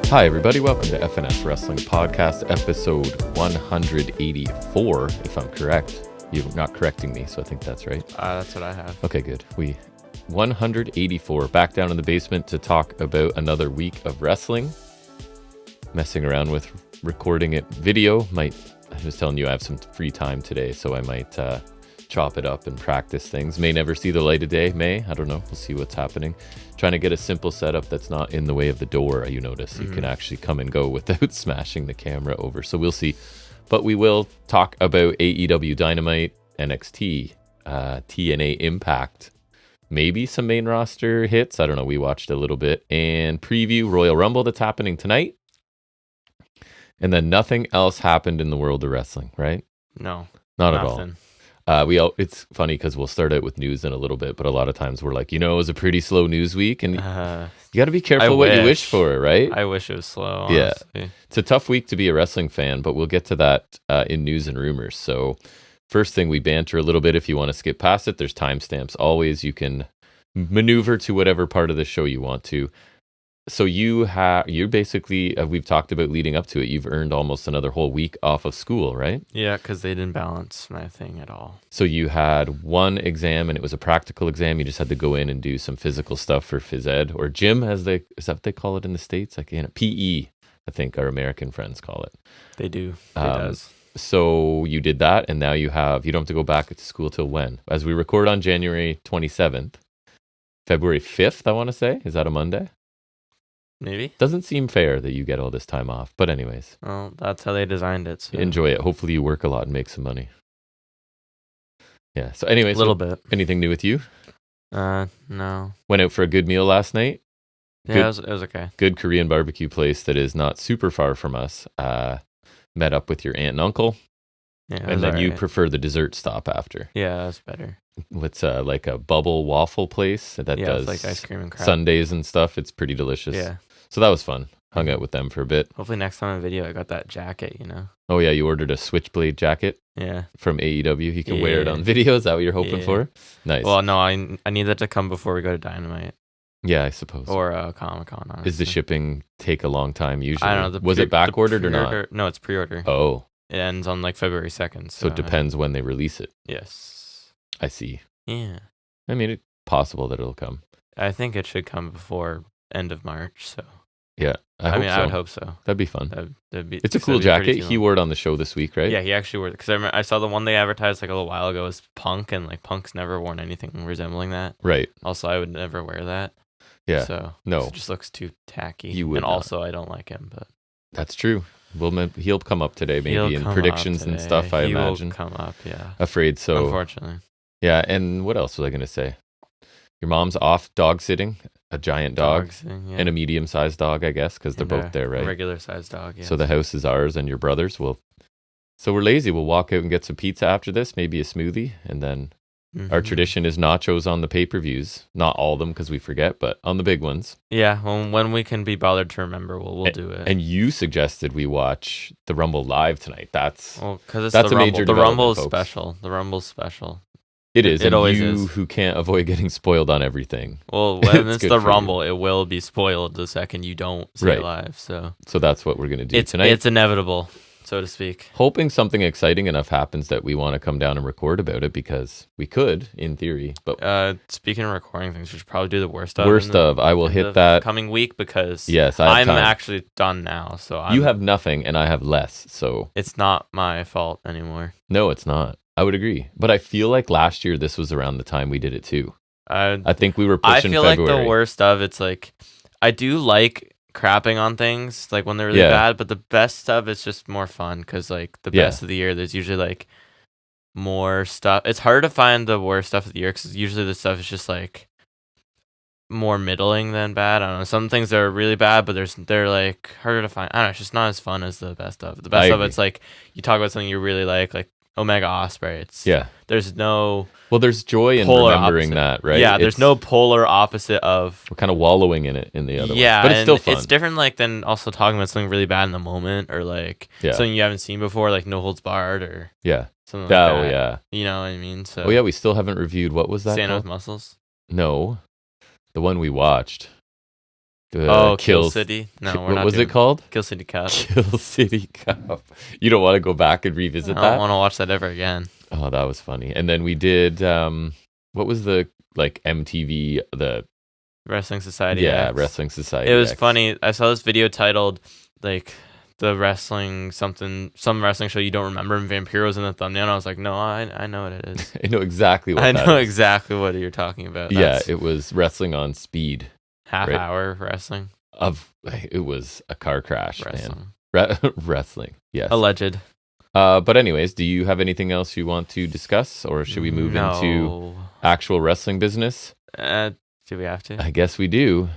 Hi, everybody. Welcome to FNS Wrestling Podcast, episode 184, if I'm correct. You're not correcting me, so I think that's right. That's what I have. Okay, good. 184, back down in the basement to talk about another week of wrestling. Messing around with recording it video. I was telling you I have some free time today, so I might chop it up and practice things. May never see the light of day. I don't know. We'll see what's happening. Trying to get a simple setup that's not in the way of the door, you notice. You can actually come and go without smashing the camera over. So we'll see. But we will talk about AEW Dynamite, NXT, TNA Impact, maybe some main roster hits. I don't know. We watched a little bit. And preview Royal Rumble that's happening tonight. And then nothing else happened in the world of wrestling, right? No. Not at all. It's funny because we'll start out with news in a little bit, but a lot of times we're like, it was a pretty slow news week, and you got to be careful what you wish for, right? I wish it was slow, honestly. Yeah. It's a tough week to be a wrestling fan, but we'll get to that in news and rumors. So first thing, we banter a little bit. If you want to skip past it, there's timestamps always. You can maneuver to whatever part of the show you want to. So you're basically, we've talked about leading up to it, you've earned almost another whole week off of school, right? Yeah, because they didn't balance my thing at all. So you had one exam and it was a practical exam. You just had to go in and do some physical stuff for phys ed or gym, is that what they call it in the States? PE, I think our American friends call it. They do. It does. So you did that, and now you don't have to go back to school till when? As we record on January 27th, February 5th, I want to say. Is that a Monday? Maybe. Doesn't seem fair that you get all this time off. But anyways. Well, that's how they designed it. So. Enjoy it. Hopefully you work a lot and make some money. Yeah. So anyways. A little bit. Anything new with you? No. Went out for a good meal last night? Yeah, it was okay. Good Korean barbecue place that is not super far from us. Met up with your aunt and uncle. Yeah, and then you prefer the dessert stop after. Yeah, that's better. What's like a bubble waffle place that does it's like ice cream and crap. Sundays and stuff. It's pretty delicious. Yeah. So that was fun. Hung out with them for a bit. Hopefully next time on video I got that jacket, Oh yeah, you ordered a switchblade jacket? Yeah. From AEW. You can wear it on video. Is that what you're hoping for? Nice. Well, no, I need that to come before we go to Dynamite. Yeah, I suppose. Or Comic-Con, honestly. Is the shipping take a long time usually? I don't know. Was it back ordered or not? No, it's pre-order. Oh. It ends on February 2nd. So it depends when they release it. Yes. I see. Yeah. I mean, it's possible that it'll come. I think it should come before end of March. So. Yeah, I would hope so. That'd be fun. It's a cool jacket. He wore it on the show this week, right? Yeah, he actually wore it. Because I saw the one they advertised a little while ago was Punk, and Punk's never worn anything resembling that. Right. Also, I would never wear that. Yeah. So no, it just looks too tacky. You would and not. Also, I don't like him. But that's true. Well, he'll come up today, maybe in predictions and stuff. I imagine. He will come up. Yeah. Afraid so. Unfortunately. Yeah, and what else was I going to say? Your mom's off dog sitting. A giant dog and a medium-sized dog, I guess, because they're both there, right? Regular-sized dog, yeah. So the house is ours and your brother's. So we're lazy. We'll walk out and get some pizza after this, maybe a smoothie, and then our tradition is nachos on the pay-per-views. Not all of them because we forget, but on the big ones. Yeah, when we can be bothered to remember, we'll do it. And you suggested we watch the Rumble live tonight. That's because a major development, the Rumble is folks. special. The Rumble's special. It is. It always is. Who can't avoid getting spoiled on everything. Well, when it's the Rumble, it will be spoiled the second you don't see it live. So that's what we're going to do tonight. It's inevitable, so to speak. Hoping something exciting enough happens that we want to come down and record about it, because we could, in theory. But speaking of recording things, we should probably do the worst of. I will hit that coming week, because I'm actually done now. So you have nothing and I have less. So it's not my fault anymore. No, it's not. I would agree. But I feel like last year this was around the time we did it too. I think we were pushing February. I feel like the worst of it's I do like crapping on things when they're really bad, but the best stuff is just more fun, because the best of the year there's usually more stuff. It's hard to find the worst stuff of the year, because usually the stuff is just more middling than bad. I don't know. Some things are really bad, but they're harder to find. I don't know. It's just not as fun as the best of. The best of it's you talk about something you really like Omega Osprey. There's no there's joy in remembering that, right? Yeah, there's no polar opposite of we're kind of wallowing in it in the other one. But it's still fun. It's different than also talking about something really bad in the moment, or something you haven't seen before, No Holds Barred, or something like that. Yeah. You know what I mean? So we still haven't reviewed, what was that Stand called? With Muscles? No. The one we watched. Kill City. No, we're what not. Was it called? Kill City Cup. Kill City Cup. You don't want to go back and revisit that? I don't want to watch that ever again. Oh, that was funny. And then we did. What was the MTV the Wrestling Society? Yeah, X. Wrestling Society. It was X. funny. I saw this video titled the wrestling some wrestling show you don't remember, and Vampiro's in the thumbnail. And I was like, no, I know what it is. I know exactly what. I know exactly what you're talking about. Yeah, it was wrestling on speed. Half-hour wrestling. It was a car crash, wrestling. Man. Wrestling, yes. Alleged. But anyways, do you have anything else you want to discuss, or should we move into actual wrestling business? Do we have to? I guess we do.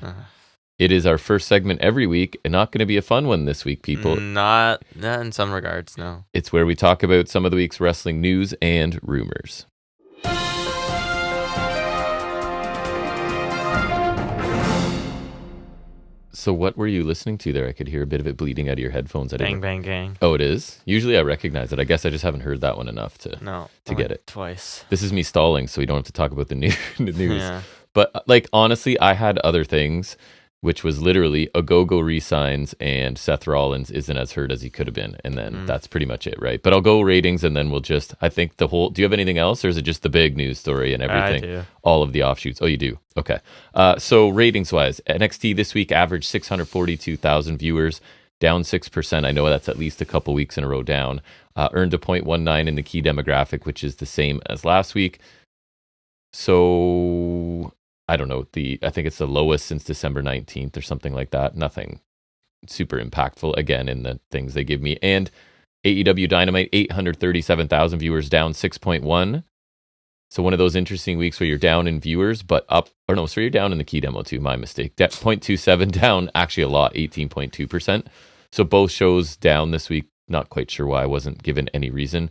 It is our first segment every week, and not going to be a fun one this week, people. Not in some regards, no. It's where we talk about some of the week's wrestling news and rumors. So what were you listening to there? I could hear a bit of it bleeding out of your headphones. Bang Bang Gang. Oh, it is? Usually I recognize it. I guess I just haven't heard that one enough to get it. Twice. This is me stalling, so we don't have to talk about the news. Yeah. But honestly, I had other things, which was literally Ogogo resigns and Seth Rollins isn't as hurt as he could have been. And then that's pretty much it, right? But I'll go ratings, and then we'll just, I think do you have anything else, or is it just the big news story and everything? I do. All of the offshoots. Oh, you do? Okay. So ratings-wise, NXT this week averaged 642,000 viewers, down 6%. I know that's at least a couple weeks in a row down. Earned a 0.19 in the key demographic, which is the same as last week. So I don't know, I think it's the lowest since December 19th or something like that. Nothing super impactful, again, in the things they give me. And AEW Dynamite, 837,000 viewers, down 6.1. So one of those interesting weeks where you're down in viewers, but up, or no, so you're down in the key demo too, my mistake. 0.27 down, actually a lot, 18.2%. So both shows down this week. Not quite sure why. I wasn't given any reason.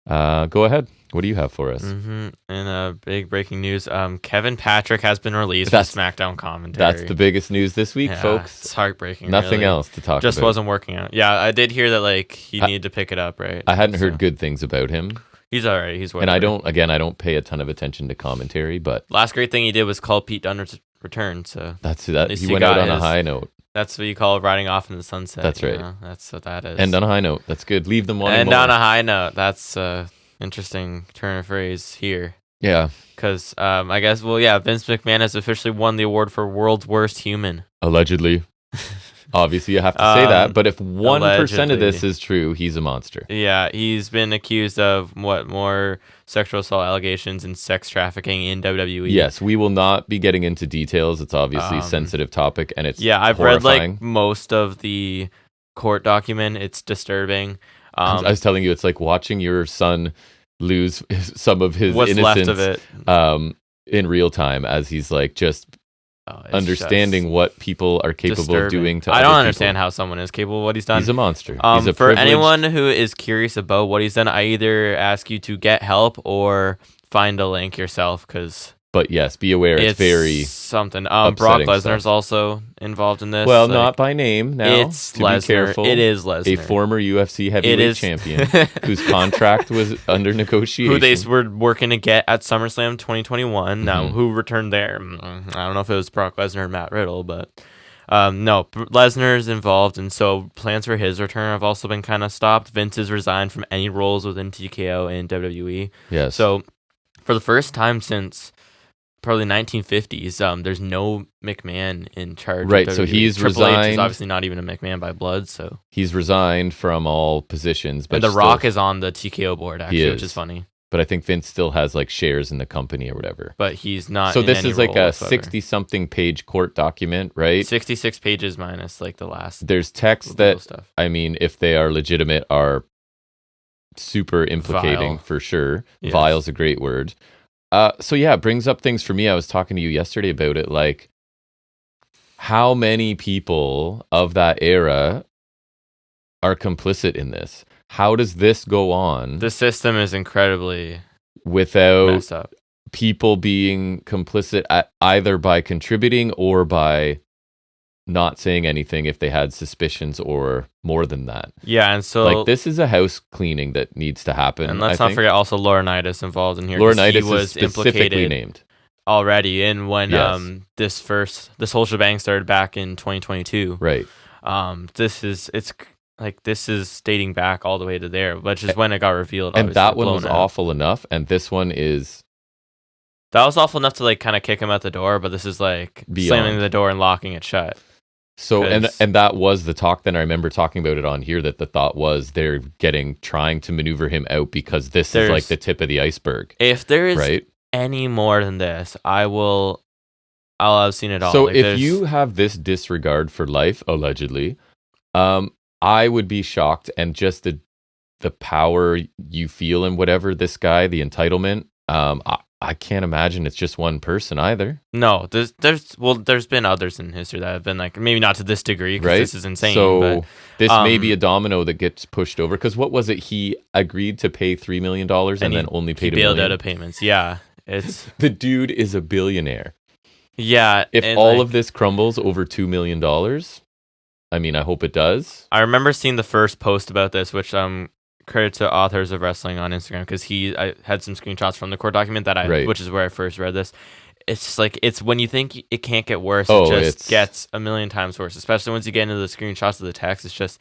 Go ahead. What do you have for us? And big breaking news. Kevin Patrick has been released from SmackDown commentary. That's the biggest news this week, folks. It's heartbreaking. Nothing else to talk about. Just wasn't working out. Yeah, I did hear that he needed to pick it up, right? I hadn't heard good things about him. He's all right. He's whatever. And I don't pay a ton of attention to commentary, but last great thing he did was call Pete Dunne's return. So that he went out on a high note. That's what you call riding off in the sunset. That's right. That's what that is. And on a high note. That's good. Leave them wanting more. And on a high note. That's interesting turn of phrase here. Yeah. Because I guess, Vince McMahon has officially won the award for World's Worst Human. Allegedly. Obviously, you have to say that. But if 1% of this is true, he's a monster. Yeah. He's been accused of more sexual assault allegations and sex trafficking in WWE. Yes. We will not be getting into details. It's obviously a sensitive topic, and it's I've horrifying. Read most of the court document. It's disturbing. I was telling you, it's like watching your son lose some of his innocence left of it. In real time, as he's understanding what people are capable of doing to I other don't people. understand how someone is capable of what he's done. He's a monster. He's a for anyone who is curious about what he's done, I either ask you to get help or find a link yourself, because But yes, be aware it's very something. Brock Lesnar's also involved in this. Well, not by name now. It's Lesnar. Be careful. It is Lesnar. A former UFC heavyweight champion whose contract was under negotiation. Who they were working to get at SummerSlam 2021. Now, who returned there? I don't know if it was Brock Lesnar or Matt Riddle, but no, Lesnar's involved, and so plans for his return have also been kind of stopped. Vince has resigned from any roles within TKO and WWE. Yes. So for the first time since probably 1950s, there's no McMahon in charge. Right, of WWE. so he's Triple H resigned. is obviously not even a McMahon by blood, so he's resigned from all positions. But and The Rock is on the TKO board, actually, which is funny. But I think Vince still has shares in the company or whatever. But he's not. So this is a whatsoever. 60-something page court document, right? 66 pages minus the last. There's texts that stuff. I mean, if they are legitimate, are super implicating. Vile. For sure. Yes. Vile's a great word. So yeah, it brings up things for me. I was talking to you yesterday about it, how many people of that era are complicit in this? How does this go on? The system is incredibly without messed up. People being complicit either by contributing or by not saying anything if they had suspicions or more than that. Yeah, and so this is a house cleaning that needs to happen. And let's not forget also Laurinaitis involved in here. Laurinaitis was specifically named. already. And when Yes. this whole shebang started back in 2022. Right. This is dating back all the way to there, which is when it got revealed. And that one was out. awful enough, and this one is... That was awful enough to like kind of kick him out the door, but this is like slamming the door and locking it shut. So and that was the talk. Then I remember talking about it on here that the thought was they're trying to maneuver him out because this is like the tip of the iceberg. If there is any more than this, I'll have seen it all. So if you have this disregard for life, allegedly, I would be shocked, and just the power you feel in whatever this guy, the entitlement. I can't imagine it's just one person either. No, there's been others in history that have been like, maybe not to this degree, because this is insane. So but, this may be a domino that gets pushed over. Because what was it? He agreed to pay $3 million and then only paid $1 million. Bailed out of payments. Yeah, it's the dude is a billionaire. Yeah, if all of this crumbles over $2 million, I mean, I hope it does. I remember seeing the first post about this, which credit to Authors of Wrestling on Instagram, because I had some screenshots from the court document which is where I first read this. It's just like, it's when you think it can't get worse, it just gets a million times worse. Especially once you get into the screenshots of the text, it's just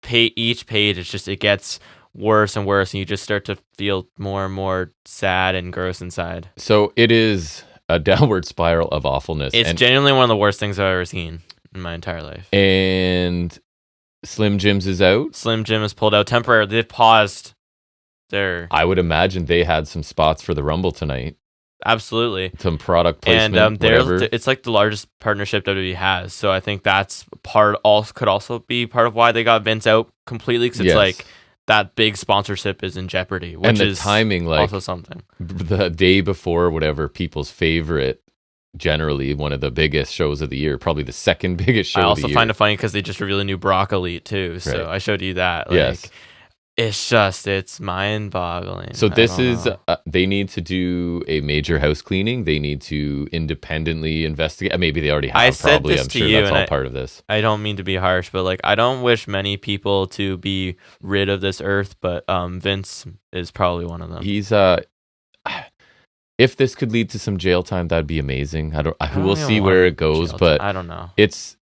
each page. It's just, it gets worse and worse, and you just start to feel more and more sad and gross inside. So it is a downward spiral of awfulness. It's genuinely one of the worst things I've ever seen in my entire life. And Slim Jim's is out. Slim Jim is pulled out temporarily. They've paused their... I would imagine they had some spots for the Rumble tonight. Absolutely. Some product placement, and whatever. It's like the largest partnership WWE has. So I think that's could also be part of why they got Vince out completely, because it's like that big sponsorship is in jeopardy, which is timing, like also something. The day before, whatever, people's favorite, generally one of the biggest shows of the year, probably the second biggest show of the year. I also find it funny because they just revealed a new Brock Elite too, so I showed you that. Yes. It's mind-boggling. So they need to do a major house cleaning. They need to independently investigate. Maybe they already have. I'm sure that's all part of this. I don't mean to be harsh, but like, I don't wish many people to be rid of this earth, but Vince is probably one of them. He's if this could lead to some jail time, that'd be amazing. We'll see where it goes, but I don't know. It's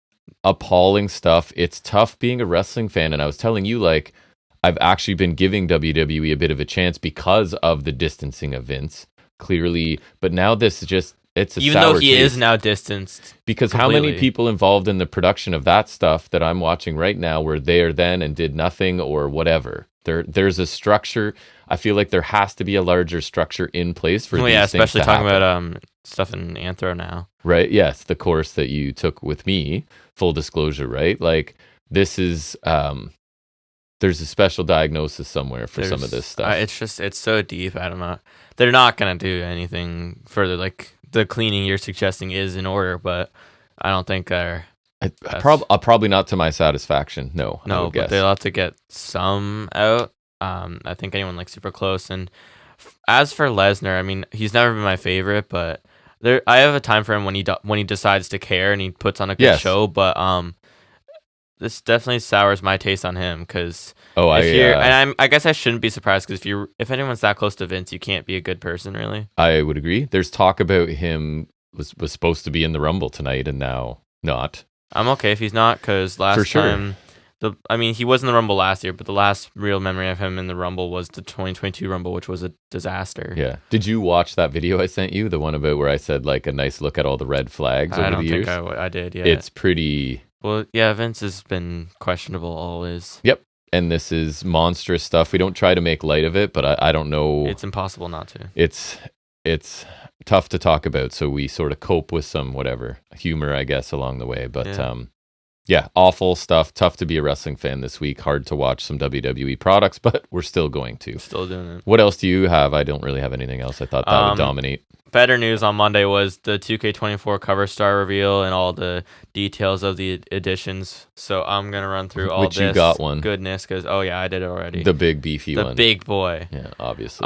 appalling stuff. It's tough being a wrestling fan, and I was telling you, like, I've actually been giving WWE a bit of a chance because of the distancing of Vince, clearly. But now this is just, it's a even sour though he taste. is now distanced. Because completely. How many people involved in the production of that stuff that I'm watching right now were there then and did nothing or whatever? There's a structure. I feel like there has to be a larger structure in place for these things especially to talking happen. About stuff in Anthro now. Right, yes, the course that you took with me, full disclosure, right? Like, this is... there's a special diagnosis somewhere for some of this stuff. It's so deep. I don't know. They're not going to do anything further. Like, the cleaning you're suggesting is in order, but I don't think they're... Probably not to my satisfaction. No, but they'll have to get some out. I think anyone like super close. And as for Lesnar, I mean, he's never been my favorite, but I have a time for him when he decides to care and he puts on a good show. But this definitely sours my taste on him, because I guess I shouldn't be surprised, because if anyone's that close to Vince, you can't be a good person, really. I would agree. There's talk about him was supposed to be in the Rumble tonight and now not. I'm okay if he's not, because last time, he was in the Rumble last year, but the last real memory of him in the Rumble was the 2022 Rumble, which was a disaster. Yeah. Did you watch that video I sent you? The one about where I said, like, a nice look at all the red flags over the years? I don't think I did, yeah. It's pretty... Well, yeah, Vince has been questionable always. Yep. And this is monstrous stuff. We don't try to make light of it, but I don't know. It's impossible not to. It's tough to talk about, so we sort of cope with some humor, I guess, along the way. But awful stuff. Tough to be a wrestling fan this week. Hard to watch some WWE products, but we're still going to. Still doing it. What else do you have? I don't really have anything else. I thought that would dominate. Better news on Monday was the 2K24 cover star reveal and all the details of the additions. So I'm going to run through all this. You got one. Goodness, because, I did it already. The big beefy one. The big boy. Yeah, obviously.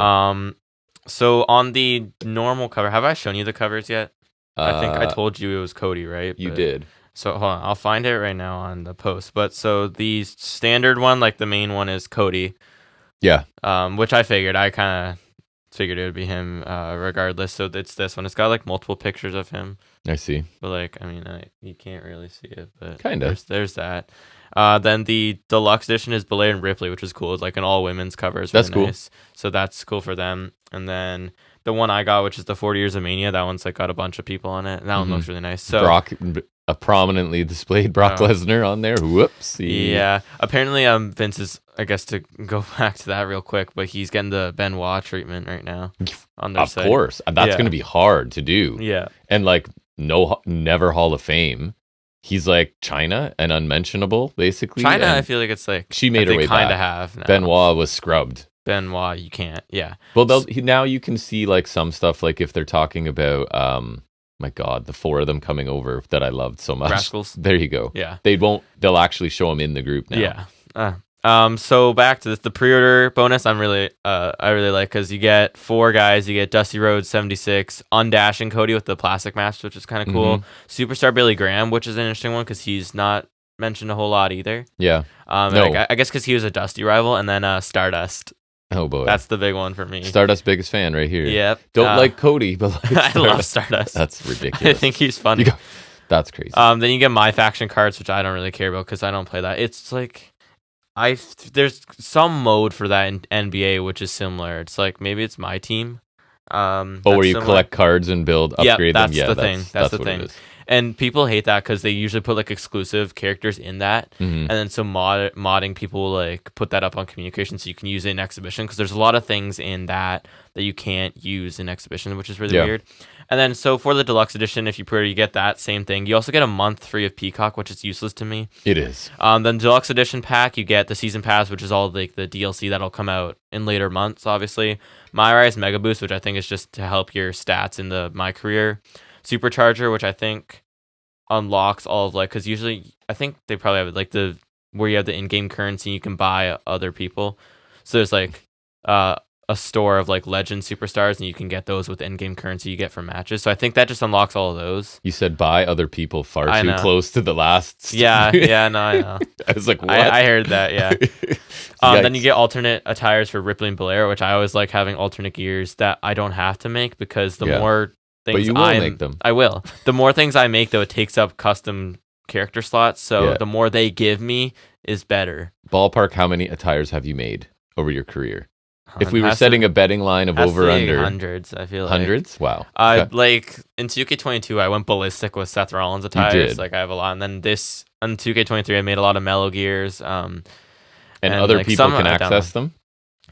So on the normal cover, have I shown you the covers yet? I think I told you it was Cody, right? You did. So hold on, I'll find it right now on the post. But so the standard one, like the main one, is Cody. Yeah. Which I figured. I kind of figured it would be him regardless. So it's this one. It's got like multiple pictures of him. I see. But like, I mean, you can't really see it, but kind of. There's that. Then the deluxe edition is Belair and Ripley, which is cool. It's like an all women's cover. It's really that's cool. Nice. So that's cool for them. And then the one I got, which is the 40 Years of Mania, that one's like got a bunch of people on it. And that one looks really nice. So a prominently displayed Brock Lesnar on there. Whoopsie. Yeah. Apparently, Vince is, I guess, to go back to that real quick, but he's getting the Benoit treatment right now on their site. Of course. That's going to be hard to do. Yeah. And like, never Hall of Fame. He's like China and unmentionable, basically. China, I feel like it's like she made her way back. Kind of have now. Benoit was scrubbed. Benoit, you can't. Yeah. Well, now you can see like some stuff, like if they're talking about, my God, the 4 of them coming over that I loved so much. Rascals. There you go. Yeah. They'll actually show them in the group now. Yeah. So back to the pre-order bonus, I really like, because you get 4 guys. You get Dusty Rhodes 76, Undash Cody with the plastic match, which is kind of cool. Superstar Billy Graham, which is an interesting one because he's not mentioned a whole lot either. Yeah. No. I guess because he was a Dusty rival, and then Stardust. Oh boy, that's the big one for me. Stardust, biggest fan right here. Yep. Don't like Cody, but like I love Stardust. That's ridiculous. I think he's funny. That's crazy. Then you get my faction cards, which I don't really care about because I don't play that. It's like there's some mode for that in NBA which is similar. It's like maybe it's my team. Where you collect cards and upgrade them. Yeah, that's the thing. And people hate that because they usually put like exclusive characters in that, and then so modding people like put that up on communication so you can use it in exhibition, because there's a lot of things in that you can't use in exhibition, which is really weird. And then so for the deluxe edition, if you pre-order, you get that same thing. You also get a month free of Peacock, which is useless to me. It is. Then deluxe edition pack, you get the season pass, which is all like the DLC that'll come out in later months. Obviously, My Rise Mega Boost, which I think is just to help your stats in my career. Supercharger, which I think unlocks all of like, because usually I think they probably have like where you have the in-game currency you can buy other people. So there's like a store of like legend superstars, and you can get those with in-game currency you get from matches. So I think that just unlocks all of those. You said buy other people far too close to the last. Yeah, no, I know. I was like, what? I heard that, yeah. Then you get alternate attires for Ripley and Belair, which I always like having alternate gears that I don't have to make, because the more things but you will make them. I will. The more things I make, though, it takes up custom character slots. So the more they give me is better. Ballpark, how many attires have you made over your career? If we were setting a betting line of over under hundreds, I feel like hundreds. Wow. Like in 2K22, I went ballistic with Seth Rollins attires. Like I have a lot, and then this on 2K23, I made a lot of Mellow gears. And other like people can access them.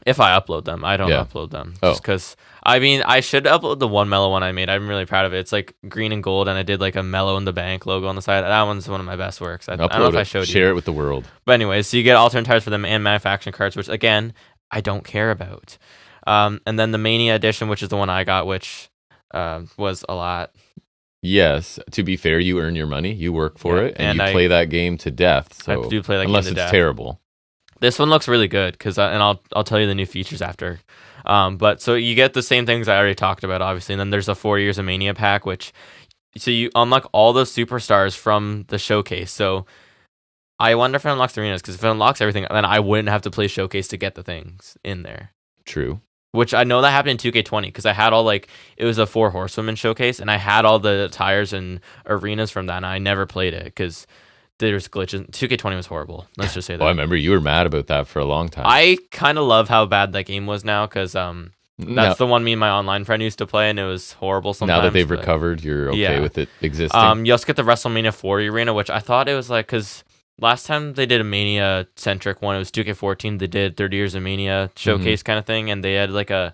If I upload them, I don't upload them just because. I mean, I should upload the one Mellow one I made. I'm really proud of it. It's like green and gold, and I did like a Mellow in the Bank logo on the side. That one's one of my best works. I don't know if I showed you. Share it with the world. But anyways, so you get alternate tires for them and manufacturing cards, which again I don't care about. And then the Mania edition, which is the one I got, which was a lot. Yes, to be fair, you earn your money, you work for it, and you play that game to death. So I do play that unless game to it's death. Terrible. This one looks really good because, and I'll tell you the new features after. But so you get the same things I already talked about, obviously, and then there's a 4 Years of Mania pack, so you unlock all the superstars from the showcase. So I wonder if it unlocks the arenas, because if it unlocks everything, then I wouldn't have to play showcase to get the things in there. True. Which I know that happened in 2K20, because I had all it was a 4 Horsewomen showcase, and I had all the tires and arenas from that, and I never played it because there's glitches. 2K20 was horrible. Let's just say that. I remember you were mad about that for a long time. I kind of love how bad that game was now, because that's the one me and my online friend used to play, and it was horrible sometimes. Now that they've recovered, you're okay with it existing? You also get the WrestleMania 40 arena, which I thought it was because last time they did a Mania-centric one, it was 2K14. They did 30 Years of Mania showcase kind of thing, and they had like a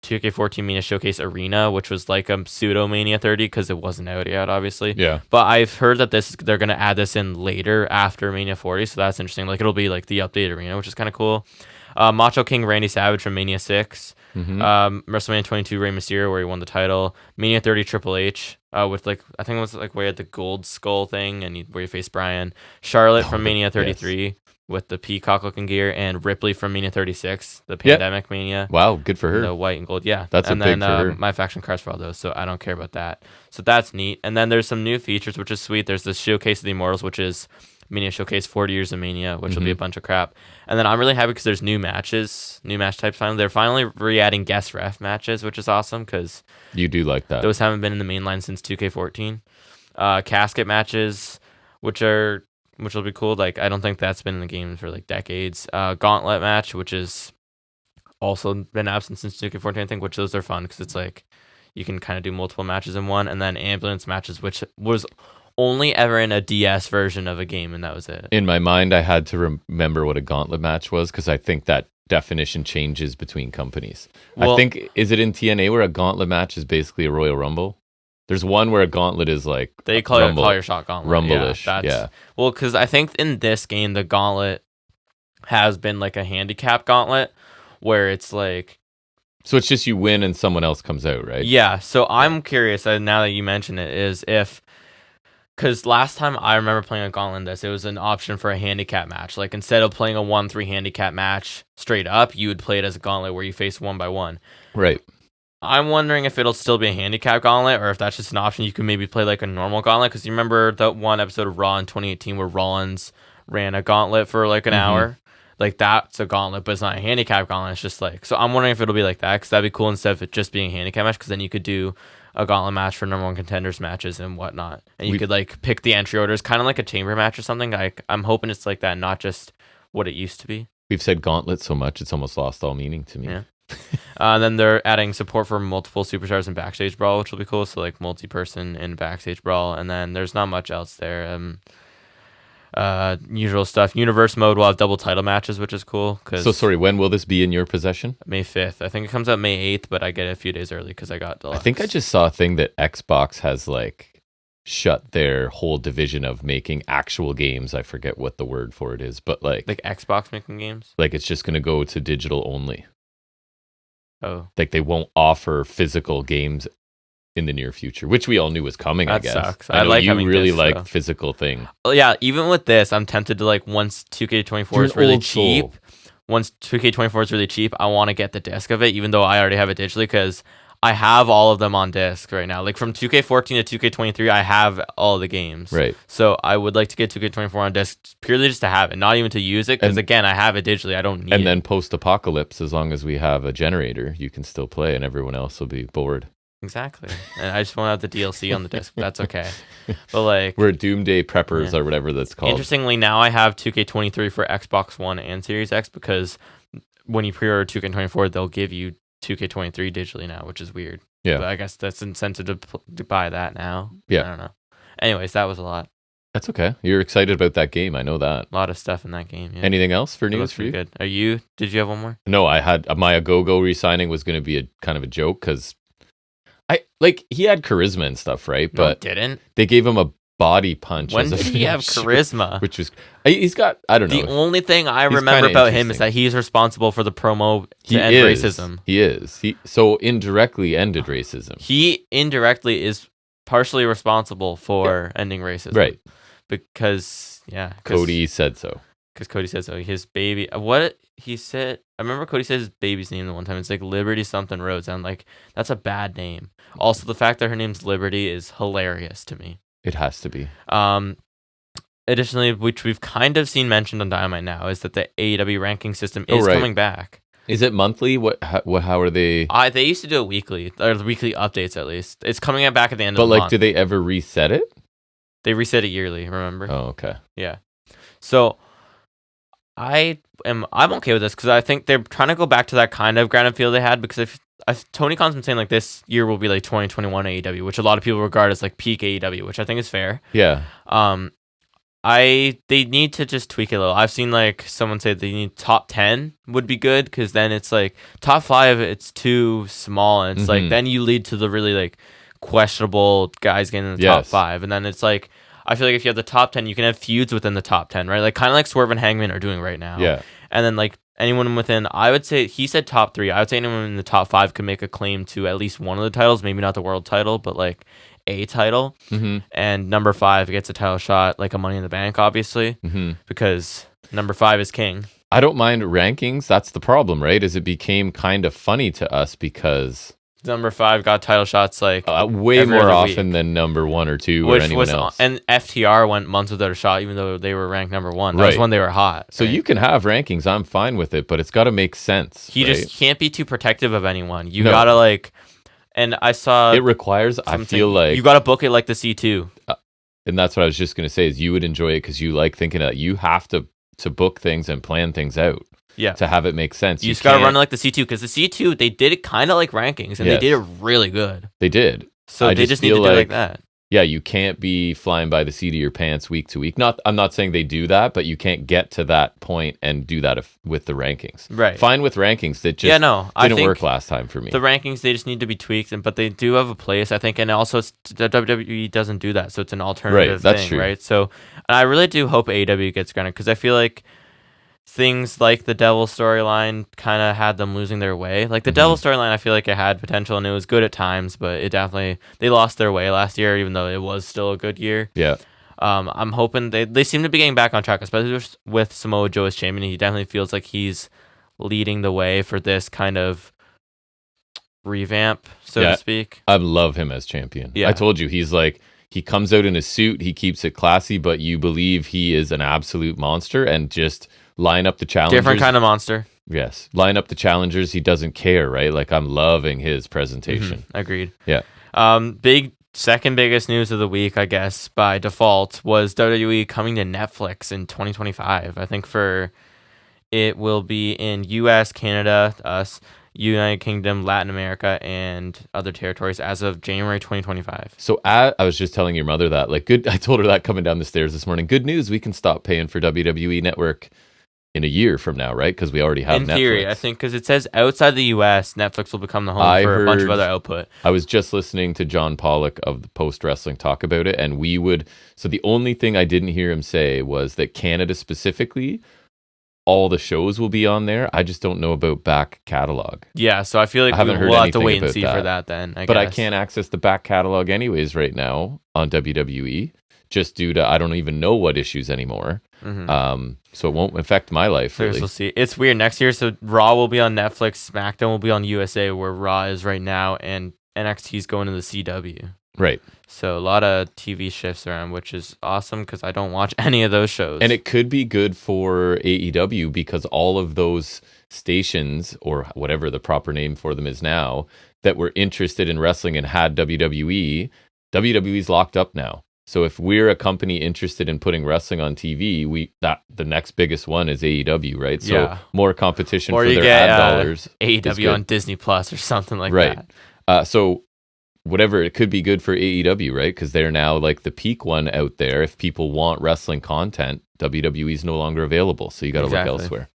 2K14 Mania Showcase Arena, which was like a pseudo Mania 30 because it wasn't out yet, obviously. Yeah. But I've heard that they're going to add this in later after Mania 40, so that's interesting. Like it'll be like the updated arena, which is kind of cool. Macho King Randy Savage from Mania 6. WrestleMania 22 Rey Mysterio, where he won the title. Mania 30 Triple H, with like, I think it was like where he had the gold skull thing and where he faced Bryan. Charlotte from Mania 33 with the peacock looking gear, and Ripley from Mania 36, the Pandemic Mania. Wow, good for her. The white and gold, yeah. That's and big then, for her. My faction cards for all those, so I don't care about that. So that's neat. And then there's some new features, which is sweet. There's this Showcase of the Immortals, which is Mania Showcase 40 Years of Mania, which will be a bunch of crap. And then I'm really happy because there's new match types finally. They're finally re-adding guest ref matches, which is awesome because you do like that. Those haven't been in the main line since 2K14. Casket matches, which will be cool. Like I don't think that's been in the game for like decades. Gauntlet match, which is also been absent since 2K14, I think, which those are fun because it's like you can kind of do multiple matches in one. And then ambulance matches, which was only ever in a DS version of a game, and that was it. In my mind, I had to remember what a gauntlet match was because I think that definition changes between companies. Well, I think, is it in TNA where a gauntlet match is basically a Royal Rumble? There's one where a gauntlet is like they call your shot gauntlet. Rumble-ish. Yeah. Well, because I think in this game the gauntlet has been like a handicap gauntlet where it's like. So it's just you win and someone else comes out, right? Yeah. So I'm curious, now that you mention it, is if. Because last time I remember playing a gauntlet this, it was an option for a handicap match. Like instead of playing a 1-3 handicap match straight up, you would play it as a gauntlet where you face 1-1. Right. I'm wondering if it'll still be a handicap gauntlet or if that's just an option you can maybe play like a normal gauntlet. Because you remember that one episode of Raw in 2018 where Rollins ran a gauntlet for like an hour? Like that's a gauntlet, but it's not a handicap gauntlet. It's just like, so I'm wondering if it'll be like that because that'd be cool instead of it just being a handicap match because then you could do a gauntlet match for number one contenders matches and whatnot. And you could like pick the entry orders, kind of like a chamber match or something. Like I'm hoping it's like that, not just what it used to be. We've said gauntlet so much, it's almost lost all meaning to me. Yeah. Then they're adding support for multiple superstars in Backstage Brawl, which will be cool. So like multi-person in Backstage Brawl. And then there's not much else there. Usual stuff. Universe mode will have double title matches, which is cool. So sorry, when will this be in your possession? May 5th. I think it comes out May 8th, but I get it a few days early because I got deluxe. I think I just saw a thing that Xbox has like shut their whole division of making actual games. I forget what the word for it is, but like Xbox making games? Like it's just going to go to digital only. Oh. Like they won't offer physical games in the near future, which we all knew was coming. That I guess sucks. I know like you really discs, like though. physical thing. Oh, yeah, even with this, I'm tempted to like once 2K24 is really cheap. Once 2K24 is really cheap, I want to get the disc of it, even though I already have it digitally because I have all of them on disc right now. Like from 2K14 to 2K23, I have all the games. Right. So I would like to get 2K24 on disc purely just to have it, not even to use it. Because again, I have it digitally. I don't need it. And then post-apocalypse, as long as we have a generator, you can still play and everyone else will be bored. Exactly. And I just won't have the DLC on the disc. But that's okay. But like we're Doomsday preppers or whatever that's called. Interestingly, now I have 2K23 for Xbox One and Series X because when you pre-order 2K24, they'll give you 2K23 digitally now, which is weird. Yeah. But I guess that's incentive to buy that now. Yeah. I don't know. Anyways, that was a lot. That's okay. You're excited about that game. I know that. A lot of stuff in that game. Yeah. Anything else for news for you? Good. Did you have one more? No, I had my Agogo re-signing was going to be a kind of a joke because he had charisma and stuff, right? But didn't. They gave him a body punch. When did he have charisma? Which was he's got, I don't know. The only thing I remember about him is that he's responsible for the promo to end racism. He is. He so indirectly ended racism. He indirectly is partially responsible for ending racism. Right. Because Cody said so. Because Cody said so. His baby, what he said, I remember Cody said his baby's name the one time. It's like Liberty something Rhodes. I'm like, that's a bad name. Also, the fact that her name's Liberty is hilarious to me. It has to be. Additionally, which we've kind of seen mentioned on Dynamite now, is that the AEW ranking system is coming back. Is it monthly? How are they? They used to do it weekly, or weekly updates at least. It's coming back at the end of the month. But do they ever reset it? They reset it yearly, remember? Oh, okay. Yeah. So I'm okay with this because I think they're trying to go back to that kind of grounded feel they had because if Tony Khan's been saying like this year will be like 2021 AEW, which a lot of people regard as like peak AEW, which I think is fair. Yeah. They need to just tweak it a little. I've seen like someone say they need top 10 would be good because then it's like top 5 it's too small and it's like then you lead to the really like questionable guys getting in the top 5 and then it's like I feel like if you have the top 10 you can have feuds within the top 10, right? Like kind of like Swerve and Hangman are doing right now. Yeah. And then like anyone within, I would say he said top 3. I would say anyone in the top 5 could make a claim to at least one of the titles, maybe not the world title, but like a title. And number 5 gets a title shot, like a Money in the Bank, obviously, because number 5 is king. I don't mind rankings. That's the problem, right? Is it became kind of funny to us because Number 5 got title shots like way more often than number 1 or 2 or anyone else. And FTR went months without a shot, even though they were ranked number 1. That was when they were hot. So you can have rankings. I'm fine with it, but it's got to make sense. He just can't be too protective of anyone. You gotta like, and I saw it requires. I feel like you gotta book it like the C2. And that's what I was just gonna say is you would enjoy it because you like thinking that you have to book things and plan things out. Yeah. To have it make sense. You just got to run it like the C2 because the C2, they did it kind of like rankings and they did it really good. They did. So they just need to do it like that. Yeah, you can't be flying by the seat of your pants week to week. I'm not saying they do that, but you can't get to that point and do that with the rankings. Right. Fine with rankings. That just didn't work last time for me. The rankings, they just need to be tweaked, but they do have a place, I think. And also, the WWE doesn't do that. So it's an alternative thing, true. Right? So and I really do hope AEW gets granted because I feel like things like the Devil storyline kind of had them losing their way. Like the Devil storyline, I feel like it had potential and it was good at times, but they lost their way last year, even though it was still a good year. Yeah. I'm hoping they seem to be getting back on track, especially with Samoa Joe as champion. He definitely feels like he's leading the way for this kind of revamp, so to speak. I love him as champion. Yeah. I told you, he's like, he comes out in a suit, he keeps it classy, but you believe he is an absolute monster and just line up the challengers. Different kind of monster. Yes. Line up the challengers. He doesn't care, right? Like, I'm loving his presentation. Agreed. Yeah. Second biggest news of the week, I guess, by default, was WWE coming to Netflix in 2025. I think it will be in US, Canada, us, United Kingdom, Latin America, and other territories as of January 2025. So I was just telling your mother that, like, I told her that coming down the stairs this morning. Good news, we can stop paying for WWE Network in a year from now, right? Because we already have Netflix. In theory, I think, because it says outside the US, Netflix will become the home for a bunch of other output. I was just listening to John Pollock of the Post Wrestling talk about it, and so the only thing I didn't hear him say was that Canada specifically, all the shows will be on there. I just don't know about back catalog. Yeah, so I feel like we'll have to wait and see for that then, But I can't access the back catalog anyways right now on WWE, just due to I don't even know what issues anymore. So it won't affect my life, really. We'll see. It's weird. Next year, so Raw will be on Netflix, SmackDown will be on USA, where Raw is right now, and NXT's going to the CW. Right. So a lot of TV shifts around, which is awesome because I don't watch any of those shows. And it could be good for AEW because all of those stations, or whatever the proper name for them is now, that were interested in wrestling and had WWE's locked up now. So if we're a company interested in putting wrestling on TV, the next biggest one is AEW, right? So more competition for their ad dollars. AEW on Disney Plus or something like that. Right. So whatever, it could be good for AEW, right? Because they're now like the peak one out there. If people want wrestling content, WWE's no longer available, so you got to look elsewhere.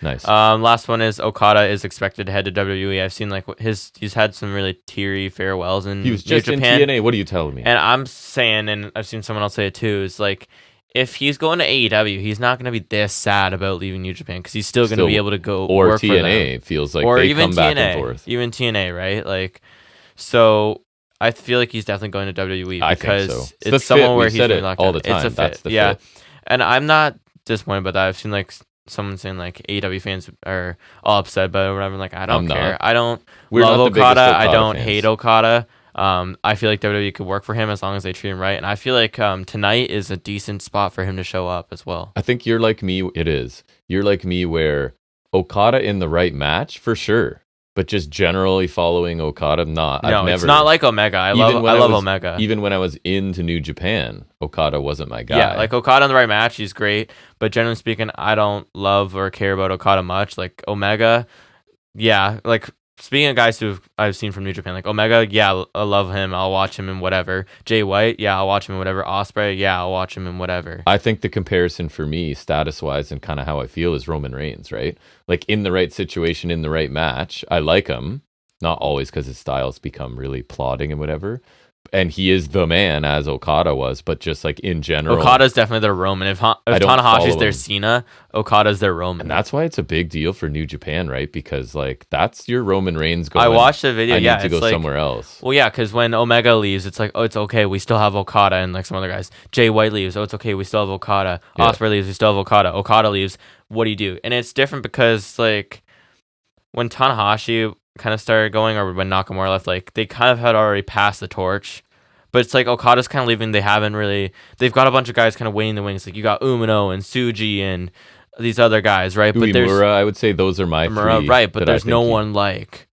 Nice. Last one is Okada is expected to head to WWE. I've seen like he's had some really teary farewells in he was just New Japan. in TNA. What are you telling me? And I'm saying, and I've seen someone else say it too, is like, if he's going to AEW, he's not going to be this sad about leaving New Japan because he's still going to be able to go or work TNA. For them. Feels like or they even come TNA, back and forth. Even TNA, right? Like, so I feel like he's definitely going to WWE because it's someone where he's really locked all the time. It's a fit. That's the fit. Fit. And I'm not disappointed by that. I've seen like someone saying like AEW fans are all upset about it or whatever. Like, I don't care. I don't love Okada. I don't hate Okada. I feel like WWE could work for him as long as they treat him right. And I feel like tonight is a decent spot for him to show up as well. I think you're like me. It is. You're like me where Okada in the right match, for sure. But just generally following Okada, it's not like Omega. I love Omega. Even when I was into New Japan, Okada wasn't my guy. Yeah, like Okada in the right match, he's great. But generally speaking, I don't love or care about Okada much. Like Omega, yeah. Like speaking of guys who I've seen from New Japan, like Omega, yeah, I love him. I'll watch him in whatever. Jay White, yeah, I'll watch him in whatever. Ospreay, yeah, I'll watch him in whatever. I think the comparison for me, status-wise, and kind of how I feel is Roman Reigns, right? Like in the right situation, in the right match, I like him. Not always because his styles become really plodding and whatever. And he is the man as Okada was, but just like in general, Okada's definitely their Roman. If Tanahashi's their Cena, Okada's their Roman. And that's why it's a big deal for New Japan, right? Because like that's your Roman Reigns going. I watched the video. I need to go somewhere else. Well, yeah, because when Omega leaves, it's like, oh, it's okay. We still have Okada and like some other guys. Jay White leaves. Oh, it's okay. We still have Okada. Ospreay leaves. We still have Okada. Okada leaves. What do you do? And it's different because like when Tanahashi kind of started going, or when Nakamura left, like they kind of had already passed the torch. But it's like Okada's kind of leaving. They've got a bunch of guys kind of waiting in the wings. Like you got Umino and Tsuji and these other guys, right? But Uemura, I would say those are my three. Right, but there's no one like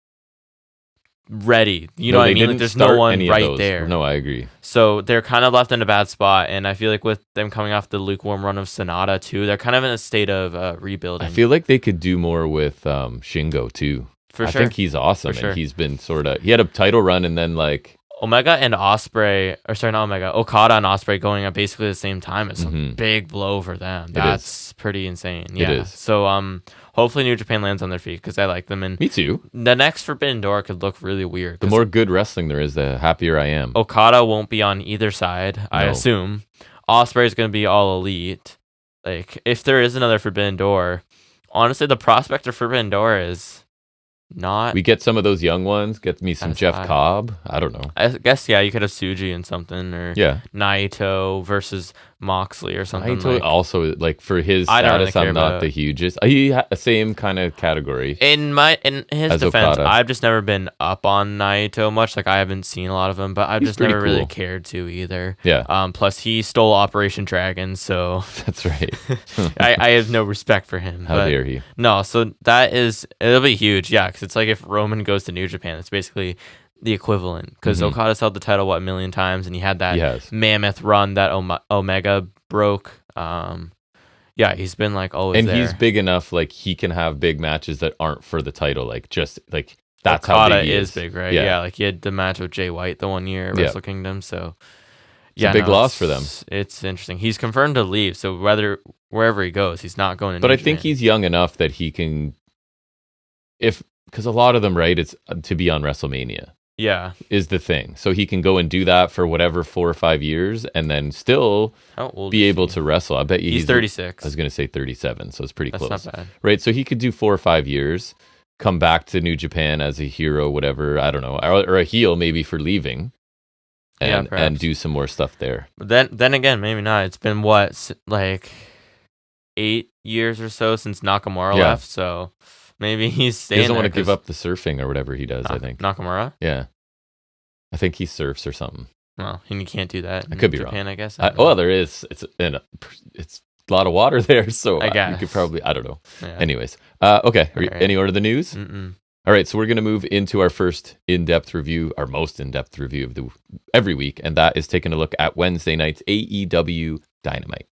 ready. You know what I mean? Like, there's no one right there. No, I agree. So they're kind of left in a bad spot, and I feel like with them coming off the lukewarm run of Sonata too, they're kind of in a state of rebuilding. I feel like they could do more with Shingo too. For sure. I think he's awesome, and he's been he had a title run, and then like Okada and Ospreay and Ospreay going at basically the same time is a big blow for them. That's pretty insane. Yeah. It is. So hopefully New Japan lands on their feet because I like them. And me too. The next Forbidden Door could look really weird. The more good wrestling there is, the happier I am. Okada won't be on either side, I assume. Ospreay is going to be all elite. Like if there is another Forbidden Door, honestly, the prospect of Forbidden Door is not. We get some of those young ones. Get me some Jeff Cobb. I don't know. I guess you could have Tsuji in something, or Naito versus Moxley or something. Naito also, like for his status, I'm not the hugest. He same kind of category. In his defense, Okada. I've just never been up on Naito much. Like I haven't seen a lot of him, but I've just never really cared to either. Yeah. Plus he stole Operation Dragon, so that's right. I have no respect for him. How dare he? No, so it'll be huge. Yeah, because it's like if Roman goes to New Japan, it's basically the equivalent, because Okada's held the title a million times, and he had that mammoth run that Omega broke. He's been like always and there. He's big enough, like he can have big matches that aren't for the title, like just like that's Okada how big he is big, right? Yeah, like he had the match with Jay White the one year at Wrestle Kingdom, so it's a big loss for them. It's interesting. He's confirmed to leave, so wherever he goes, he's not going to But New I think he's young enough that he can, because a lot of them, right, it's to be on WrestleMania. Yeah. Is the thing. So he can go and do that for whatever 4 or 5 years and then still be able to wrestle. I bet you he's 36. I was going to say 37, so it's pretty close. That's not bad. Right, so he could do 4 or 5 years, come back to New Japan as a hero, whatever, I don't know, or a heel maybe for leaving, and do some more stuff there. But then again, maybe not. It's been like 8 years or so since Nakamura left, so maybe he's staying. He doesn't want to give up the surfing or whatever he does, I think. Nakamura? Yeah. I think he surfs or something. Well, and you can't do that I could be Japan, wrong. I guess. There is. It's a lot of water there, so I guess. You could probably, I don't know. Yeah. Anyways. Okay. Any order of the news? Mm-mm. All right, so we're going to move into our first in-depth review, our most in-depth review of every week, and that is taking a look at Wednesday night's AEW Dynamite.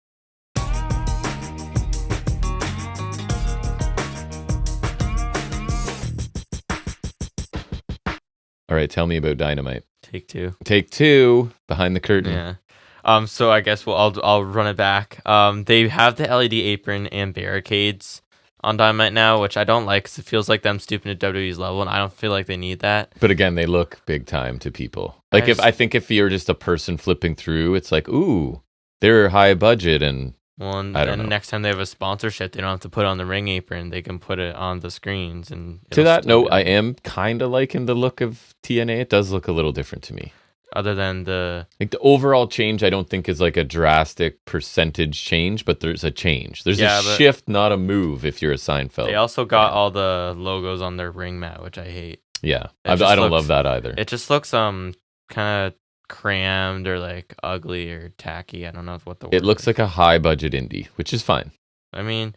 All right, tell me about Dynamite. Take two. Behind the curtain. Yeah. So I guess I'll run it back. They have the LED apron and barricades on Dynamite now, which I don't like because it feels like them stooping to WWE's level, and I don't feel like they need that. But again, they look big time to people. Like I think if you're just a person flipping through, it's like, ooh, they're high budget and. Well, and next time they have a sponsorship, they don't have to put it on the ring apron. They can put it on the screens. And to that note, I am kind of liking the look of TNA. It does look a little different to me. Other than the overall change, I don't think is like a drastic percentage change, but there's a change. There's a shift, not a move. If you're a Seinfeld, they also got all the logos on their ring mat, which I hate. Yeah, I don't love that either. It just looks kind of crammed or like ugly or tacky. I don't know what the word it looks is. Like a high budget indie, which is fine. I mean,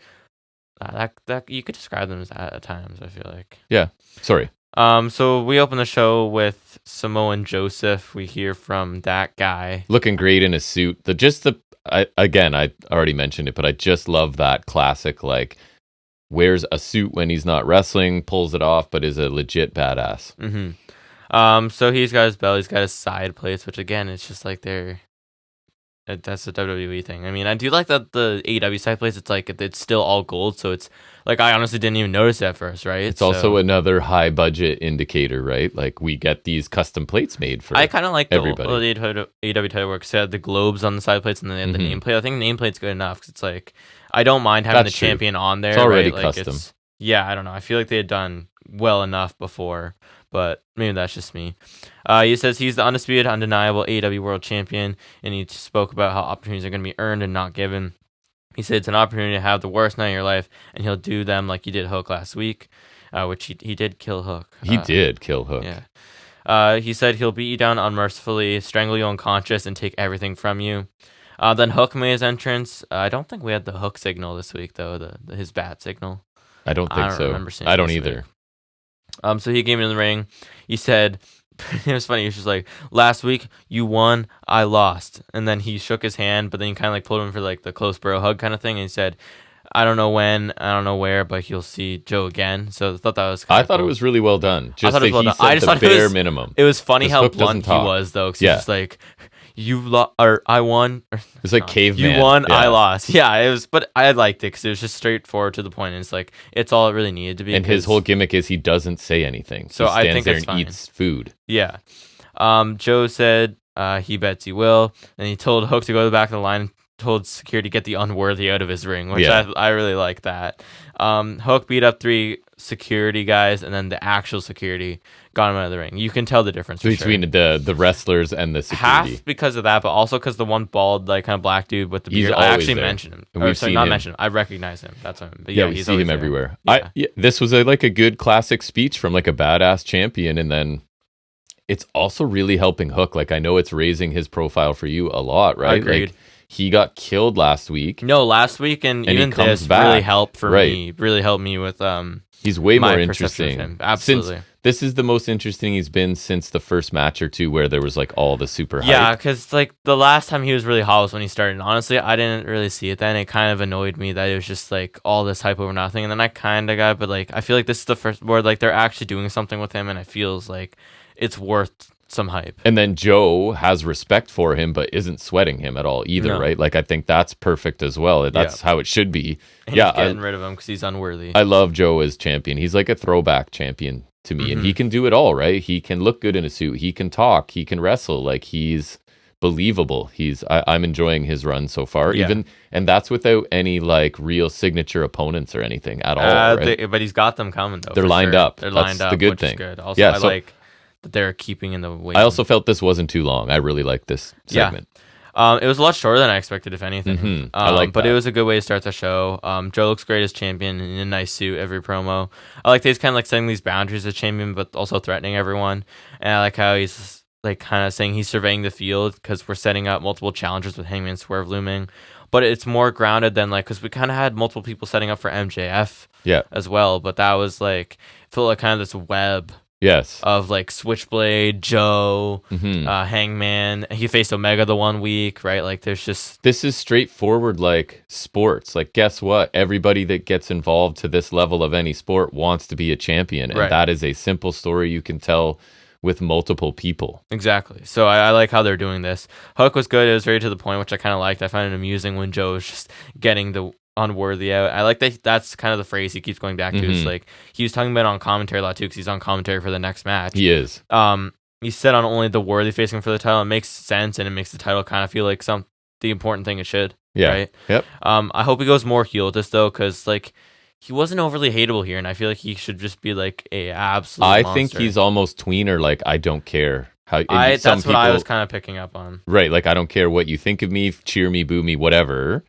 that you could describe them as that at times, I feel like. Yeah. Sorry. So we open the show with Samoan Joseph. We hear from that guy looking great in a suit. I already mentioned it, but I just love that classic, like, wears a suit when he's not wrestling, pulls it off, but is a legit badass. Mm-hmm. So he's got his belt, he's got his side plates, which again, it's just like that's a WWE thing. I mean, I do like that the AEW side plates, it's still all gold, so it's like I honestly didn't even notice it at first, right? It's also another high budget indicator, right? Like we get these custom plates made for. I kind of like everybody. The AEW title work. So the globes on the side plates and then they have the nameplate. I think nameplate's good enough because it's like I don't mind having the champion on there. It's already right? custom. I don't know. I feel like they had done well enough before, but maybe that's just me. He says he's the undisputed, undeniable AEW World Champion, and he spoke about how opportunities are going to be earned and not given. He said it's an opportunity to have the worst night of your life, and he'll do them like you did Hook last week. which he did kill Hook. He did kill Hook. Yeah. He said he'll beat you down unmercifully, strangle you unconscious, and take everything from you. Then Hook made his entrance. I don't think we had the Hook signal this week, though, his bat signal. I don't think so. Remember seeing I don't either. So he came in the ring. He said, it was funny. He was just like, last week you won, I lost. And then he shook his hand, but then he kind of like pulled him for like the close bro hug kind of thing. And he said, I don't know when, I don't know where, but you'll see Joe again. So I thought that was I thought it was really well done. Just that he said the bare minimum. It was funny how blunt he was, though. Because he was like, I won. It's like caveman. You won, I lost. Yeah, it was, but I liked it because it was just straightforward to the point. And it's like, it's all it really needed to be. And his whole gimmick is he doesn't say anything. So he stands I think there it's and fine. Eats food. Yeah. Joe said he bets he will. And he told Hook to go to the back of the line and told security to get the unworthy out of his ring, which I really like that. Hook beat up 3 security guys, and then the actual security got him out of the ring. You can tell the difference between the wrestlers and the security. Half because of that, but also because the one bald, like kind of black dude with the beard. I actually mentioned him. And we've seen him. Mentioned him. I recognize him. That's him. But we see him everywhere. This was a good classic speech from like a badass champion, and then it's also really helping Hook. Like I know it's raising his profile for you a lot, right? Agreed. Like he got killed last week. No, last week and even this really helped for me. Really helped me with He's way more interesting. Absolutely. This is the most interesting he's been since the first match or two where there was like all the super hype. Yeah, because like the last time he was really hot was when he started. And honestly, I didn't really see it then. It kind of annoyed me that it was just like all this hype over nothing. And then I kind of got, but like I feel like this is the first where like they're actually doing something with him, and it feels like it's worth some hype. And then Joe has respect for him, but isn't sweating him at all either, right? Like I think that's perfect as well. That's how it should be. And he's getting rid of him because he's unworthy. I love Joe as champion. He's like a throwback champion to me, and he can do it all, right? He can look good in a suit. He can talk. He can wrestle. Like he's believable. I'm enjoying his run so far, and that's without any like real signature opponents or anything at all. Right? But he's got them coming though. They're lined up. They're lined up. The good thing. Is good. Also, I like that they're keeping in the weight. I also felt this wasn't too long. I really like this segment. It was a lot shorter than I expected, if anything. I like but that. it was a good way to start the show. Joe looks great as champion in a nice suit every promo. I like that he's kind of like setting these boundaries as champion, but also threatening everyone. And I like how he's like kind of saying he's surveying the field because we're setting up multiple challenges with Hangman Swerve looming. But it's more grounded than like, because we kind of had multiple people setting up for MJF as well. But that was like, felt like kind of this web. Yes. Of like Switchblade, Joe, Hangman. He faced Omega the one week, right? Like there's just... This is straightforward like sports. Like guess what? Everybody that gets involved to this level of any sport wants to be a champion. And that is a simple story you can tell with multiple people. Exactly. So I like how they're doing this. Hook was good. It was very to the point, which I kind of liked. I find it amusing when Joe is just getting the unworthy out. I like that. That's kind of the phrase he keeps going back to. It's like he was talking about on commentary a lot too, because he's on commentary for the next match. He is. He said on only the worthy facing for the title. It makes sense, and it makes the title kind of feel like the important thing it should. Yeah. Right. Yep. I hope he goes more heel with this though, because like he wasn't overly hateable here, and I feel like he should just be like a absolute monster. think he's almost tweener. Like I don't care. That's what I was kind of picking up on. Right. Like I don't care what you think of me, cheer me, boo me, whatever.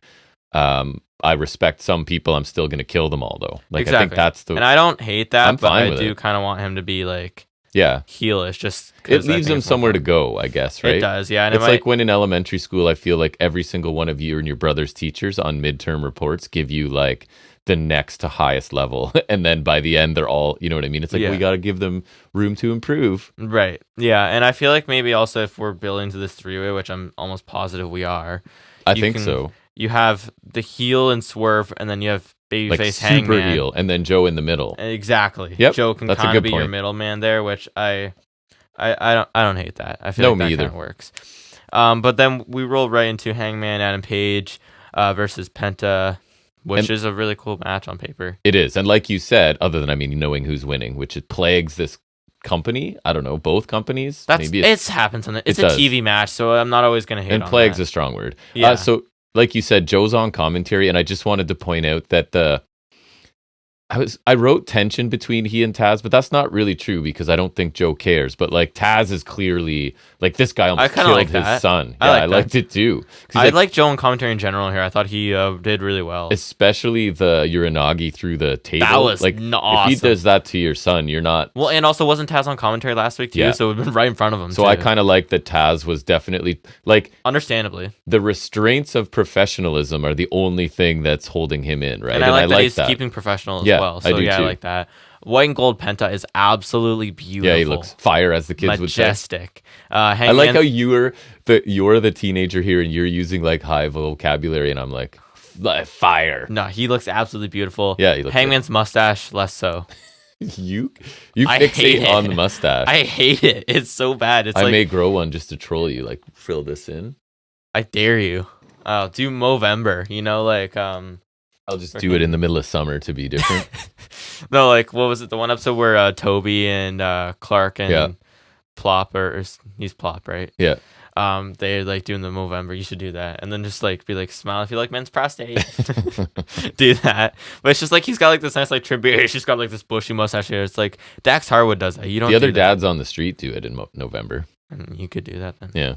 I respect some people. I'm still going to kill them all, though. Like I think that's the. And I don't hate that, but I do it. kind of want him to be like, heelish. Just it leaves him somewhere to go, I guess. Right? It does, yeah. And it's like when in elementary school, I feel like every single one of you and your brother's teachers on midterm reports give you like the next to highest level, and then by the end, they're all, you know what I mean? It's like we got to give them room to improve. Right. Yeah, and I feel like maybe also if we're building to this three-way, which I'm almost positive we are. I think so. You have the heel and Swerve, and then you have babyface like Hangman. Super heel, and then Joe in the middle. Exactly. Yep, Joe can kind of be your middleman there, which I don't hate that. I feel like that kind of works. But then we roll right into Hangman Adam Page versus Penta, which is a really cool match on paper. It is, and like you said, other than knowing who's winning, which it plagues this company. I don't know, both companies. Maybe it's happens on it's a TV match, so I'm not always going to hate on that. And plagues a strong word. Yeah. So like you said, Joe's on commentary, and I just wanted to point out that I wrote tension between he and Taz, but that's not really true because I don't think Joe cares. But like Taz is clearly like this guy almost killed like his that. son. Yeah, I liked it too. I like Joe in commentary in general here. I thought he did really well, especially the Uranagi through the table. That was like awesome. If he does that to your son, you're not. Well, and also wasn't Taz on commentary last week too? So it would been right in front of him. So I kind of like that Taz was definitely like, understandably, the restraints of professionalism are the only thing that's holding him in, right? And I like that he's keeping professional as well. So I like that. White and gold Penta is absolutely beautiful. Yeah, he looks fire, as the kids would say. Majestic. I like how you're the teenager here and you're using like high vocabulary, and I'm like, fire. No, he looks absolutely beautiful. Yeah, he looks Hangman's mustache, less so. You fixate on the mustache. I hate it. It's so bad. It's I may grow one just to troll you. Like, fill this in. I dare you. I'll do Movember. You know, like I'll just do it in the middle of summer to be different. No, like what was it? The one episode where Toby and Clark and Plop, or he's Plop, right? Yeah. They're like doing the Movember. You should do that, and then just like be like, smile if you like men's prostate. Do that. But it's just like he's got like this nice like trim beard. He's just got like this bushy mustache here. It's like Dax Harwood does that. You don't. The other dads on the street do it in November. And you could do that then. Yeah.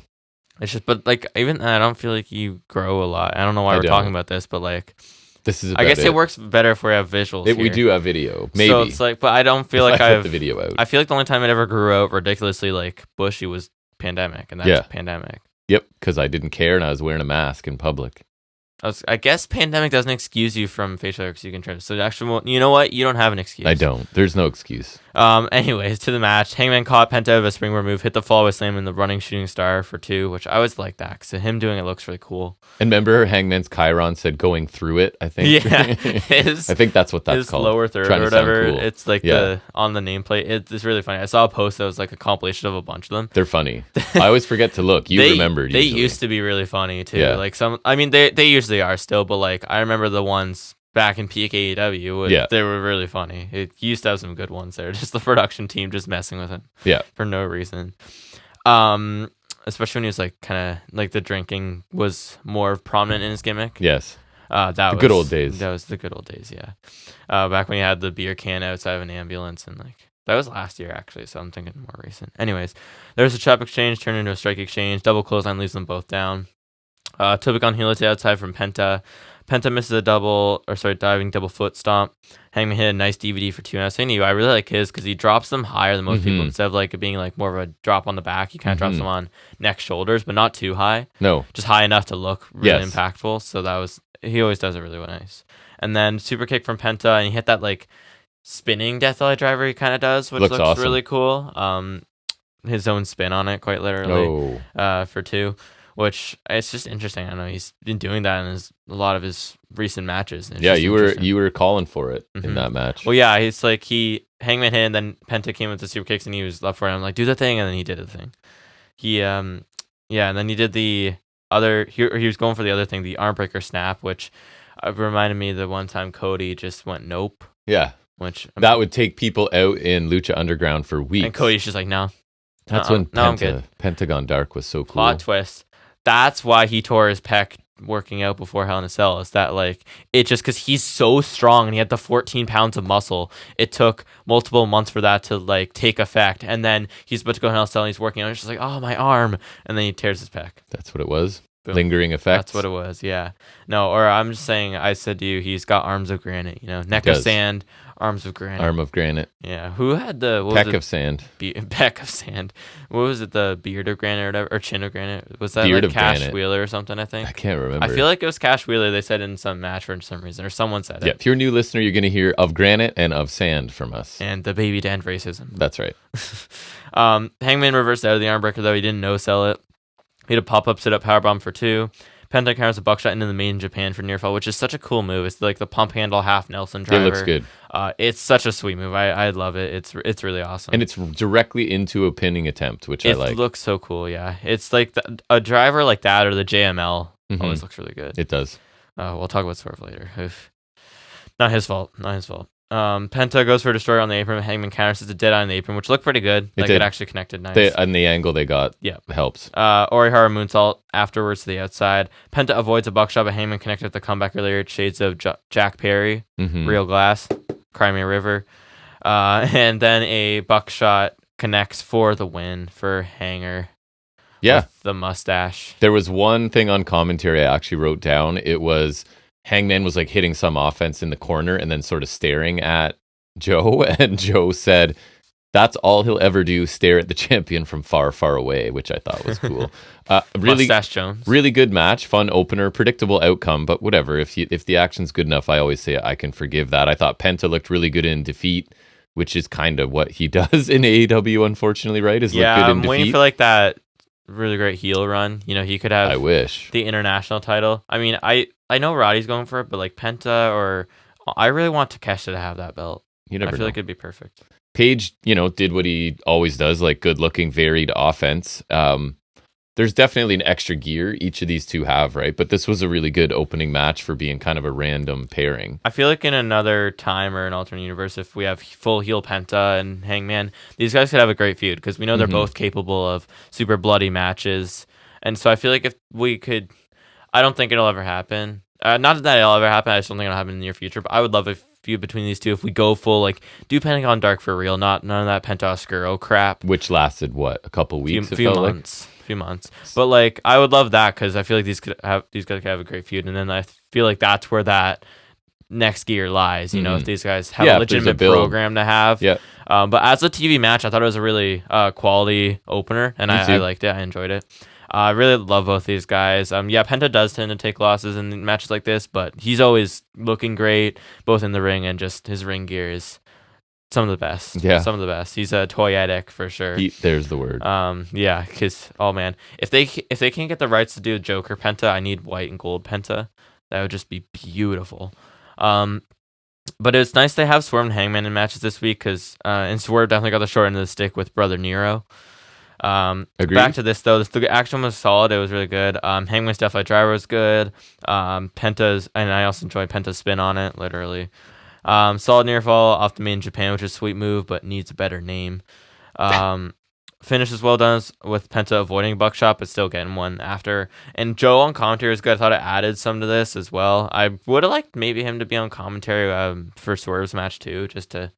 It's just, but like even I don't feel like you grow a lot. I don't know why we're talking about this, but like. This is. I guess it works better if we have visuals. We do have video, maybe. So it's like, but I don't feel like I have the video out. I feel like the only time it ever grew out ridiculously like bushy was pandemic, and that's pandemic. Yep, because I didn't care and I was wearing a mask in public. I guess pandemic doesn't excuse you from facial hair because you can trim. So actually, you know what? You don't have an excuse. I don't. There's no excuse. Anyways, to the match. Hangman caught Penta with a springboard move, hit the fall with slam in the running shooting star for 2, which I always like that because him doing it looks really cool. And remember, Hangman's Chiron said going through it, I think. Yeah. I think that's what that's called. His lower third or whatever. Cool. It's like on the nameplate. It's really funny. I saw a post that was like a compilation of a bunch of them. They're funny. I always forget to look. You remembered. They used to be really funny too. Yeah. Like they usually are still, but like I remember the ones back in peak AEW, they were really funny. It used to have some good ones there. Just the production team just messing with him. Yeah. For no reason. Especially when he was like kind of like the drinking was more prominent in his gimmick. Yes. The good old days. That was the good old days, yeah. Back when he had the beer can outside of an ambulance, and like that was last year actually, so I'm thinking more recent. Anyways, there's a chop exchange turned into a strike exchange. Double clothesline leaves them both down. Tubik on heel to the outside from Penta. Penta misses a diving double foot stomp. Hangman hit a nice DVD for 2. And I was saying to you, I really like his because he drops them higher than most people. Instead of like it being like more of a drop on the back, he kind of drops them on neck, shoulders, but not too high. No. Just high enough to look really impactful. So he always does it really nice. And then super kick from Penta, and he hit that like spinning Death Valley driver he kind of does, which looks awesome. Really cool. His own spin on it, quite literally, for 2. Which it's just interesting. I don't know, he's been doing that in a lot of his recent matches. Yeah, you were calling for it in that match. Well, yeah, it's like Hangman hit, and then Penta came with the super kicks, and he was up for it. I'm like, do the thing, and then he did the thing. And then he did the other. He was going for the other thing, the arm breaker snap, which reminded me of the one time Cody just went nope. Yeah, that would take people out in Lucha Underground for weeks. And Cody's just like, no. That's when Pentagon Dark was so cool. Plot twist. That's why he tore his pec working out before Hell in a Cell. Is that like it just because he's so strong and he had the 14 pounds of muscle. It took multiple months for that to like take effect, and then he's about to go Hell in a Cell and he's working out. And he's just like, oh, my arm, and then he tears his pec. That's what it was. Boom. Lingering effects. That's what it was. Yeah. No, or I'm just saying. I said to you, he's got arms of granite. You know, neck of sand. Arms of granite. Arm of granite. Yeah. Who had the peck of sand? Peck of sand. What was it? The beard of granite or whatever, or chin of granite? Was that beard like of Cash granite. Wheeler or something? I think. I can't remember. I feel like it was Cash Wheeler. They said in some match for some reason, or someone said it. Yeah. If you're a new listener, you're gonna hear of granite and of sand from us. And the baby Dan racism. That's right. Hangman reversed out of the arm breaker though. He didn't no sell it. He had a pop up sit up powerbomb for 2. Penta counters a buckshot into the main Japan for near fall, which is such a cool move. It's like the pump handle half Nelson driver. It looks good. It's such a sweet move. I love it. It's really awesome. And it's directly into a pinning attempt, which I like. It looks so cool, yeah. It's like a driver like that or the JML always looks really good. It does. We'll talk about Swerve later. Not his fault. Penta goes for a destroyer on the apron. Hangman counters to dead eye on the apron, which looked pretty good. It actually connected nice. And the angle they got helps. Orihara moonsault afterwards to the outside. Penta avoids a buckshot, but Hangman connected with the comeback earlier. Shades of Jack Perry. Real glass. Crimea River. And then a buckshot connects for the win for Hanger. Yeah. With the mustache. There was one thing on commentary I actually wrote down. It was Hangman was like hitting some offense in the corner and then sort of staring at Joe. And Joe said, that's all he'll ever do, stare at the champion from far, far away, which I thought was cool. Mustache Jones. Really good match, fun opener, predictable outcome, but whatever. If the action's good enough, I always say I can forgive that. I thought Penta looked really good in defeat, which is kind of what he does in AEW, unfortunately, right? Is look good in defeat. I'm waiting for like that really great heel run. You know, he could have I wish the international title. I mean, I know Roddy's going for it, but like Penta or I really want Takeshita to have that belt. You never I feel know. like it'd be perfect. Page, did what he always does, like good looking, varied offense. There's definitely an extra gear each of these two have, right? But this was a really good opening match for being kind of a random pairing. I feel like in another time or an alternate universe, if we have full heel Penta and Hangman, these guys could have a great feud because we know they're both capable of super bloody matches. And so I feel like if we could, I don't think it'll ever happen. Not that it'll ever happen. I just don't think it'll happen in the near future. But I would love a feud between these two if we go full, like, do Pentagon Dark for real, none of that Penta Oscuro crap. Which lasted, what, a couple weeks? Few months. But like, I would love that because I feel like these guys could have a great feud, and then I feel like that's where that next gear lies. You know, if these guys have a legitimate program to have. Yeah. But as a TV match, I thought it was a really quality opener, and I liked it. I enjoyed it. I really love both these guys. Penta does tend to take losses in matches like this, but he's always looking great, both in the ring and just his ring gear is some of the best. Yeah. Some of the best. He's a toyetic for sure. There's the word. Because, oh man, if they can't get the rights to do Joker Penta, I need white and gold Penta. That would just be beautiful. But it's nice they have Swerve and Hangman in matches this week because and Swerve definitely got the short end of the stick with Brother Nero. Back to this though, the action was solid. It was really good. Hangman's Deathlight Driver was good. Penta's, and I also enjoyed Penta's spin on it, literally. Solid near fall off the main Japan, which is a sweet move, but needs a better name. Finish is well done with Penta avoiding buckshot, but still getting one after. And Joe on commentary is good. I thought it added some to this as well. I would have liked maybe him to be on commentary for Swerve's match too, just to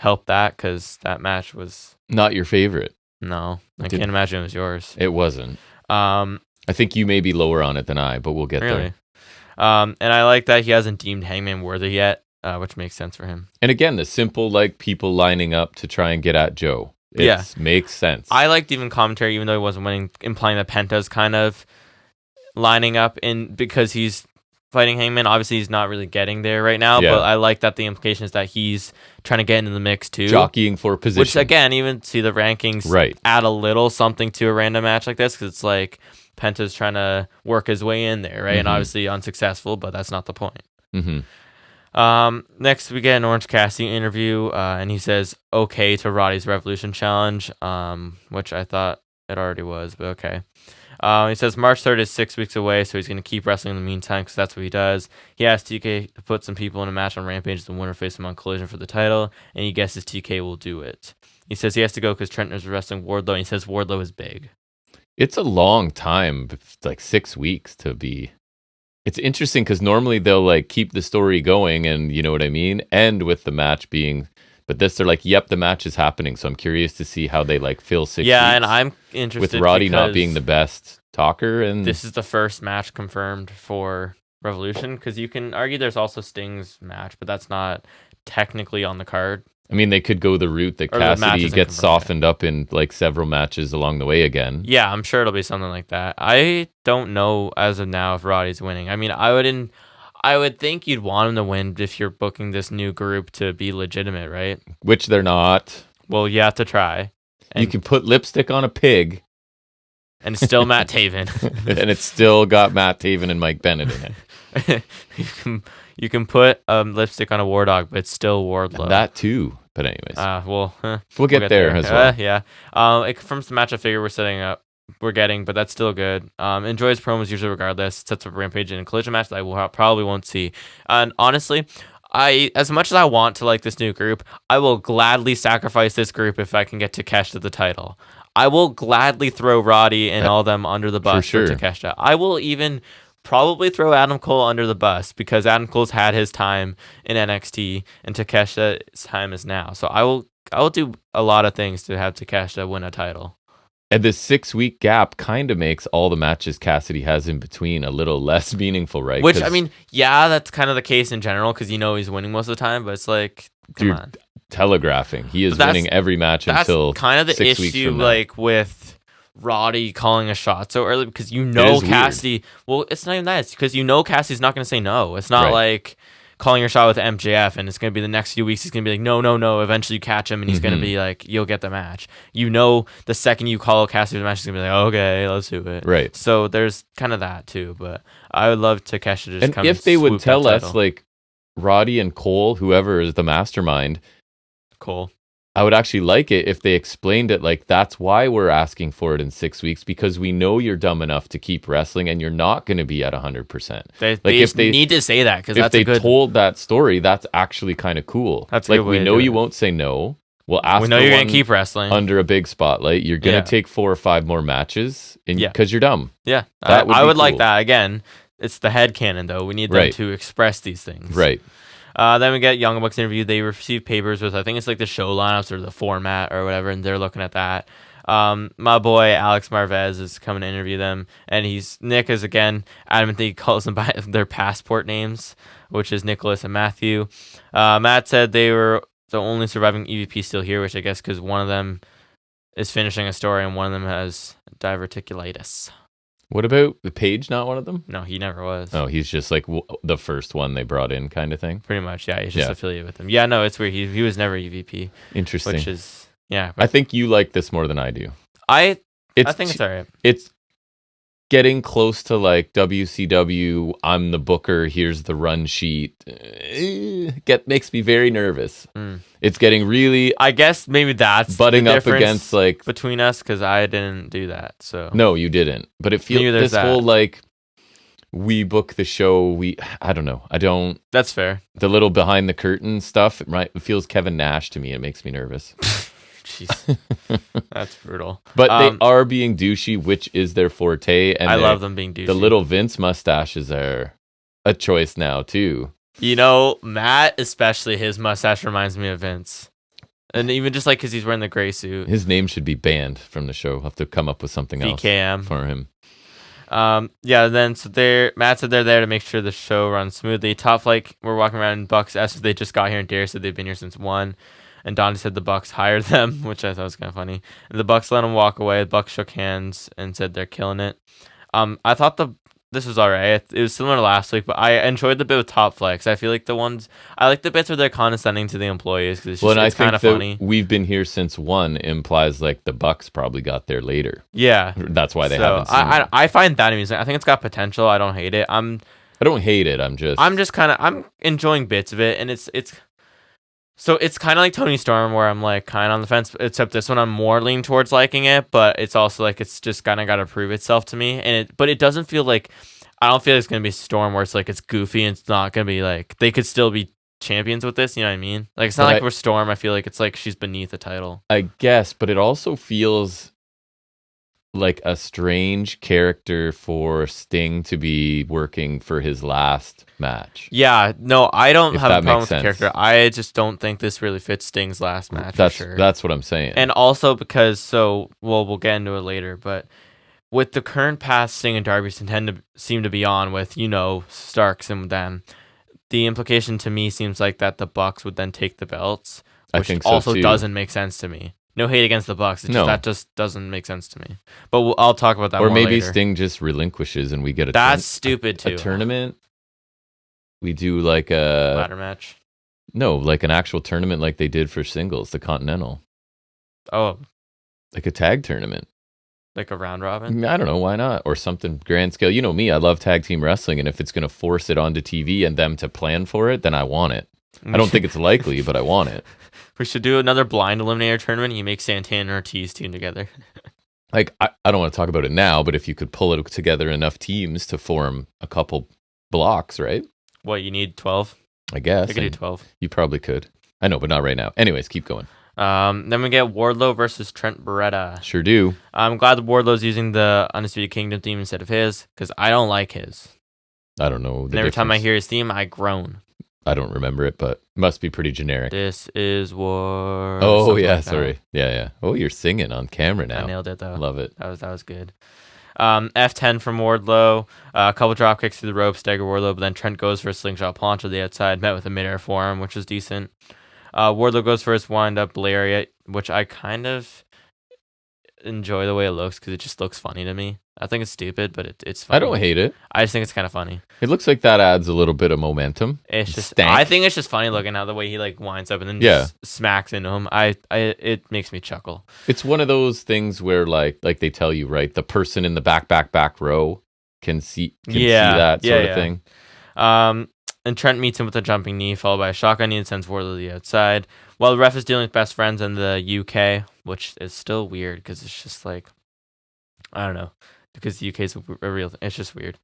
help that, because that match was not your favorite. No, I can't imagine it was yours. It wasn't. I think you may be lower on it than I, but we'll get there. And I like that he hasn't deemed Hangman worthy yet, which makes sense for him. And again, the simple, like, people lining up to try and get at Joe. It makes sense. I liked even commentary, even though he wasn't winning, implying that Penta's kind of lining up in because he's fighting Hangman. Obviously, he's not really getting there right now, but I like that the implication is that he's trying to get into the mix too. Jockeying for position. Which, again, even see the rankings add a little something to a random match like this, because it's like Penta's trying to work his way in there, right? And obviously unsuccessful, but that's not the point. Next, we get an Orange Cassidy interview, and he says okay to Roddy's Revolution Challenge, which I thought it already was, but okay. He says March 3rd is 6 weeks away, so he's going to keep wrestling in the meantime because that's what he does. He asked TK to put some people in a match on Rampage. The winner face him on Collision for the title, and he guesses TK will do it. He says he has to go because Trent is wrestling Wardlow, and he says Wardlow is big. It's a long time, like 6 weeks to be. It's interesting because normally they'll like keep the story going and you know what I mean? End with the match being, but this they're like, yep, the match is happening. So I'm curious to see how they like fill 6 weeks. Yeah, and I'm interested with Roddy not being the best talker. And this is the first match confirmed for Revolution because you can argue there's also Sting's match, but that's not technically on the card. I mean, they could go the route that Cassidy gets softened up in like several matches along the way again. Yeah, I'm sure it'll be something like that. I don't know as of now if Roddy's winning. I mean, I would think you'd want him to win if you're booking this new group to be legitimate, right? Which they're not. Well, you have to try. And you can put lipstick on a pig. And it's still Matt Taven. And it's still got Matt Taven and Mike Bennett in it. You can put lipstick on a War Dog, but it's still Wardlow. And that too. But anyways. We'll get there as well. Yeah. It confirms the matchup figure we're getting, but that's still good. Enjoys promos usually regardless. Sets up a Rampage in a Collision match that I probably won't see. And honestly, as much as I want to like this new group, I will gladly sacrifice this group if I can get Takeshita to the title. I will gladly throw Roddy and all them under the bus for Takeshita. I will even probably throw Adam Cole under the bus because Adam Cole's had his time in NXT and Takesha's time is now. So I will do a lot of things to have Takesha win a title. And this 6-week gap kind of makes all the matches Cassidy has in between a little less meaningful, right? Which, I mean, yeah, that's kind of the case in general because he's winning most of the time, but it's like, come on. Telegraphing. He is winning every match until kind of the 6 weeks issue, from now. like, with Roddy calling a shot so early because Cassidy... Weird. Well, it's not even that. It's because Cassidy's not going to say no. It's not like calling your shot with MJF and it's going to be the next few weeks he's going to be like, no. Eventually you catch him and he's going to be like, you'll get the match. The second you call Cassidy the match, he's going to be like, okay, let's do it. Right. So there's kind of that too, but I would love Takesha to just come and if they would tell us, like, Roddy and Cole, whoever is the mastermind, Cole, I would actually like it if they explained it like that's why we're asking for it in 6 weeks because we know you're dumb enough to keep wrestling and you're not going to be at 100%. They need to say that because if they told that story, that's actually kind of cool. That's like we know you won't say no. We'll ask. We know you're going to keep wrestling under a big spotlight. You're going to take 4 or 5 more matches because you're dumb. Yeah, I would cool. Like that. Again, it's the headcanon though. We need them to express these things. Right. Then we get Young Bucks interview. They receive papers with, I think it's like the show lineups or the format or whatever, and they're looking at that. My boy Alex Marvez is coming to interview them, and Nick is again adamant that he calls them by their passport names, which is Nicholas and Matthew. Matt said they were the only surviving EVP still here, which I guess because one of them is finishing a story and one of them has diverticulitis. What about the Page? Not one of them? No, he never was. Oh, he's just like the first one they brought in, kind of thing. Pretty much, yeah. He's just affiliated with them. Yeah, no, it's weird. He was never EVP. Interesting. Which is I think you like this more than I do. I think it's alright. It's getting close to like WCW. I'm the booker. Here's the run sheet. Makes me very nervous. It's getting really. I guess maybe that's butting up against like between us because I didn't do that. So no, you didn't. But it feels this whole like we book the show. I don't know. I don't. That's fair. The little behind the curtain stuff. It feels Kevin Nash to me. It makes me nervous. Jeez, that's brutal. But they are being douchey, which is their forte. And I love them being douchey. The little Vince mustaches are a choice now too. Matt, especially his mustache reminds me of Vince, and even just like because he's wearing the gray suit. His name should be banned from the show. We'll have to come up with something else for him. Matt said they're there to make sure the show runs smoothly. Top Flight, we're walking around in Bucks as if they just got here, and Dare said they've been here since 1. And Donnie said the Bucks hired them, which I thought was kind of funny. And the Bucks let them walk away. The Bucks shook hands and said they're killing it. I thought this was alright. It was similar to last week, but I enjoyed the bit with Top Flex. I feel like I like the bits where they're condescending to the employees because it's kind of funny. We've been here since 1 implies like the Bucks probably got there later. Yeah, that's why they haven't seen it. I find that amusing. I think it's got potential. I don't hate it. I don't hate it. I'm enjoying bits of it, and it's. So it's kind of like Tony Storm where I'm like kind of on the fence, except this one I'm more leaning towards liking it, but it's also like it's just kind of got to prove itself to me. But it doesn't feel like, I don't feel like it's going to be Storm where it's like it's goofy and it's not going to be like, they could still be champions with this, you know what I mean? Like it's not like we're Storm, I feel like it's like she's beneath the title. I guess, but it also feels like a strange character for Sting to be working for his last match. Yeah, no, I don't have a problem with the character. I just don't think this really fits Sting's last match. That's what I'm saying. And also because we'll get into it later, but with the current path Sting and Darby seem to be on with, Starks and them, the implication to me seems like that the Bucks would then take the belts, which I think so also too. Doesn't make sense to me. No hate against the Bucks. That just doesn't make sense to me. But I'll talk about that more later. Or maybe Sting just relinquishes and we get That's stupid too. A tournament. We do like a ladder match. No, like an actual tournament like they did for singles, the Continental. Oh. Like a tag tournament. Like a round robin? I don't know, why not? Or something grand scale. You know me, I love tag team wrestling, and if it's going to force it onto TV and them to plan for it, then I want it. I don't think it's likely, but I want it. We should do another blind eliminator tournament. You make Santana and Ortiz team together. Like, I don't want to talk about it now, but if you could pull it together enough teams to form a couple blocks, right? What, you need 12? I guess. I could do 12. You probably could. I know, but not right now. Anyways, keep going. Then we get Wardlow versus Trent Beretta. Sure do. I'm glad that Wardlow's using the Undisputed Kingdom theme instead of his, because I don't like his. I don't know. And every time I hear his theme, I groan. I don't remember it, but must be pretty generic. This is war. Oh yeah, sorry. Yeah. Oh, you're singing on camera now. I nailed it though. Love it. That was good. F10 from Wardlow. A couple drop kicks through the ropes, stagger Wardlow, but then Trent goes for a slingshot planche to the outside, met with a midair forearm, which was decent. Wardlow goes for his wind-up lariat, which I kind of enjoy the way it looks because it just looks funny to me. I think it's stupid, but it's funny. I don't hate it. I just think it's kind of funny. It looks like that adds a little bit of momentum. It's just, I think it's just funny looking how the way he like winds up and then just smacks into him. It makes me chuckle. It's one of those things where like they tell you, right? The person in the back row can see that sort of thing. And Trent meets him with a jumping knee, followed by a shotgun knee and sends Wardlow to the outside. While the ref is dealing with best friends in the UK, which is still weird because it's just like, I don't know, because the UK is a real thing. It's just weird.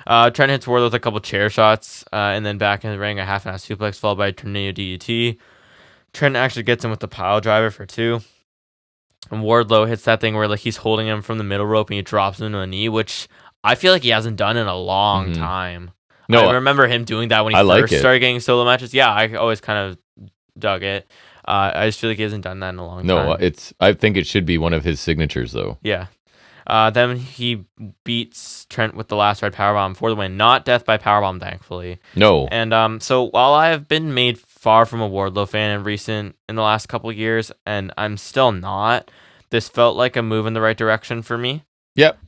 Trent hits Wardlow with a couple chair shots, and then back in the ring, a half-ass suplex, followed by a tornado DDT. Trent actually gets him with the pile driver for 2. And Wardlow hits that thing where like he's holding him from the middle rope and he drops him to a knee, which I feel like he hasn't done in a long time. No, I remember him doing that when he first started getting solo matches. Yeah, I always kind of dug it. I just feel like he hasn't done that in a long time. No, I think it should be one of his signatures, though. Yeah. Then he beats Trent with the last red powerbomb for the win. Not death by powerbomb, thankfully. No. And so while I have been made far from a Wardlow fan in the last couple of years, and I'm still not, this felt like a move in the right direction for me. Yep.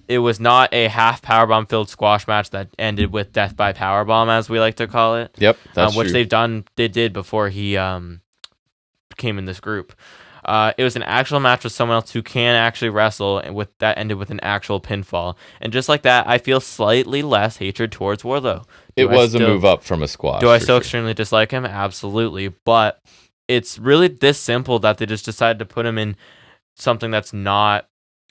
It was not a half powerbomb filled squash match that ended with death by powerbomb, as we like to call it. Yep, that's which true. they did before he came in this group. It was an actual match with someone else who can actually wrestle, and that ended with an actual pinfall. And just like that, I feel slightly less hatred towards Wardlow. It was a move up from a squash. Do I still extremely dislike him? Absolutely. But it's really this simple that they just decided to put him in something that's not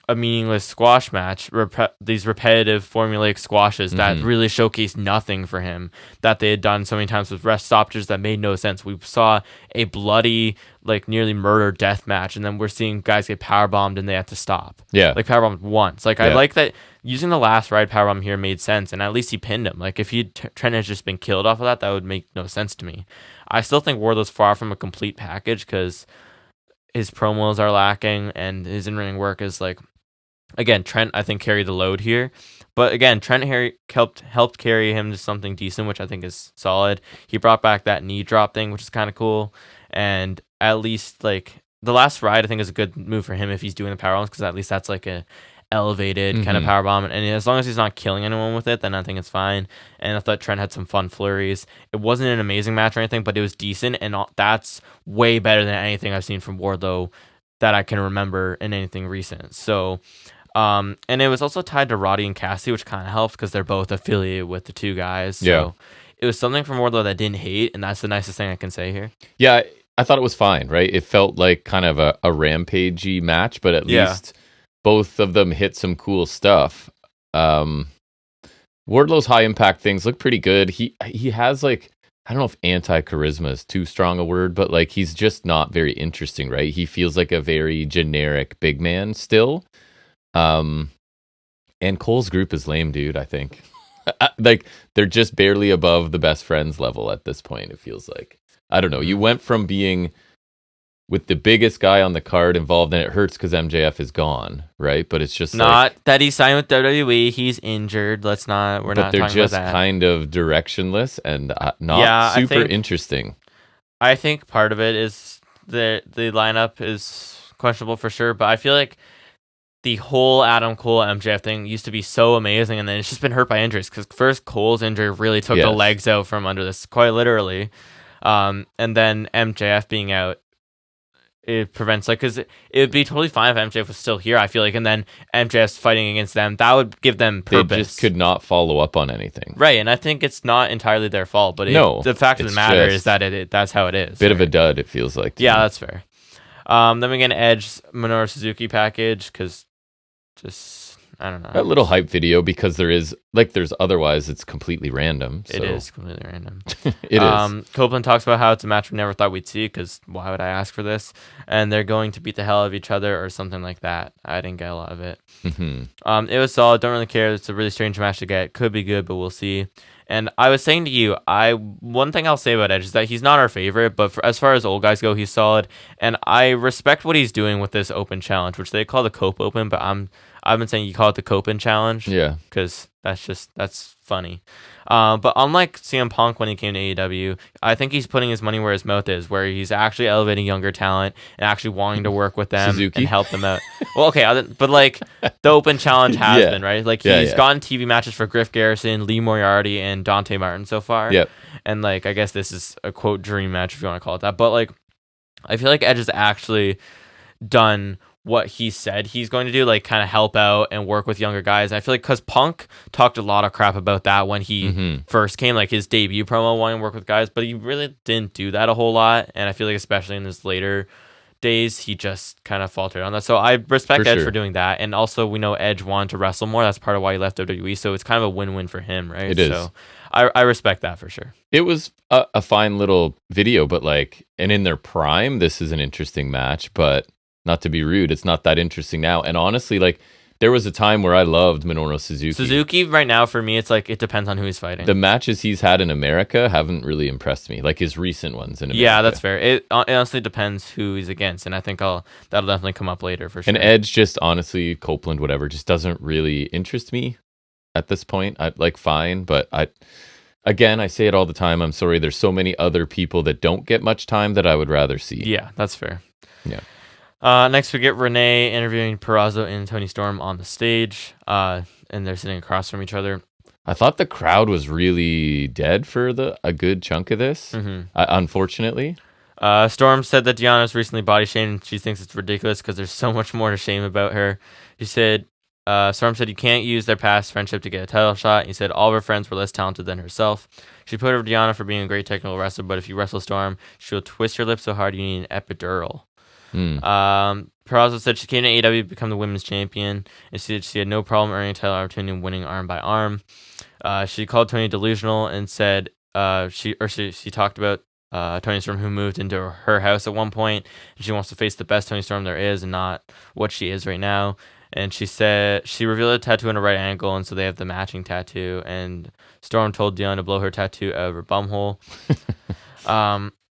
a meaningless squash match, these repetitive formulaic squashes that really showcase nothing for him, that they had done so many times with rest stoppages that made no sense. We saw a bloody, like nearly murder death match, and then we're seeing guys get powerbombed and they have to stop. Yeah. Like powerbombed once. Like I like that using the last ride powerbomb here made sense, and at least he pinned him. Like if Trent had just been killed off of that would make no sense to me. I still think Wardlow's far from a complete package because his promos are lacking and his in-ring work is like, again, Trent, I think, carried the load here. But again, Trent helped carry him to something decent, which I think is solid. He brought back that knee drop thing, which is kind of cool. And at least, like, the last ride, I think, is a good move for him if he's doing the powerbombs, because at least that's like a elevated kind of powerbomb. And as long as he's not killing anyone with it, then I think it's fine. And I thought Trent had some fun flurries. It wasn't an amazing match or anything, but it was decent. And that's way better than anything I've seen from Wardlow that I can remember in anything recent. So... and it was also tied to Roddy and Cassie, which kind of helps because they're both affiliated with the two guys. So it was something from Wardlow that I didn't hate, and that's the nicest thing I can say here. Yeah, I thought it was fine, right? It felt like kind of a rampagey match, but at least both of them hit some cool stuff. Wardlow's high impact things look pretty good. He has like, I don't know if anti-charisma is too strong a word, but like he's just not very interesting, right? He feels like a very generic big man still. And Cole's group is lame, dude, I think. Like, they're just barely above the best friends level at this point, it feels like. I don't know. You went from being with the biggest guy on the card involved, and it hurts because MJF is gone, right? But it's just not like, that he signed with WWE. He's injured. We're not talking about that. But they're just kind of directionless and not super interesting. I think part of it is the lineup is questionable for sure, but I feel like the whole Adam Cole MJF thing used to be so amazing, and then it's just been hurt by injuries. Because first Cole's injury really took the legs out from under this, quite literally, and then MJF being out, it prevents because it would be totally fine if MJF was still here. I feel like, and then MJF's fighting against them, that would give them purpose. They just could not follow up on anything, right? And I think it's not entirely their fault, but the fact of the matter is that that's how it is. Bit of a dud, it feels like. Yeah, that's fair. Then we get an Edge Minoru Suzuki package because just I don't know. A little hype video because there's otherwise it's completely random. So. It is completely random. It is. Copeland talks about how it's a match we never thought we'd see because why would I ask for this? And they're going to beat the hell out of each other or something like that. I didn't get a lot of it. Mm-hmm. It was solid. Don't really care. It's a really strange match to get. Could be good, but we'll see. And I was saying to you, one thing I'll say about Edge is that he's not our favorite, but as far as old guys go, he's solid. And I respect what he's doing with this open challenge, which they call the Cope Open, but I've been saying you call it the Copen Challenge. Yeah. Because that's funny. But unlike CM Punk when he came to AEW, I think he's putting his money where his mouth is, where he's actually elevating younger talent and actually wanting to work with them Suzuki? and help them out. Well, okay, but like the Open Challenge has been, right? Like he's gotten TV matches for Griff Garrison, Lee Moriarty, and Dante Martin so far. Yep. And like I guess this is a quote dream match if you want to call it that. But like I feel like Edge has actually done what he said he's going to do, like kind of help out and work with younger guys. And I feel like because Punk talked a lot of crap about that when he first came, like his debut promo wanting to work with guys, but he really didn't do that a whole lot. And I feel like especially in his later days, he just kind of faltered on that. So I respect Edge for doing that. And also we know Edge wanted to wrestle more. That's part of why he left WWE. So it's kind of a win-win for him, right? It is. So I respect that for sure. It was a fine little video, but like, and in their prime, this is an interesting match, but not to be rude, it's not that interesting now. And honestly, like, there was a time where I loved Minoru Suzuki. Suzuki, right now, for me, it's like, it depends on who he's fighting. The matches he's had in America haven't really impressed me, like his recent ones in America. Yeah, that's fair. It honestly depends who he's against, and I think that'll definitely come up later for sure. And Edge just, honestly, Copeland, whatever, just doesn't really interest me at this point. I like, fine, but again, I say it all the time, I'm sorry, there's so many other people that don't get much time that I would rather see. Yeah, that's fair. Yeah. Next, we get Renee interviewing Purrazzo and Tony Storm on the stage, and they're sitting across from each other. I thought the crowd was really dead for a good chunk of this, unfortunately. Storm said that Deanna's recently body shamed, and she thinks it's ridiculous because there's so much more to shame about her. She said, Storm said you can't use their past friendship to get a title shot. He said all of her friends were less talented than herself. She put over Deanna for being a great technical wrestler, but if you wrestle Storm, she'll twist your lips so hard you need an epidural. Purrazzo said she came to AEW to become the women's champion, and she had no problem earning a title opportunity and winning arm by arm. She called Tony delusional and said she talked about Tony Storm, who moved into her house at one point, and she wants to face the best Tony Storm there is and not what she is right now. And she said she revealed a tattoo on her right ankle, and so they have the matching tattoo. And Storm told Deanna to blow her tattoo out of her bumhole.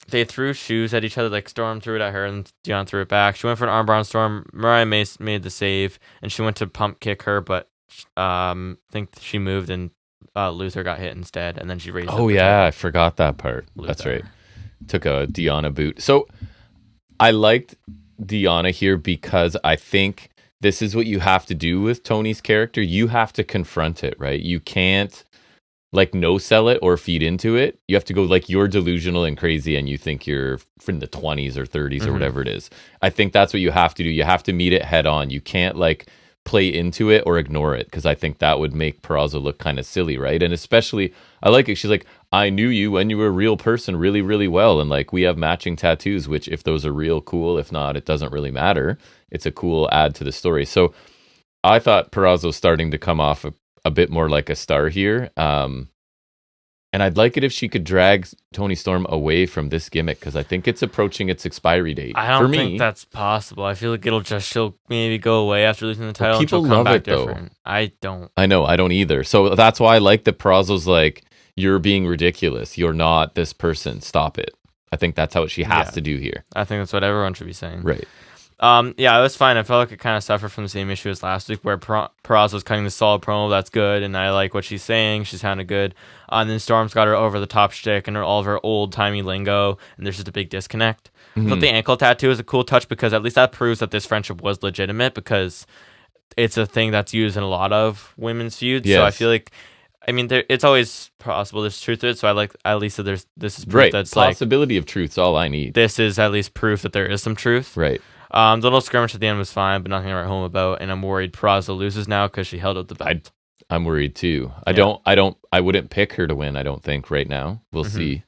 They threw shoes at each other, like Storm threw it at her and Deanna threw it back. She went for an armbar on Storm. Mariah made the save, and she went to pump kick her, but I think she moved and Luther got hit instead, and then she raised. Oh yeah, I forgot that part. Luther. That's right. Took a Deanna boot. So I liked Deanna here because I think this is what you have to do with Tony's character. You have to confront it, right? You can't like no sell it or feed into it. You have to go like you're delusional and crazy and you think you're in the 20s or 30s or whatever it is. I think that's what you have to do. You have to meet it head on. You can't like play into it or ignore it, because I think that would make Purrazzo look kind of silly, right? And especially, I like it. She's like, I knew you when you were a real person really, really well. And like we have matching tattoos, which if those are real, cool. If not, it doesn't really matter. It's a cool add to the story. So I thought Purrazzo's starting to come off a bit more like a star here. And I'd like it if she could drag Tony Storm away from this gimmick, because I think it's approaching its expiry date. I don't think that's possible. I feel like she'll maybe go away after losing the title. Well, people and she'll come love back it different. though. I don't. I know, I don't either. So that's why I like that Purrazzo's like, you're being ridiculous. You're not this person. Stop it. I think that's how she has to do here. I think that's what everyone should be saying. Right. Yeah, it was fine. I felt like it kind of suffered from the same issue as last week, where Purrazzo's cutting the solid promo. That's good, and I like what she's saying. She's kind of good. And then Storm's got her over the top shtick and all of her old timey lingo, and there's just a big disconnect. I thought the ankle tattoo is a cool touch, because at least that proves that this friendship was legitimate, because it's a thing that's used in a lot of women's feuds. Yes. So I feel like, I mean, it's always possible there's truth to it. So I like at least that this is proof that's possibility of truth's all I need. This is at least proof that there is some truth. Right. The little skirmish at the end was fine, but nothing to write home about. And I'm worried Purrazzo loses now because she held up the belt. I'm worried too. I wouldn't pick her to win. I don't think right now. We'll see.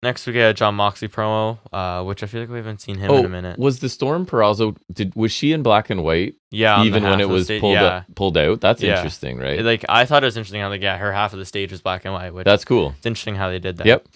Next we get a John Moxley promo, which I feel like we haven't seen him in a minute. Was the Storm Perazzo, was she in black and white? Yeah, even when it was pulled out? That's interesting, right? Like, I thought it was interesting how her half of the stage was black and white, which that's cool. It's interesting how they did that. Yep.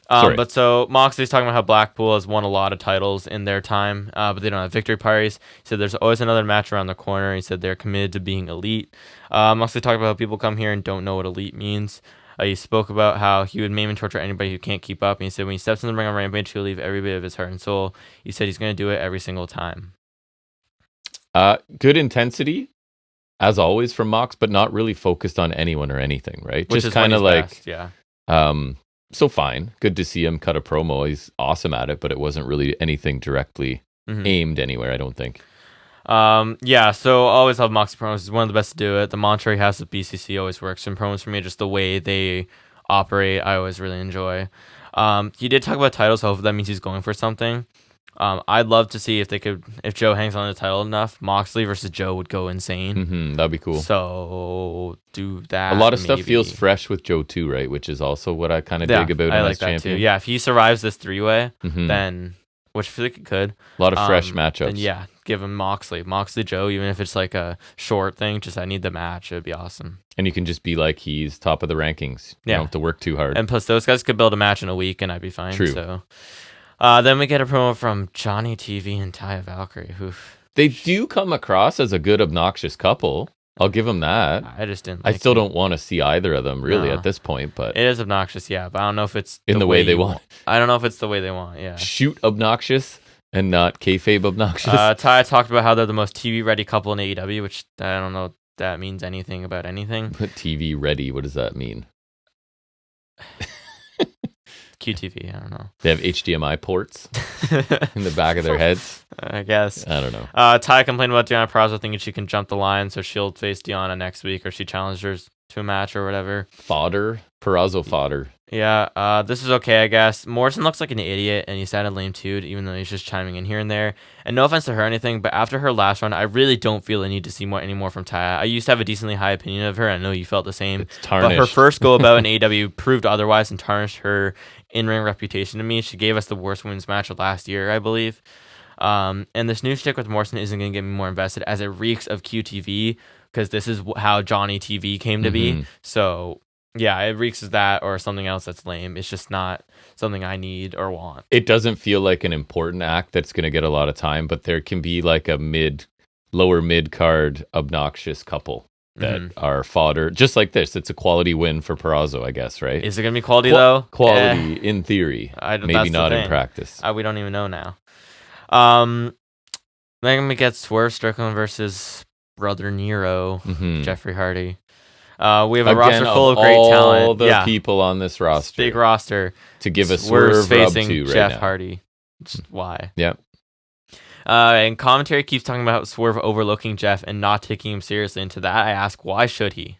But so Moxley's talking about how Blackpool has won a lot of titles in their time, but they don't have victory parties. He said there's always another match around the corner. He said they're committed to being elite. Moxley talked about how people come here and don't know what elite means. He spoke about how he would maim and torture anybody who can't keep up. And he said when he steps in the ring on Rampage, he'll leave every bit of his heart and soul. He said he's going to do it every single time. Good intensity, as always, from Mox, but not really focused on anyone or anything, right? Which just kind of like, best, yeah. So fine. Good to see him cut a promo. He's awesome at it, but it wasn't really anything directly aimed anywhere, I don't think. So I always love Moxley promos. He's one of the best to do it. The mantra he has with BCC always works. And promos for me, just the way they operate, I always really enjoy. He did talk about titles, so hopefully that means he's going for something. I'd love to see if Joe hangs on the title enough, Moxley versus Joe would go insane. That'd be cool. So do that. A lot of stuff feels fresh with Joe too, right? Which is also what I kind of dig about him as champion. Too. Yeah, if he survives this 3-way, then, which I feel like he could. A lot of fresh matchups. And yeah, give him Moxley, Joe, even if it's like a short thing, just I need the match. It'd be awesome. And you can just be like, he's top of the rankings. You don't have to work too hard. And plus, those guys could build a match in a week and I'd be fine. True. So. Then we get a promo from Johnny TV and Taya Valkyrie. Oof. They do come across as a good, obnoxious couple. I'll give them that. I just didn't. I still don't want to see either of them really at this point, but it is obnoxious, yeah. But I don't know if it's in the way they want. I don't know if it's the way they want. Yeah. Shoot obnoxious and not kayfabe obnoxious. Taya talked about how they're the most TV ready couple in AEW, which I don't know if that means anything about anything. But TV ready, what does that mean? QTV, I don't know. They have HDMI ports in the back of their heads. I guess. I don't know. Taya complained about Deonna Purrazzo thinking she can jump the line, so she'll face Deonna next week, or she challenged her to a match or whatever. Fodder. Purrazzo fodder. Yeah, this is okay, I guess. Morrison looks like an idiot, and he sounded lame too, even though he's just chiming in here and there. And no offense to her or anything, but after her last run, I really don't feel a need to see any more from Taya. I used to have a decently high opinion of her. I know you felt the same. It's tarnished. But her first go about in AEW proved otherwise and tarnished her in-ring reputation to me. She gave us the worst women's match of last year, I believe. And this new shtick with Morrison isn't going to get me more invested, as it reeks of QTV, because this is how Johnny TV came to be. So, yeah, it reeks of that or something else that's lame. It's just not something I need or want. It doesn't feel like an important act that's going to get a lot of time, but there can be like a lower mid-card obnoxious couple that are fodder. Just like this. It's a quality win for Purrazzo, I guess, right? Is it going to be quality, though? Quality in theory. Maybe not in practice. We don't even know now. Then we get Swerve Strickland versus Brother Nero, Jeffrey Hardy. We have a roster full of great talent. All the people on this roster. Big roster. To give a Swerve facing rub to right Jeff now. Hardy. Why? Yep. And commentary keeps talking about Swerve overlooking Jeff and not taking him seriously. And to that, I ask, why should he?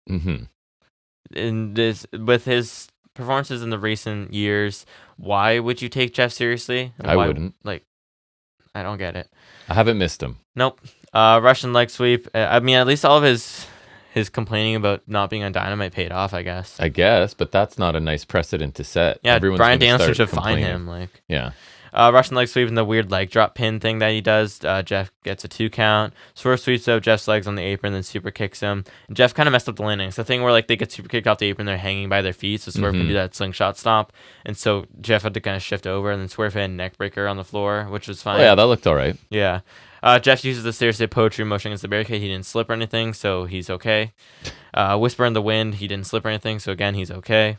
In this, with his performances in the recent years, why would you take Jeff seriously? I wouldn't. I don't get it. I haven't missed him. Nope. Russian leg sweep. I mean, at least all of his complaining about not being on Dynamite paid off, I guess. But that's not a nice precedent to set. Yeah, Everyone's Bryan Danielson should complaining. fine him. Yeah. Russian leg sweep and the weird leg drop pin thing that he does. Jeff gets a 2 count. Swerve sweeps up Jeff's legs on the apron, then super kicks him. And Jeff kind of messed up the landing. It's the thing where they get super kicked off the apron, they're hanging by their feet, so Swerve can do that slingshot stomp. And so Jeff had to kind of shift over, and then Swerve had a neck breaker on the floor, which was fine. Oh, yeah, that looked all right. Yeah. Jeff uses the stairs to poetry motion against the barricade. He didn't slip or anything, so he's okay. Whisper in the wind. He didn't slip or anything, so again, he's okay.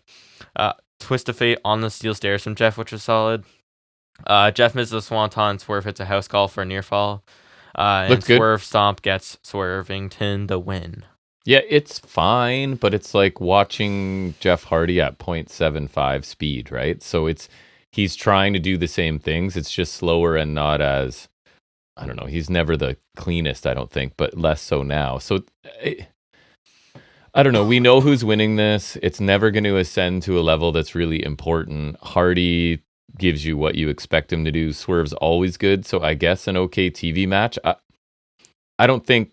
Twist of fate on the steel stairs from Jeff, which was solid. Jeff misses a swanton. Swerve hits a house call for a near fall. And Swerve stomp gets Swervington the win. Yeah, it's fine, but it's like watching Jeff Hardy at 0.75 speed, right? So he's trying to do the same things. It's just slower and not as, I don't know, he's never the cleanest, I don't think, but less so now. So I don't know. We know who's winning this. It's never going to ascend to a level that's really important. Hardy gives you what you expect him to do. Swerve's always good, so I guess an okay TV match. I don't think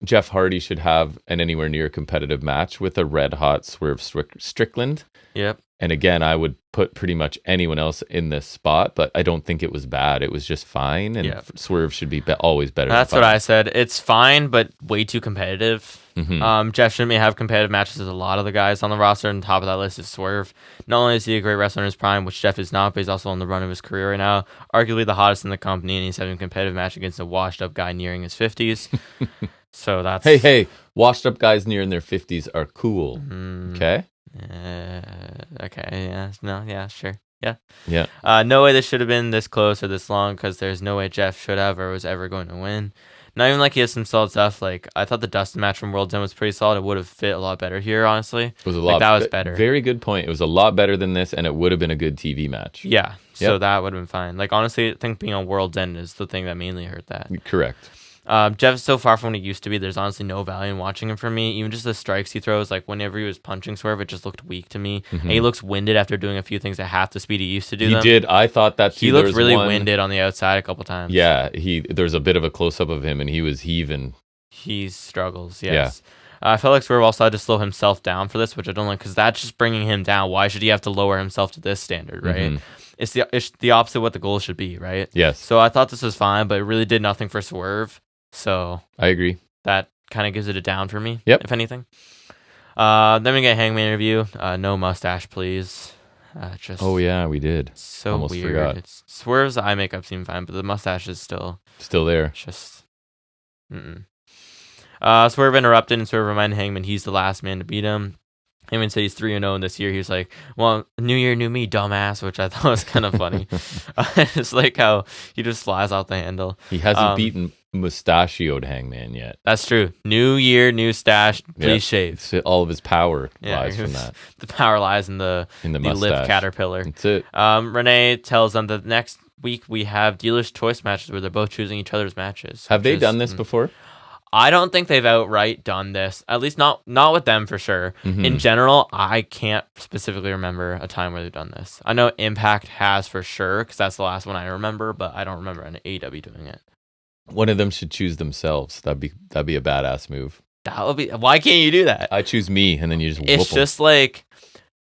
Jeff Hardy should have an anywhere near competitive match with a red hot Swerve Strickland. Yep. And again, I would put pretty much anyone else in this spot, but I don't think it was bad. It was just fine, and Swerve should be always better. That's what I said. It's fine, but way too competitive. Mm-hmm. Jeff shouldn't have competitive matches with a lot of the guys on the roster, and top of that list is Swerve. Not only is he a great wrestler in his prime, which Jeff is not, but he's also on the run of his career right now. Arguably the hottest in the company, and he's having a competitive match against a washed-up guy nearing his 50s. So that's... Hey, washed-up guys nearing their 50s are cool. Okay? Okay, yeah, no, yeah, sure. Yeah. Yeah. No way this should have been this close or this long, because there's no way Jeff should have or was ever going to win. Not even like he has some solid stuff. Like, I thought the Dustin match from World's End was pretty solid. It would have fit a lot better here, honestly. It was a lot. That was better. Very good point. It was a lot better than this, and it would have been a good TV match. Yeah. So that would have been fine. Like, honestly, I think being on World's End is the thing that mainly hurt that. Correct. Jeff is so far from what he used to be. There's honestly no value in watching him for me. Even just the strikes he throws, like whenever he was punching Swerve, it just looked weak to me. Mm-hmm. And he looks winded after doing a few things at half the speed he used to do. He did. I thought that he looked really winded on the outside a couple times. Yeah, there's a bit of a close up of him, and he was heaving. He struggles. Yes. Yeah. I felt like Swerve also had to slow himself down for this, which I don't like, because that's just bringing him down. Why should he have to lower himself to this standard, right? Mm-hmm. It's the opposite of what the goal should be, right? Yes. So I thought this was fine, but it really did nothing for Swerve. So I agree. That kind of gives it a down for me, if anything. Then we get Hangman interview. No mustache, please. Just oh yeah, we did. So almost weird. Forgot. It's Swerve's eye makeup seemed fine, but the mustache is still there. Just Swerve interrupted, and Swerve reminded Hangman he's the last man to beat him. Heyman said he's 3-0 this year. He was like, well, new year, new me, dumbass, which I thought was kind of funny. It's like how he just flies out the handle. He hasn't beaten mustachioed Hangman yet. That's true. New year, new stash, please shave. So all of his power lies from that. The power lies in the lift caterpillar. That's it. Renee tells them that next week we have dealer's choice matches where they're both choosing each other's matches. Have they done this before? I don't think they've outright done this. At least not with them for sure. Mm-hmm. In general, I can't specifically remember a time where they've done this. I know Impact has for sure, because that's the last one I remember, but I don't remember an AEW doing it. One of them should choose themselves. That'd be a badass move. That would be. Why can't you do that? I choose me, and then you just. It's just like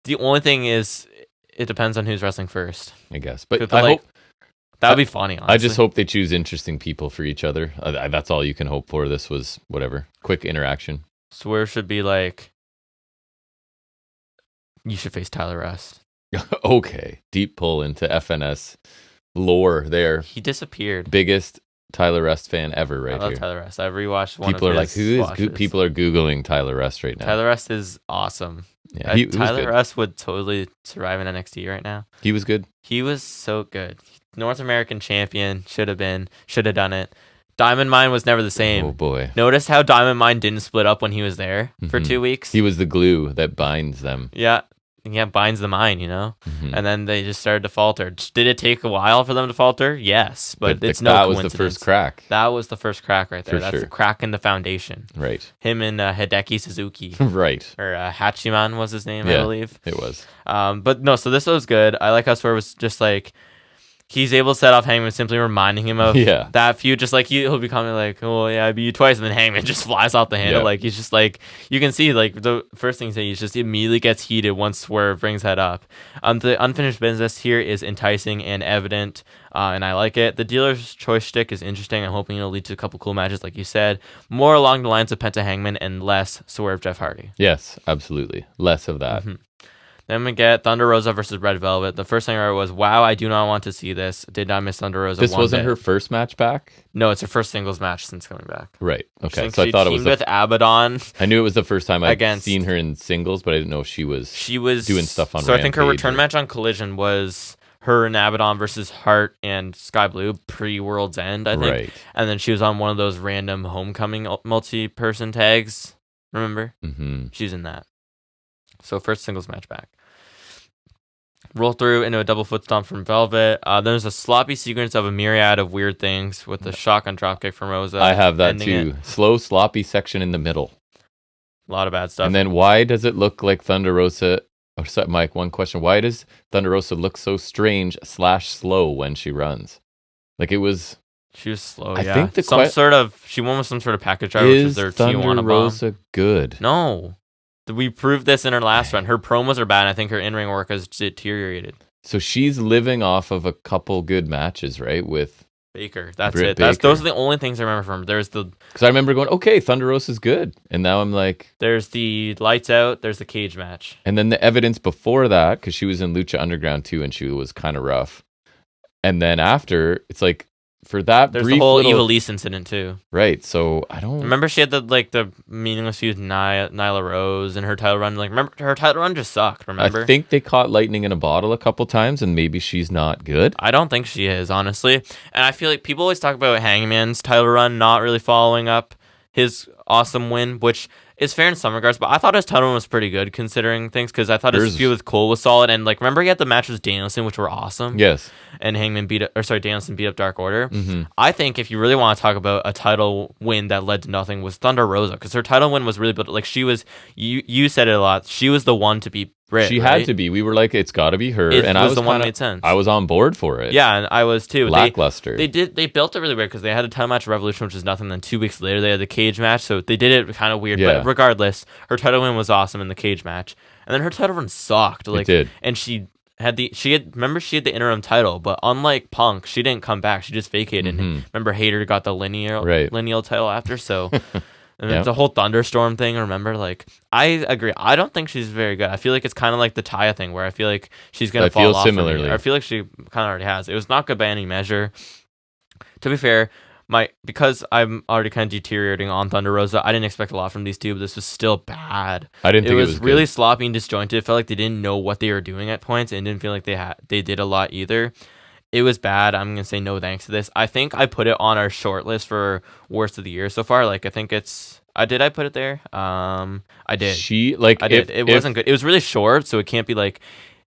the only thing is, it depends on who's wrestling first, I guess. But I hope. That would be funny, honestly. I just hope they choose interesting people for each other. That's all you can hope for. This was, whatever, quick interaction. Swerve should be like, you should face Tyler Rust. Okay. Deep pull into FNS lore there. He disappeared. Biggest Tyler Rust fan ever right here. I love Tyler Rust. I've rewatched one people of are his like, people are Googling Tyler Rust right now. Tyler Rust is awesome. Yeah, Tyler Rust would totally survive in NXT right now. He was good. He was so good. North American champion, should have done it. Diamond Mine was never the same. Oh boy. Notice how Diamond Mine didn't split up when he was there for 2 weeks? He was the glue that binds them. Yeah, binds the mine, Mm-hmm. And then they just started to falter. Did it take a while for them to falter? Yes, but it's no coincidence. That was the first crack. That was the first crack right there. That's the crack in the foundation. Right. Him and Hideki Suzuki. Right. Or Hachiman was his name, I believe. It was. But no, so this was good. I like how Swerve was just like, he's able to set off Hangman simply reminding him of that feud. Just like he'll be coming like, oh yeah, I beat you twice, and then Hangman just flies off the handle. Like he's just like, you can see like the first thing he just immediately gets heated once Swerve brings that up. The unfinished business here is enticing and evident, and I like it. The dealer's choice shtick is interesting. I'm hoping it'll lead to a couple cool matches, like you said, more along the lines of Penta Hangman and less Swerve Jeff Hardy. Yes, absolutely, less of that. Mm-hmm. Then we get Thunder Rosa versus Red Velvet. The first thing I wrote was, wow, I do not want to see this. Did not miss Thunder Rosa. This wasn't her first match back? No, it's her first singles match since coming back. Right. Okay. So I thought it was with Abaddon. I knew it was the first time I'd seen her in singles, but I didn't know she was doing stuff on. So I think her return match on Collision was her and Abaddon versus Hart and Sky Blue pre-World's End, I think. Right. And then she was on one of those random homecoming multi-person tags. Remember? Mm-hmm. She's in that. So first singles match back. Roll through into a double foot stomp from Velvet. There's a sloppy sequence of a myriad of weird things with the shotgun dropkick from Rosa. I have that too. Slow, sloppy section in the middle. A lot of bad stuff. And then why does it look like Thunder Rosa? Oh, Mike, one question. Why does Thunder Rosa look so strange / slow when she runs? Like it was... She was slow, I think she won with some sort of package driver, which is their Thunder Tijuana Rosa bomb. good? No. We proved this in her last run. Her promos are bad. And I think her in-ring work has deteriorated. So she's living off of a couple good matches, right? With Baker. That's Britt it. Baker. Those are the only things I remember from her. Because I remember going, okay, Thunder Rosa's good. And now I'm like... There's the Lights Out. There's the cage match. And then the evidence before that, because she was in Lucha Underground too, and she was kind of rough. And then after, it's like, for that there's brief the whole little... Evilise incident too. Right, so I don't... Remember she had the meaningless feud with Nyla Rose and her title run. Like, remember her title run just sucked, remember? I think they caught lightning in a bottle a couple times, and maybe she's not good. I don't think she is, honestly. And I feel like people always talk about Hangman's title run not really following up his awesome win, which is fair in some regards, but I thought his title run was pretty good considering things, because I thought his feud with Cole was solid, and like, remember he had the match with Danielson, which were awesome? Yes. And Danielson beat up Dark Order. Mm-hmm. I think if you really want to talk about a title win that led to nothing was Thunder Rosa, because her title win was really built, like, she was, you said it a lot, she was the one to beat Britt. She had to be. We were like, it's got to be her. And I was the one that made sense. I was on board for it. Yeah, and I was too. Lackluster. They built it really weird, because they had a title match at Revolution, which was nothing. Then 2 weeks later, they had the cage match. So they did it kind of weird. Yeah. But regardless, her title win was awesome in the cage match. And then her title run sucked. Like, it did. And she had the interim title, but unlike Punk, she didn't come back. She just vacated. Mm-hmm. And remember, Hayter got the lineal title after. So. And yeah. the whole Thunderstorm thing, remember? Like, I agree. I don't think she's very good. I feel like it's kind of like the Taya thing, where I feel like she's going to fall off. Similarly. I feel like she kind of already has. It was not good by any measure. To be fair, because I'm already kind of deteriorating on Thunder Rosa, I didn't expect a lot from these two, but this was still bad. I didn't think it was really good. Sloppy and disjointed. It felt like they didn't know what they were doing at points, and didn't feel like they did a lot either. It was bad. I'm going to say no thanks to this. I think I put it on our short list for worst of the year so far. Like, I think it's... did I put it there? I did. I did. It wasn't good. It was really short, so it can't be like...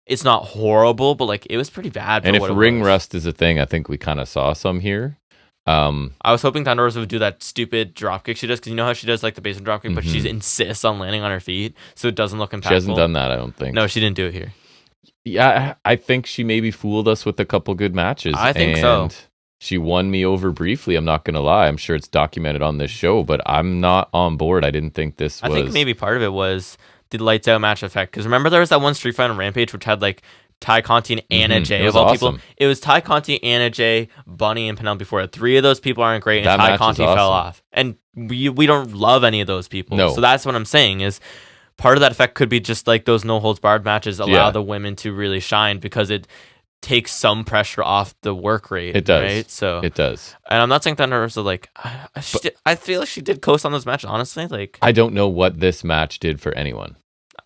It's not horrible, but like, it was pretty bad for and what if it ring was. rust is a thing, I think we kind of saw some here. I was hoping Thunder Rosa would do that stupid dropkick she does, because you know how she does like the basement dropkick, but she insists on landing on her feet, so it doesn't look impactful. She hasn't done that, I don't think. No, she didn't do it here. Yeah, I think she maybe fooled us with a couple good matches. I think so. She won me over briefly, I'm not going to lie. I'm sure it's documented on this show, but I'm not on board. I didn't think this was... I think maybe part of it was the Lights Out match effect, because remember there was that one Street Fighter on Rampage which had like Ty Conti and Anna Jay of all awesome. people. It was Ty Conti, Anna Jay, Bunny, and Penelope Ford. 3 of those people aren't great, and That Ty match Conti is awesome. fell off. And we don't love any of those people. No. So that's what I'm saying is part of that effect could be just like those no holds barred matches allow the women to really shine, because it takes some pressure off the work rate. It does. Right? So it does. And I'm not saying Thunder Rosa like I feel like she did coast on those matches, honestly. Like, I don't know what this match did for anyone.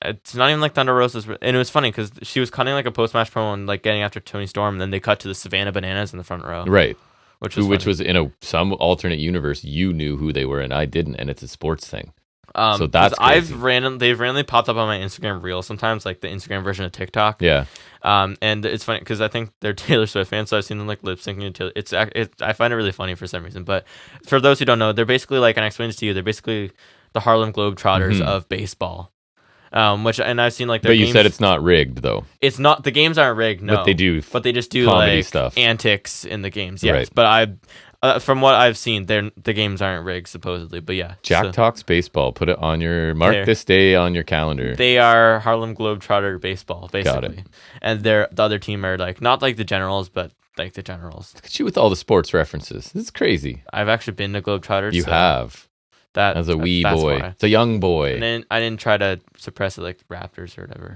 it's not even like Thunder Rosa's, and it was funny because she was cutting like a post match promo and like getting after Tony Storm, and then they cut to the Savannah Bananas in the front row, right? Which was in some alternate universe. You knew who they were, and I didn't, and it's a sports thing. So that's crazy. They've randomly popped up on my Instagram reel sometimes, like the Instagram version of TikTok. Yeah. And it's funny because I think they're Taylor Swift fans, so I've seen them like lip syncing to Taylor. I find it really funny for some reason. But for those who don't know, they're basically like, and I explained this to you, they're basically the Harlem Globetrotters of baseball. And I've seen like their But you games, said it's not rigged though. It's not, the games aren't rigged, no. But they do. But they just do comedy like stuff. Antics in the games, yes. Right. But from what I've seen, the games aren't rigged supposedly. But yeah, Jack Talks Baseball. Put it on your this day on your calendar. They are Harlem Globetrotter baseball, basically. Got it. And the other team are like not like the Generals, but like the Generals. Look at you with all the sports references. This is crazy. I've actually been to Globetrotters. You have. As a wee boy. Why. It's a young boy. And then I didn't try to suppress it like Raptors or whatever.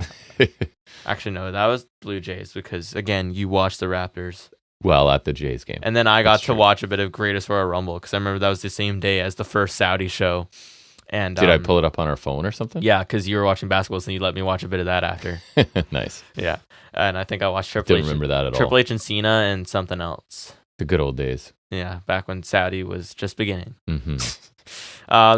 Actually, no, that was Blue Jays because, again, you watched the Raptors. Well, at the Jays game. And then I got to watch a bit of Greatest Royal Rumble because I remember that was the same day as the first Saudi show. And did I pull it up on our phone or something? Yeah, because you were watching basketball, so you let me watch a bit of that after. Nice. Yeah. And I think I watched Triple H. Didn't remember that at all. Triple H and Cena and something else. The good old days. Yeah, back when Saudi was just beginning. Mm-hmm.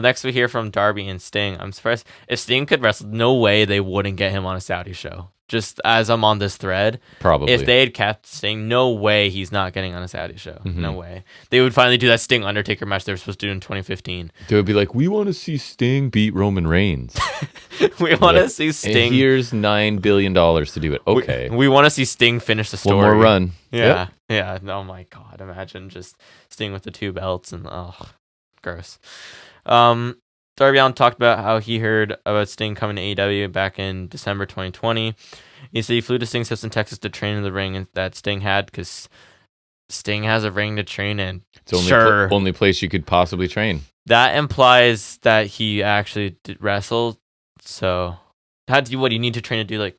Next we hear from Darby and Sting. I'm surprised if Sting could wrestle. No way they wouldn't get him on a Saudi show. Just as I'm on this thread, probably if they had kept Sting, no way he's not getting on a Saudi show. Mm-hmm. No way. They would finally do that Sting Undertaker match they were supposed to do in 2015. They would be like, we want to see Sting beat Roman Reigns. We want to see Sting. And here's $9 billion to do it. Okay. We want to see Sting finish the story. One more run. Yeah. Yep. Yeah. Oh my God. Imagine just Sting with the 2 belts and gross. Darby Allin talked about how he heard about Sting coming to AEW back in December 2020. He said he flew to Sting's house in Texas to train in the ring that Sting had because Sting has a ring to train in. It's only only place you could possibly train. That implies that he actually wrestled. So, what do you need to train to do, like,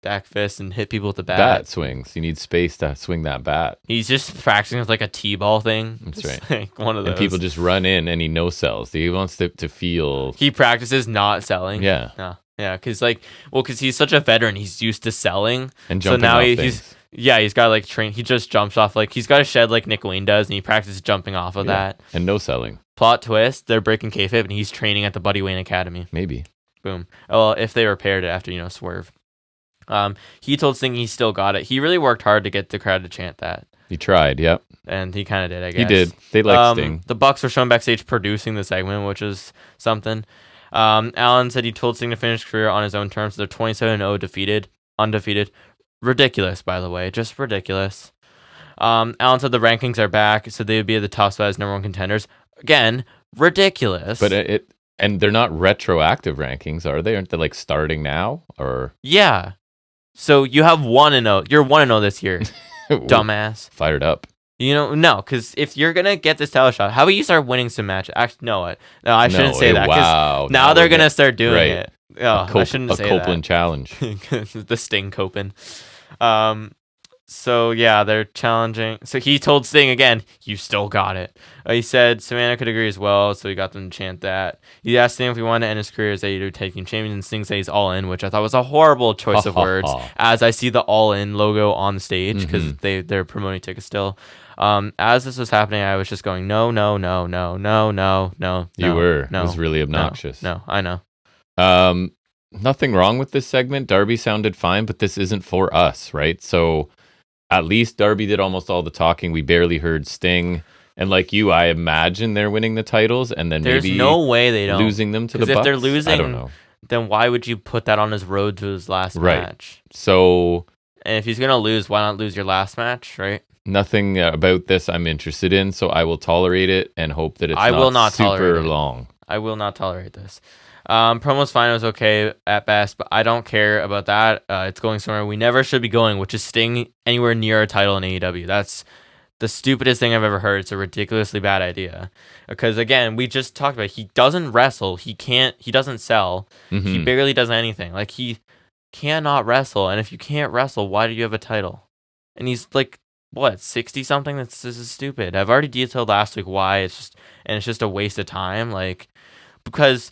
back fist and hit people with the bat swings? You need space to swing that bat. He's just practicing with like a T-ball thing. That's right. Like one of those. And people just run in and he no sells. He wants to feel. He practices not selling. Yeah. No. Yeah, because he's such a veteran. He's used to selling. And jumping off things. He's got like train. He just jumps off, like he's got a shed like Nick Wayne does, and he practices jumping off of that. And no selling. Plot twist: they're breaking kayfabe, and he's training at the Buddy Wayne Academy. Maybe. Boom. Well, if they repaired it after Swerve. He told Sting he still got it. He really worked hard to get the crowd to chant that. He tried, yep. And he kind of did, I guess. He did. They liked Sting. The Bucks were shown backstage producing the segment, which is something. Allin said he told Sting to finish his career on his own terms. They're 27-0 undefeated. Ridiculous, by the way. Just ridiculous. Allin said the rankings are back, so they would be at the top spot as number one contenders. Again, ridiculous. But and they're not retroactive rankings, are they? Aren't they like starting now? Or yeah. So you have 1-0. You're 1-0 this year, dumbass. Fired up. No, because if you're gonna get this title shot, how about you start winning some matches? Actually, no, I shouldn't say that. Wow. Now they're gonna start doing it. Oh, I shouldn't say that. A Copeland challenge. The Sting Copen. So yeah, they're challenging. So he told Sting again, "You still got it." He said Savannah could agree as well, so he got them to chant that. He asked Sting if he wanted to end his career as AEW Tag Team Champion, and Sting said he's all in, which I thought was a horrible choice of words. As I see the all in logo on the stage because they're promoting tickets still. As this was happening, I was just going, no. You were. It was really obnoxious. No, I know. Nothing wrong with this segment. Darby sounded fine, but this isn't for us, right? So at least Darby did almost all the talking. We barely heard Sting. And like you, I imagine they're winning the titles and then there's maybe no way they don't losing them to the Bucks. If they're losing, I don't know. Then why would you put that on his road to his last match? So, and if he's gonna lose, why not lose your last match, right? Nothing about this I'm interested in, so I will tolerate it and hope that it's not super long. I will not tolerate this. Promo's fine. It was okay at best, but I don't care about that. It's going somewhere we never should be going, which is Sting anywhere near a title in AEW. That's the stupidest thing I've ever heard. It's a ridiculously bad idea. Because again, we just talked about it. He doesn't wrestle. He doesn't sell. He barely does anything. Like, he cannot wrestle. And if you can't wrestle, why do you have a title? And he's like, what, 60 something? This is stupid. I've already detailed last week why it's just a waste of time. Like, because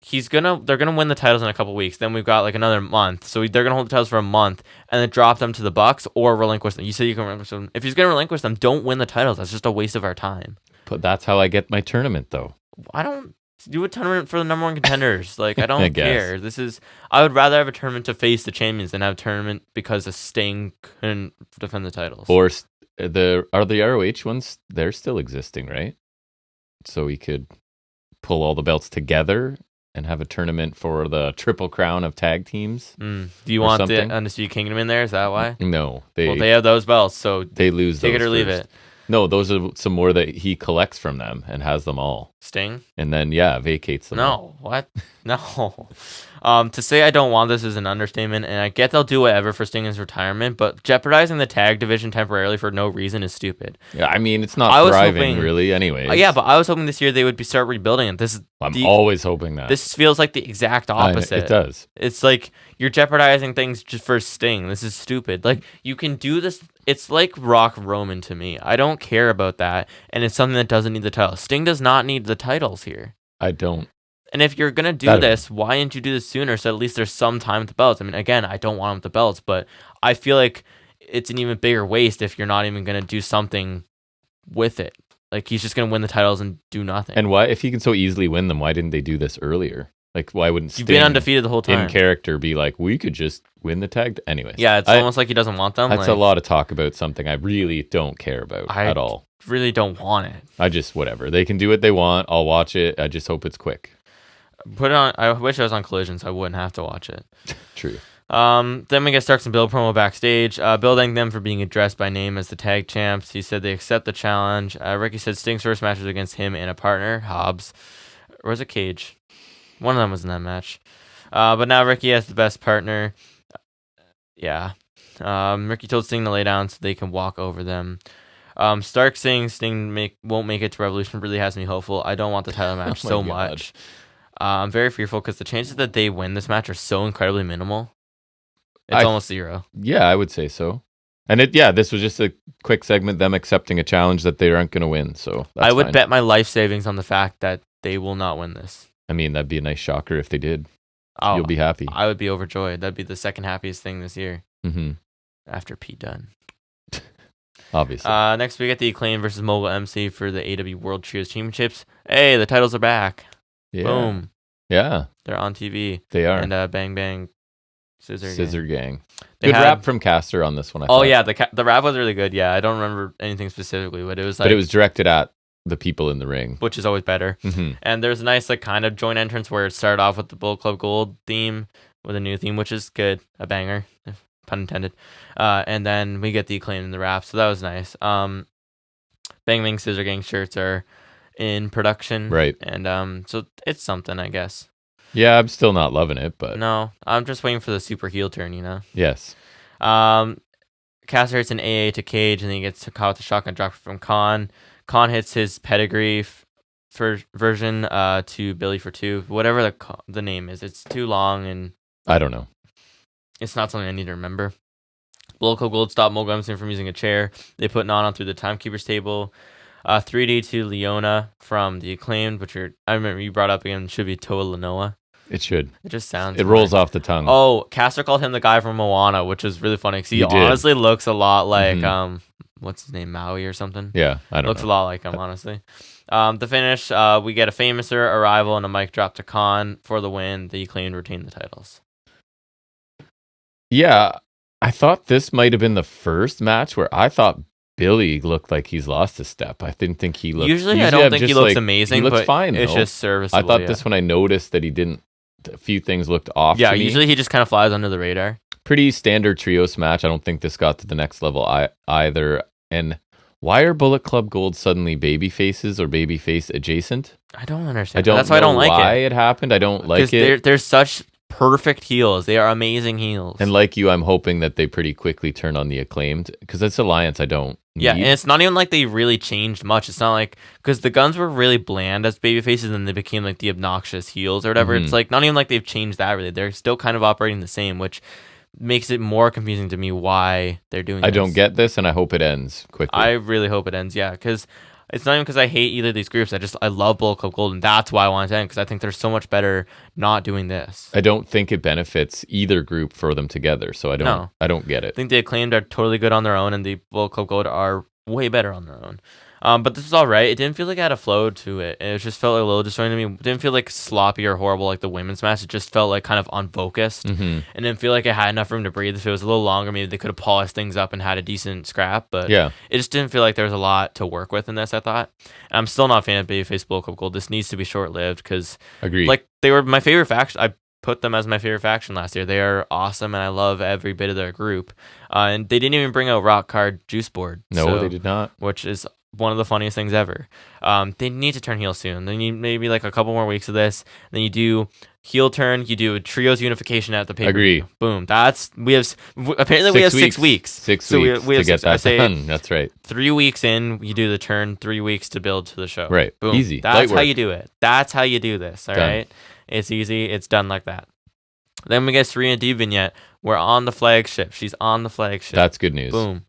they're gonna win the titles in a couple weeks. Then we've got like another month, so they're gonna hold the titles for a month and then drop them to the Bucks or relinquish them. You said you can relinquish them. If he's gonna relinquish them, don't win the titles. That's just a waste of our time. But that's how I get my tournament, though. I don't do a tournament for the number one contenders. Like, I don't care. I would rather have a tournament to face the champions than have a tournament because a Sting couldn't defend the titles. Or the ROH ones? They're still existing, right? So we could pull all the belts together and have a tournament for the Triple Crown of tag teams. Do you want something? The Undisputed Kingdom in there? Is that why? No. They have those belts, so they lose take those it or leave first. it. No, those are some more that he collects from them and has them all. Sting? And then, vacates them all. What? No. To say I don't want this is an understatement, and I get they'll do whatever for Sting's retirement, but jeopardizing the tag division temporarily for no reason is stupid. Yeah, I mean, it's not thriving really anyways. But I was hoping this year they would start rebuilding it. I'm always hoping that. This feels like the exact opposite. It does. It's like you're jeopardizing things just for Sting. This is stupid. Like, you can do this. It's like Rock Roman to me. I don't care about that, and it's something that doesn't need the title. Sting does not need the titles here. I don't. And if you're going to do this, why didn't you do this sooner so at least there's some time with the belts? I mean, again, I don't want him with the belts, but I feel like it's an even bigger waste if you're not even going to do something with it. Like, he's just going to win the titles and do nothing. And why, if he can so easily win them, why didn't they do this earlier? Like, why wouldn't Sting, you've been undefeated the whole time, in character, be like, we could just win the tag? Anyways. Yeah, it's almost like he doesn't want them. That's a lot of talk about something I really don't care about at all. Really don't want it. Whatever. They can do what they want. I'll watch it. I just hope it's quick. Put it on. I wish I was on Collision so I wouldn't have to watch it. True. Then we get Starks and Bill promo backstage. Bill thanked them for being addressed by name as the tag champs. He said they accept the challenge. Ricky said Sting's first match was against him and a partner, Hobbs. Or was it Cage? One of them was in that match. But now Ricky has the best partner. Yeah. Ricky told Sting to lay down so they can walk over them. Stark saying Sting won't make it to Revolution really has me hopeful. I don't want the title match so much. I'm very fearful because the chances that they win this match are so incredibly minimal. It's almost 0. Yeah, I would say so. And this was just a quick segment, them accepting a challenge that they aren't going to win. So that's I would fine. bet my life savings on the fact that they will not win this. I mean, that'd be a nice shocker if they did. You'll be happy. I would be overjoyed. That'd be the second happiest thing this year. Mm-hmm. After Pete Dunne. Obviously. Next we get the Acclaim versus Mogul MC for the AEW World Trios Championships. Hey, the titles are back. Yeah. Boom. Yeah. They're on TV. They are. And Bang Bang Scissor Gang. Good rap from Caster on this one. I thought. Oh yeah, the rap was really good. Yeah, I don't remember anything specifically, but it was like. But it was directed at the people in the ring, which is always better. Mm-hmm. And there's a nice like kind of joint entrance where it started off with the Bullet Club Gold theme with a new theme, which is good, a banger, pun intended. And then we get the Acclaim in the rap, so that was nice. Bang Bang Scissor Gang shirts are in production, right? And so it's something, I guess. Yeah, I'm still not loving it, but no, I'm just waiting for the super heel turn, you know. Yes. Caster hits an AA to Cage, and then he gets caught with the shotgun drop from Khan. Khan hits his pedigree version to Billy for 2, whatever the name is. It's too long, and I don't know. It's not something I need to remember. Bullet Club Gold stopped Mogul MC from using a chair. They put Nana through the timekeeper's table. 3D to Leona from the Acclaimed, which I remember you brought up again. Should be Toa Lanoa. It should. It just sounds. It rolls off the tongue. Oh, Caster called him the guy from Moana, which is really funny because he honestly looks a lot like what's his name, Maui or something. Yeah, I don't know. Looks a lot like him, honestly. The finish, we get a Famouser arrival and a mic drop to Khan for the win. The Acclaimed retain the titles. Yeah, I thought this might have been the first match where I thought Billy looked like he's lost a step. I didn't think he looked. Usually I don't think he looks amazing. He looks but fine. It's though. just serviceable. I thought this one I noticed that he didn't. A few things looked off. Yeah, to me. Usually he just kind of flies under the radar. Pretty standard trios match. I don't think this got to the next level either. And why are Bullet Club Gold suddenly baby faces or baby face adjacent? I don't understand. That's why I don't like it. Why it happened? I don't like it. They're such perfect heels. They are amazing heels. And like you, I'm hoping that they pretty quickly turn on the Acclaimed because it's Alliance. I don't. Yeah, and it's not even like they really changed much. It's not like because the Guns were really bland as baby faces, and they became like the obnoxious heels or whatever. Mm-hmm. It's like not even like they've changed that really. They're still kind of operating the same, which makes it more confusing to me why they're doing. I don't get this, and I hope it ends quickly. I really hope it ends. Yeah, because. It's not even because I hate either of these groups. I love Bullet Club Gold, and that's why I want it to end, because I think they're so much better not doing this. I don't think it benefits either group for them together, so I don't get it. I think the Acclaimed are totally good on their own, and the Bullet Club Gold are way better on their own. But this was all right. It didn't feel like it had a flow to it. It just felt like a little disjointed to me. It didn't feel like sloppy or horrible like the women's match. It just felt like kind of unfocused. Mm-hmm. And didn't feel like it had enough room to breathe. If it was a little longer, maybe they could have polished things up and had a decent scrap. But yeah, it just didn't feel like there was a lot to work with in this, I thought. And I'm still not a fan of Babyface Bullet Club Gold. This needs to be short-lived because like they were my favorite faction. I put them as my favorite faction last year. They are awesome, and I love every bit of their group. And they didn't even bring out Rock Card Juice Board. No, they did not. Which is one of the funniest things ever. They need to turn heel soon. They need maybe like a couple more weeks of this. Then you do heel turn. You do trios unification at the pay-per-view. Agree. Boom. We have 6 weeks. 6 weeks to get that done. That's right. 3 weeks in, you do the turn. 3 weeks to build to the show. Right. Boom. Easy. That's how you do it. That's how you do this. All done. Right. It's easy. It's done like that. Then we get Serena Deeb vignette. We're on the flagship. She's on the flagship. That's good news. Boom.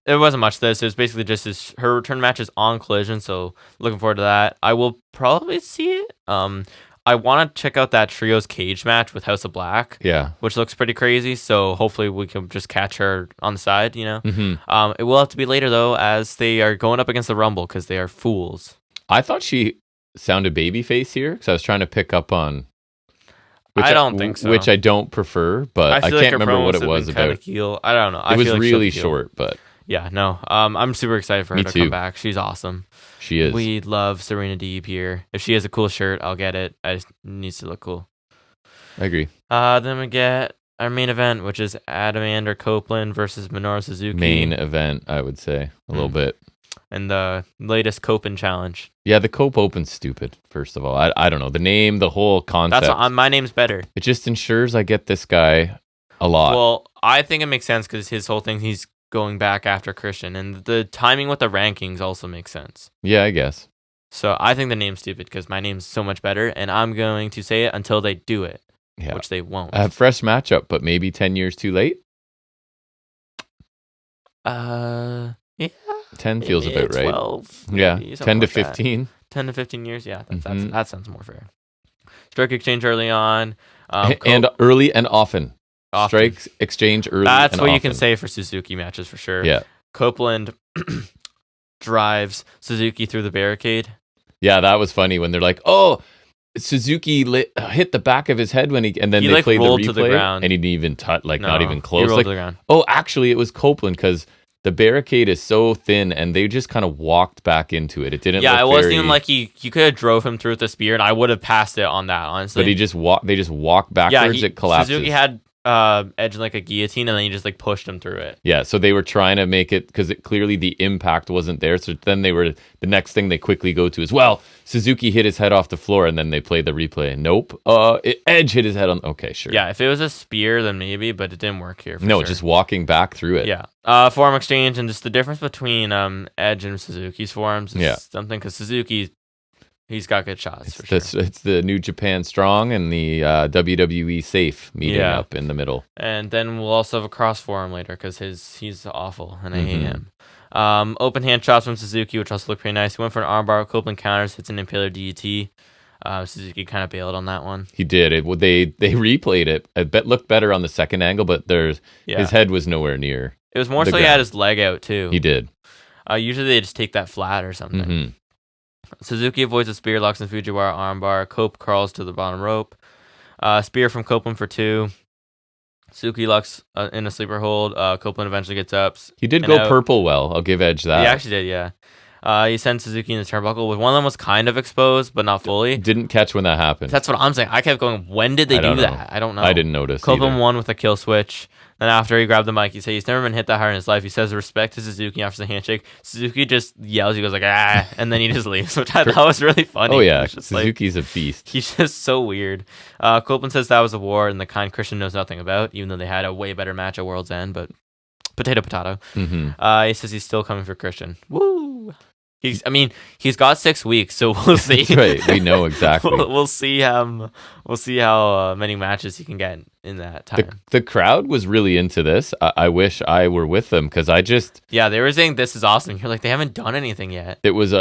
There wasn't much to this. It was basically just her return match is on Collision, so looking forward to that. I will probably see it. I want to check out that Trios cage match with House of Black. Yeah. Which looks pretty crazy, so hopefully we can just catch her on the side, you know? Mm-hmm. It will have to be later, though, as they are going up against the Rumble, because they are fools. I thought she sounded babyface here, because I was trying to pick up on... I don't think so. Which I don't prefer, but I can't remember what it was about. Heel. I don't know. It was really short, but... Yeah, no. I'm super excited for her to come back. She's awesome. She is. We love Serena Deeb here. If she has a cool shirt, I'll get it. It needs to look cool. I agree. Then we get our main event, which is Adamander Copeland versus Minoru Suzuki. Main event, I would say. A little bit. and the latest Copen challenge. Yeah, the Cope Open's stupid, first of all. I don't know. The name, the whole concept. That's my name's better. It just ensures I get this guy a lot. Well, I think it makes sense because his whole thing, he's going back after Christian, and the timing with the rankings also makes sense. Yeah, I guess. So I think the name's stupid because my name's so much better, and I'm going to say it until they do it, which they won't. A fresh matchup, but maybe 10 years too late? Yeah. 10 feels about right. 12. Yeah, 10 to 15. 10 to 15 years, yeah. That sounds more fair. Strike exchange early on. And early and often. Strikes exchange early That's and what often. you can say for Suzuki matches for sure. Yeah. Copeland drives Suzuki through the barricade. Yeah, that was funny when they're like, oh, Suzuki hit the back of his head when he and then they played the replay to the ground. and he didn't even touch, not even close. He rolled to the ground. Oh, actually, it was Copeland because the barricade is so thin and they just kind of walked back into it. It didn't. Yeah, it wasn't even like you could have drove him through with the spear, and I would have passed it on that, honestly. But he just walked. They just walked backwards. Yeah, it collapses. Suzuki had edge like a guillotine, and then he just like pushed him through it. Yeah, so they were trying to make it because clearly the impact wasn't there. So then the next thing they quickly go to is, well, Suzuki hit his head off the floor, and then they play the replay. Nope, Edge hit his head on. Okay, sure. Yeah, if it was a spear, then maybe, but it didn't work here. No, just walking back through it. Yeah, forearm exchange, and just the difference between Edge and Suzuki's forearms is something because Suzuki. He's got good shots for sure. It's the New Japan Strong and the WWE Safe meeting up in the middle. And then we'll also have a cross forearm later because he's awful and I hate him. Open hand shots from Suzuki, which also looked pretty nice. He went for an armbar. Copeland counters, hits an impaler DDT. Suzuki kind of bailed on that one. He did. They replayed it. It looked better on the second angle, but his head was nowhere near. It was more so he had his leg out too. He did. Usually they just take that flat or something. Mm-hmm. Suzuki avoids a spear, locks in Fujiwara armbar. Cope crawls to the bottom rope. Spear from Copeland for 2. Suzuki locks in a sleeper hold. Copeland eventually gets up. He did go purple well. I'll give Edge that. He actually did, yeah. He sends Suzuki in the turnbuckle. One of them was kind of exposed, but not fully. Didn't catch when that happened. That's what I'm saying. I kept going, when did they do that? I don't know. I didn't notice. Copeland won with a kill switch. Then after he grabbed the mic, he said he's never been hit that hard in his life. He says respect to Suzuki after the handshake. Suzuki just yells. He goes like, ah, and then he just leaves, which I thought was really funny. Oh, yeah. Suzuki's a beast. He's just so weird. Copeland says that was a war and the kind Christian knows nothing about, even though they had a way better match at World's End, but potato. Mm-hmm. He says he's still coming for Christian. Woo! He's got 6 weeks, so we'll see. That's right. We know exactly. we'll see how many matches he can get in that time. The crowd was really into this. I wish I were with them because they were saying this is awesome. You're like, they haven't done anything yet. It was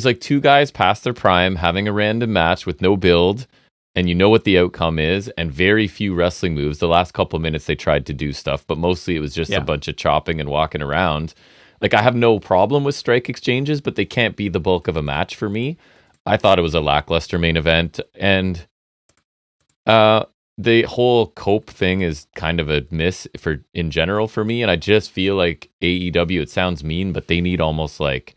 like 2 guys past their prime having a random match with no build, and you know what the outcome is, and very few wrestling moves. The last couple of minutes they tried to do stuff, but mostly it was just a bunch of chopping and walking around. Like, I have no problem with strike exchanges, but they can't be the bulk of a match for me. I thought it was a lackluster main event, and the whole Cope thing is kind of a miss in general for me, and I just feel like AEW, it sounds mean, but they need almost like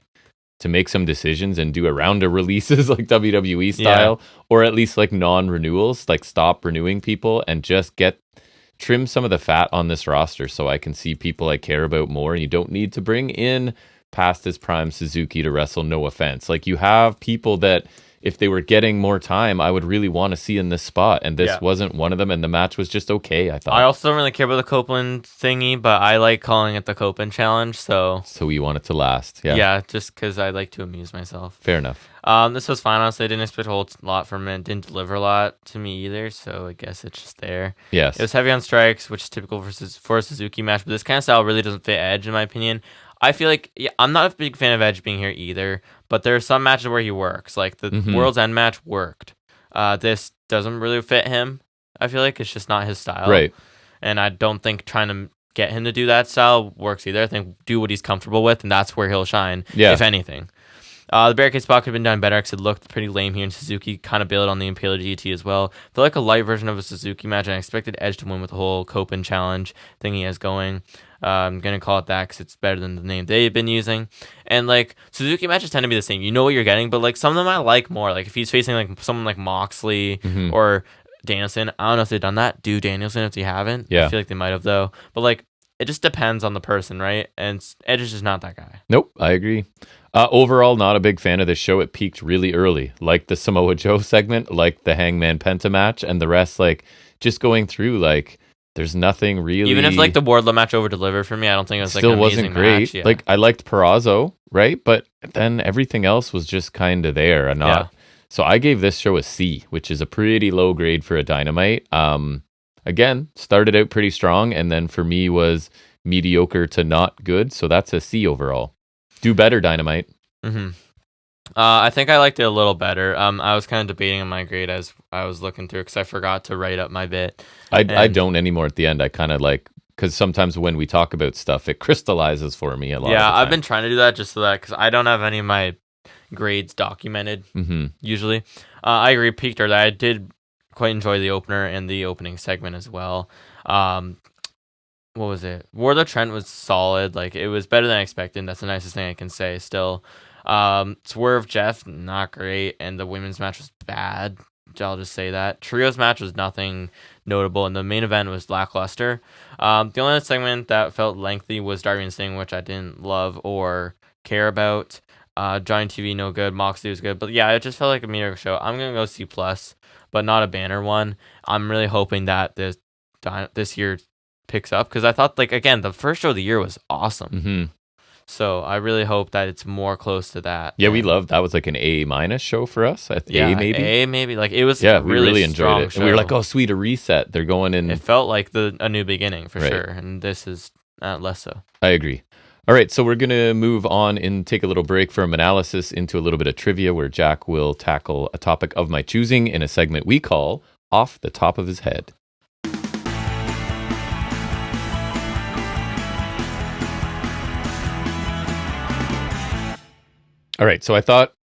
to make some decisions and do a round of releases like WWE style, or at least like non-renewals, like stop renewing people and just trim some of the fat on this roster so I can see people I care about more. And you don't need to bring in past his prime Suzuki to wrestle, no offense. Like, you have people that if they were getting more time, I would really want to see in this spot. And this wasn't one of them. And the match was just okay, I thought. I also don't really care about the Copeland thingy, but I like calling it the Copeland challenge. So you want it to last. Yeah, just because I like to amuse myself. Fair enough. This was fine, honestly. I didn't expect a whole lot from it. Didn't deliver a lot to me either, so I guess it's just there. Yes. It was heavy on strikes, which is typical for a Suzuki match, but this kind of style really doesn't fit Edge, in my opinion. I feel like, I'm not a big fan of Edge being here either, but there are some matches where he works. Like, the World's End match worked. This doesn't really fit him. I feel like it's just not his style. Right. And I don't think trying to get him to do that style works either. I think do what he's comfortable with, and that's where he'll shine, if anything. The barricade spot could have been done better because it looked pretty lame here, and Suzuki kind of bailed on the Impaler GT as well. I feel like a light version of a Suzuki match, and I expected Edge to win with the whole Copen challenge thing he has going. I'm going to call it that because it's better than the name they've been using. And, like, Suzuki matches tend to be the same. You know what you're getting, but, like, some of them I like more. Like, if he's facing, like, someone like Moxley or Danielson, I don't know if they've done that. Do Danielson if they haven't. Yeah. I feel like they might have, though. But, like, it just depends on the person, right? And Edge is just not that guy. Nope, I agree. Overall, not a big fan of this show. It peaked really early, like the Samoa Joe segment, like the Hangman Penta match, and the rest. Like just going through, like there's nothing really. Even if like the Wardlow match over delivered for me, I don't think it was like still an amazing wasn't great. match. Yeah. Like I liked Perazzo, right? But then everything else was just kind of there and not. Yeah. So I gave this show a C, which is a pretty low grade for a Dynamite. Again, started out pretty strong, and then for me was mediocre to not good. So that's a C overall. Do better, Dynamite. Mm-hmm. I think I liked it a little better. I was kind of debating on my grade as I was looking through because I forgot to write up my bit. I don't anymore at the end. I kind of like, because sometimes when we talk about stuff, it crystallizes for me a lot. Yeah, I've been trying to do that just so that, because I don't have any of my grades documented usually. I agree, peaked early. I did quite enjoy the opener and the opening segment as well. What was it? Wardlow Trent was solid. Like, it was better than I expected. That's the nicest thing I can say still. Swerve Jeff, not great. And the women's match was bad. I'll just say that. Trios match was nothing notable. And the main event was lackluster. The only other segment that felt lengthy was Darby and Sting, which I didn't love or care about. Giant TV, no good. Moxley was good. But yeah, it just felt like a mediocre show. I'm going to go C+, but not a banner one. I'm really hoping that this year picks up, because I thought, like, again, the first show of the year was awesome. So I really hope that it's more close to that. Yeah, we loved that. Was like an A- show for us. Yeah, A maybe. Like, it was we really enjoyed it. Show. And we were like, oh, sweet, a reset. They're going in. It felt like a new beginning for sure. And this is less so. I agree. All right, so we're going to move on and take a little break from analysis into a little bit of trivia, where Jack will tackle a topic of my choosing in a segment we call Off the Top of His Head. All right, so I thought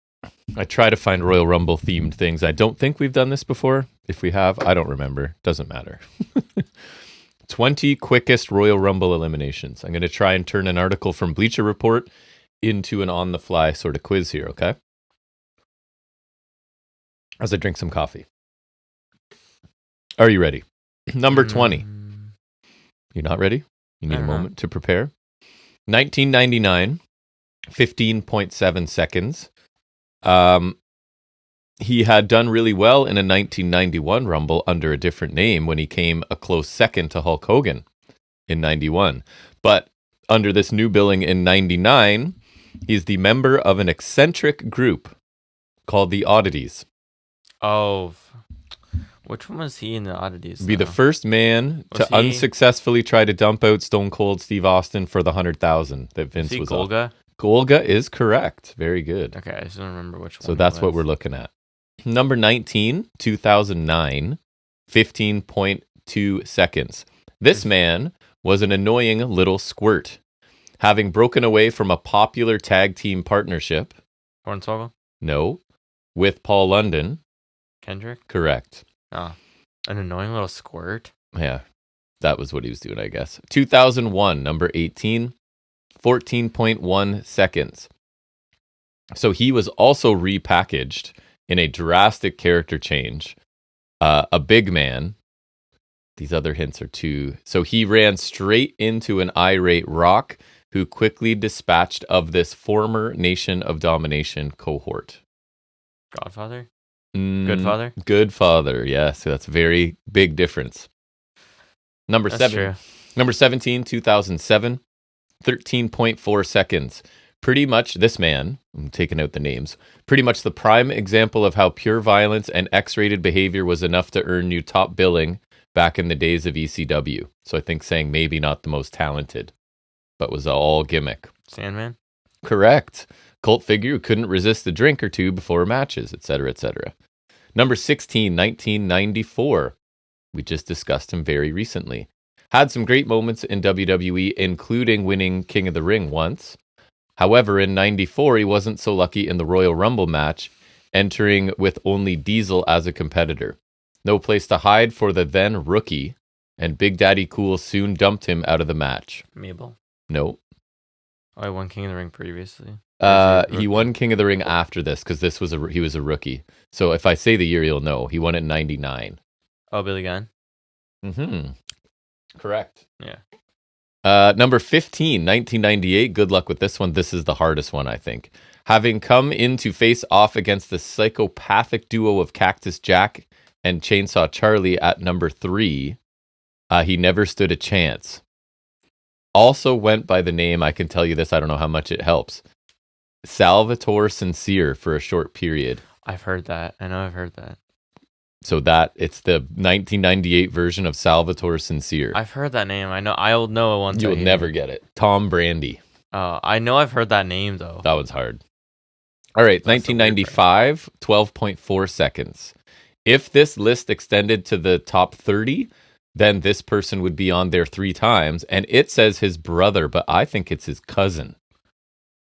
I'd try to find Royal Rumble themed things. I don't think we've done this before. If we have, I don't remember. Doesn't matter. 20 quickest Royal Rumble eliminations. I'm going to try and turn an article from Bleacher Report into an on-the-fly sort of quiz here, okay? As I drink some coffee. Are you ready? Number 20. You're not ready? You need a moment to prepare. 1999, 15.7 seconds. He had done really well in a 1991 Rumble under a different name when he came a close second to Hulk Hogan in 91. But under this new billing in 99, he's the member of an eccentric group called the Oddities. Oh, which one was he in the Oddities? Be the first man to unsuccessfully try to dump out Stone Cold Steve Austin for the $100,000 that Vince was Golga? Golga is correct. Very good. Okay, I just don't remember which one. So that's what we're looking at. Number 19, 2009, 15.2 seconds. This man was an annoying little squirt, having broken away from a popular tag team partnership. Hornswoggle? No. With Paul London. Kendrick? Correct. Oh, an annoying little squirt? Yeah, that was what he was doing, I guess. 2001, number 18, 14.1 seconds. So he was also repackaged in a drastic character change. A big man. These other hints are too. So he ran straight into an irate Rock, who quickly dispatched of this former Nation of Domination cohort. Godfather? Good Father? Good Father, yes. That's a very big difference. Number 17, 2007, 13.4 seconds. Pretty much this man, I'm taking out the names, pretty much the prime example of how pure violence and X-rated behavior was enough to earn you top billing back in the days of ECW. So I think saying maybe not the most talented, but was all gimmick. Sandman? Correct. Cult figure who couldn't resist a drink or two before matches, etc., etc. Number 16, 1994. We just discussed him very recently. Had some great moments in WWE, including winning King of the Ring once. However, in 94, he wasn't so lucky in the Royal Rumble match, entering with only Diesel as a competitor. No place to hide for the then rookie, and Big Daddy Cool soon dumped him out of the match. Mabel? No. Oh, I won King of the Ring previously. He won King of the Ring after this, because he was a rookie. So if I say the year, you'll know. He won it in 99. Oh, Billy Gunn? Mm-hmm. Correct. Yeah. Number 15, 1998. Good luck with this one. This is the hardest one, I think. Having come in to face off against the psychopathic duo of Cactus Jack and Chainsaw Charlie at number 3, he never stood a chance. Also went by the name, I can tell you this, I don't know how much it helps, Salvatore Sincere for a short period. I've heard that. I know I've heard that. So it's the 1998 version of Salvatore Sincere. I've heard that name. I know. I'll know it once. You'll never get it. Tom Brandy. I know I've heard that name, though. That one's hard. All right, 1995, 12.4 seconds. If this list extended to the top 30, then this person would be on there 3 times. And it says his brother, but I think it's his cousin.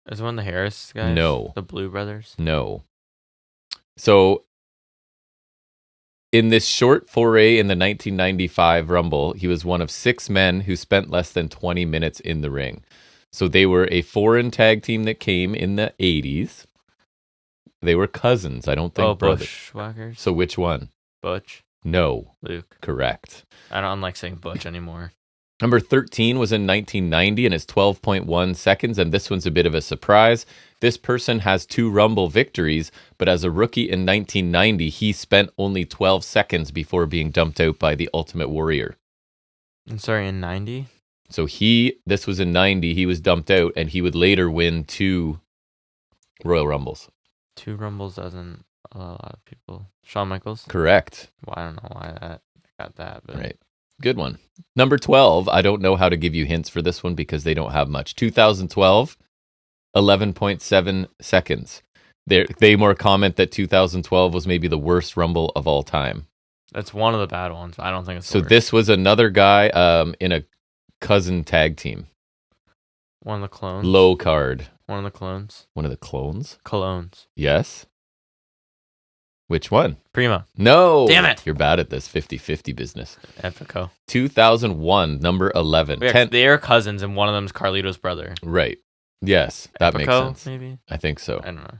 Is it one of the Harris guys? No. The Blue Brothers? No. So, in this short foray in the 1995 Rumble, he was one of 6 men who spent less than 20 minutes in the ring. So they were a foreign tag team that came in the 80s. They were cousins, I don't think brothers. Bushwhackers? So which one? Butch? No. Luke? Correct. I don't like saying Butch anymore. Number 13 was in 1990 and it's 12.1 seconds, and this one's a bit of a surprise. This person has 2 Rumble victories, but as a rookie in 1990, he spent only 12 seconds before being dumped out by the Ultimate Warrior. I'm sorry, in 90? So this was in 90, he was dumped out, and he would later win 2 Royal Rumbles. 2 Rumbles doesn't a lot of people. Shawn Michaels? Correct. Well, I don't know why I got that, but... Right. Good one. Number 12, I don't know how to give you hints for this one because they don't have much. 2012, 11.7 seconds. They more comment that 2012 was maybe the worst Rumble of all time. That's one of the bad ones. I don't think it's the So worst. this was another guy in a cousin tag team. One of the clones? Low card. One of the clones? One of the clones? Colognes. Yes. Which one? Prima. No. Damn it. You're bad at this 50-50 business. Epico. 2001, number 11. They are cousins, and one of them's Carlito's brother. Right. Yes, that makes sense. Maybe? I think so. I don't know.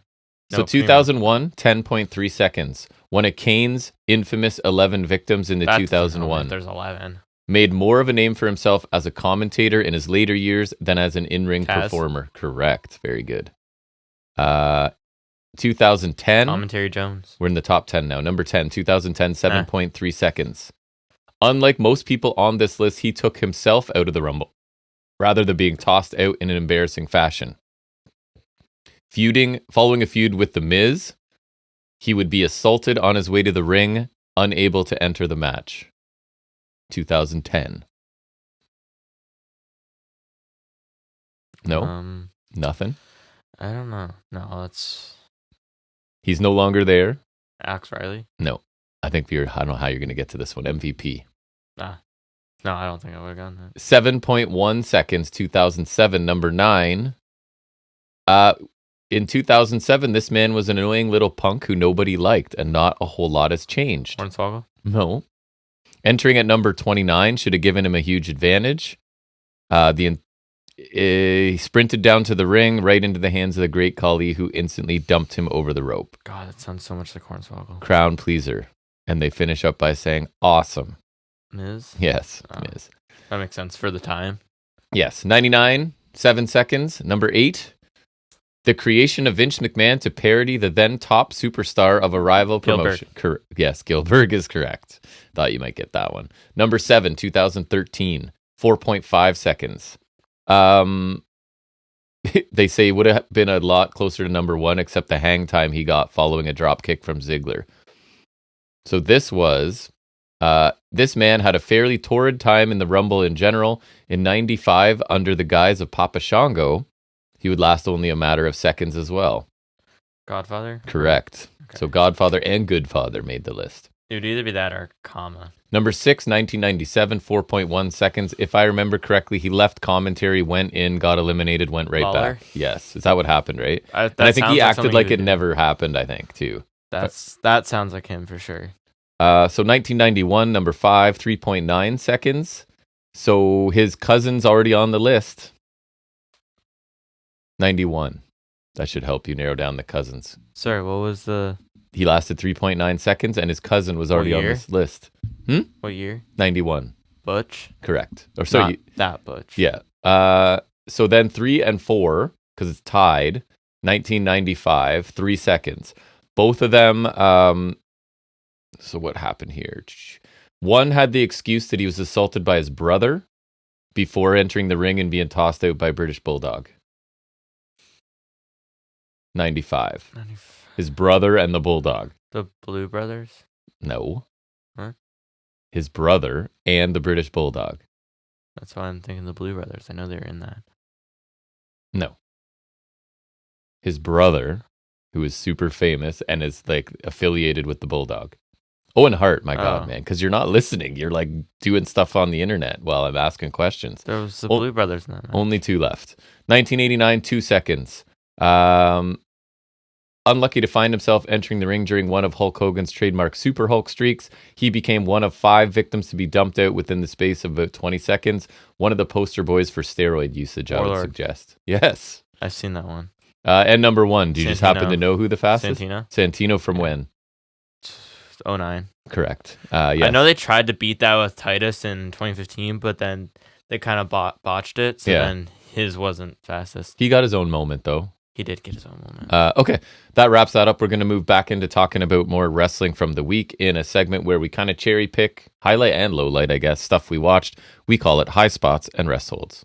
So 2001, 10.3 seconds. One of Kane's infamous 11 victims in the 2001. There's 11. Made more of a name for himself as a commentator in his later years than as an in-ring performer. Correct. Very good. 2010. Commentary Jones. We're in the top 10 now. Number 10, 2010, 7.3 seconds. Unlike most people on this list, he took himself out of the Rumble rather than being tossed out in an embarrassing fashion. Following a feud with The Miz, he would be assaulted on his way to the ring, unable to enter the match. 2010. No? Nothing? I don't know. No, it's... He's no longer there? Alex Riley? No. I don't know how you're going to get to this one. MVP. No, I don't think I would have gotten that. 7.1 seconds, 2007, number 9. In 2007, this man was an annoying little punk who nobody liked, and not a whole lot has changed. Hornswoggle? No. Entering at number 29 should have given him a huge advantage. He sprinted down to the ring, right into the hands of the great Khali, who instantly dumped him over the rope. God, that sounds so much like Hornswoggle. Crown pleaser. And they finish up by saying, awesome. Miz? Yes, Miz. That makes sense for the time. Yes, 99, 7 seconds. Number 8, the creation of Vince McMahon to parody the then top superstar of a rival promotion. Yes, Gilbert is correct. Thought you might get that one. Number 7, 2013, 4.5 seconds. They say it would have been a lot closer to number 1, except the hang time he got following a drop kick from Ziggler. So this man had a fairly torrid time in the Rumble in general. In 95, under the guise of Papa Shango, he would last only a matter of seconds as well. Godfather? Correct. Okay. So Godfather and Goodfather made the list. It would either be that or Kama. Number 6, 1997, 4.1 seconds. If I remember correctly, he left commentary, went in, got eliminated, went right Lawler? back. Yes. Is that what happened, right? And I think he acted like it never happened, I think, too. That sounds like him for sure. So 1991, number 5, 3.9 seconds. So his cousin's already on the list. 91. That should help you narrow down the cousins. Sorry, what was the... He lasted 3.9 seconds, and his cousin was already on this list. What year? 91. Butch? Correct. Or sorry, Not that Butch. Yeah. So then 3 and 4, because it's tied, 1995, 3 seconds. Both of them, so what happened here? One had the excuse that he was assaulted by his brother before entering the ring and being tossed out by British Bulldog. 95. His brother and the Bulldog. The Blue Brothers? No. Huh? His brother and the British Bulldog. That's why I'm thinking the Blue Brothers. I know they're in that. No. His brother, who is super famous and is like affiliated with the Bulldog. Owen Hart, my God, man, because you're not listening. You're like doing stuff on the internet while I'm asking questions. There was the Blue Brothers now. Only 2 left. 1989, 2 seconds. Unlucky to find himself entering the ring during one of Hulk Hogan's trademark Super Hulk streaks, he became one of 5 victims to be dumped out within the space of about 20 seconds. One of the poster boys for steroid usage, I would suggest. Yes. I've seen that one. And number 1, do you just happen to know who the fastest? Santino from when? 09. Correct. Yes. I know they tried to beat that with Titus in 2015, but then they kind of botched it. So then his wasn't fastest. He got his own moment, though. He did get his own moment. Okay, that wraps that up. We're going to move back into talking about more wrestling from the week in a segment where we kind of cherry pick, highlight and lowlight, I guess, stuff we watched. We call it Highspots and Restholds.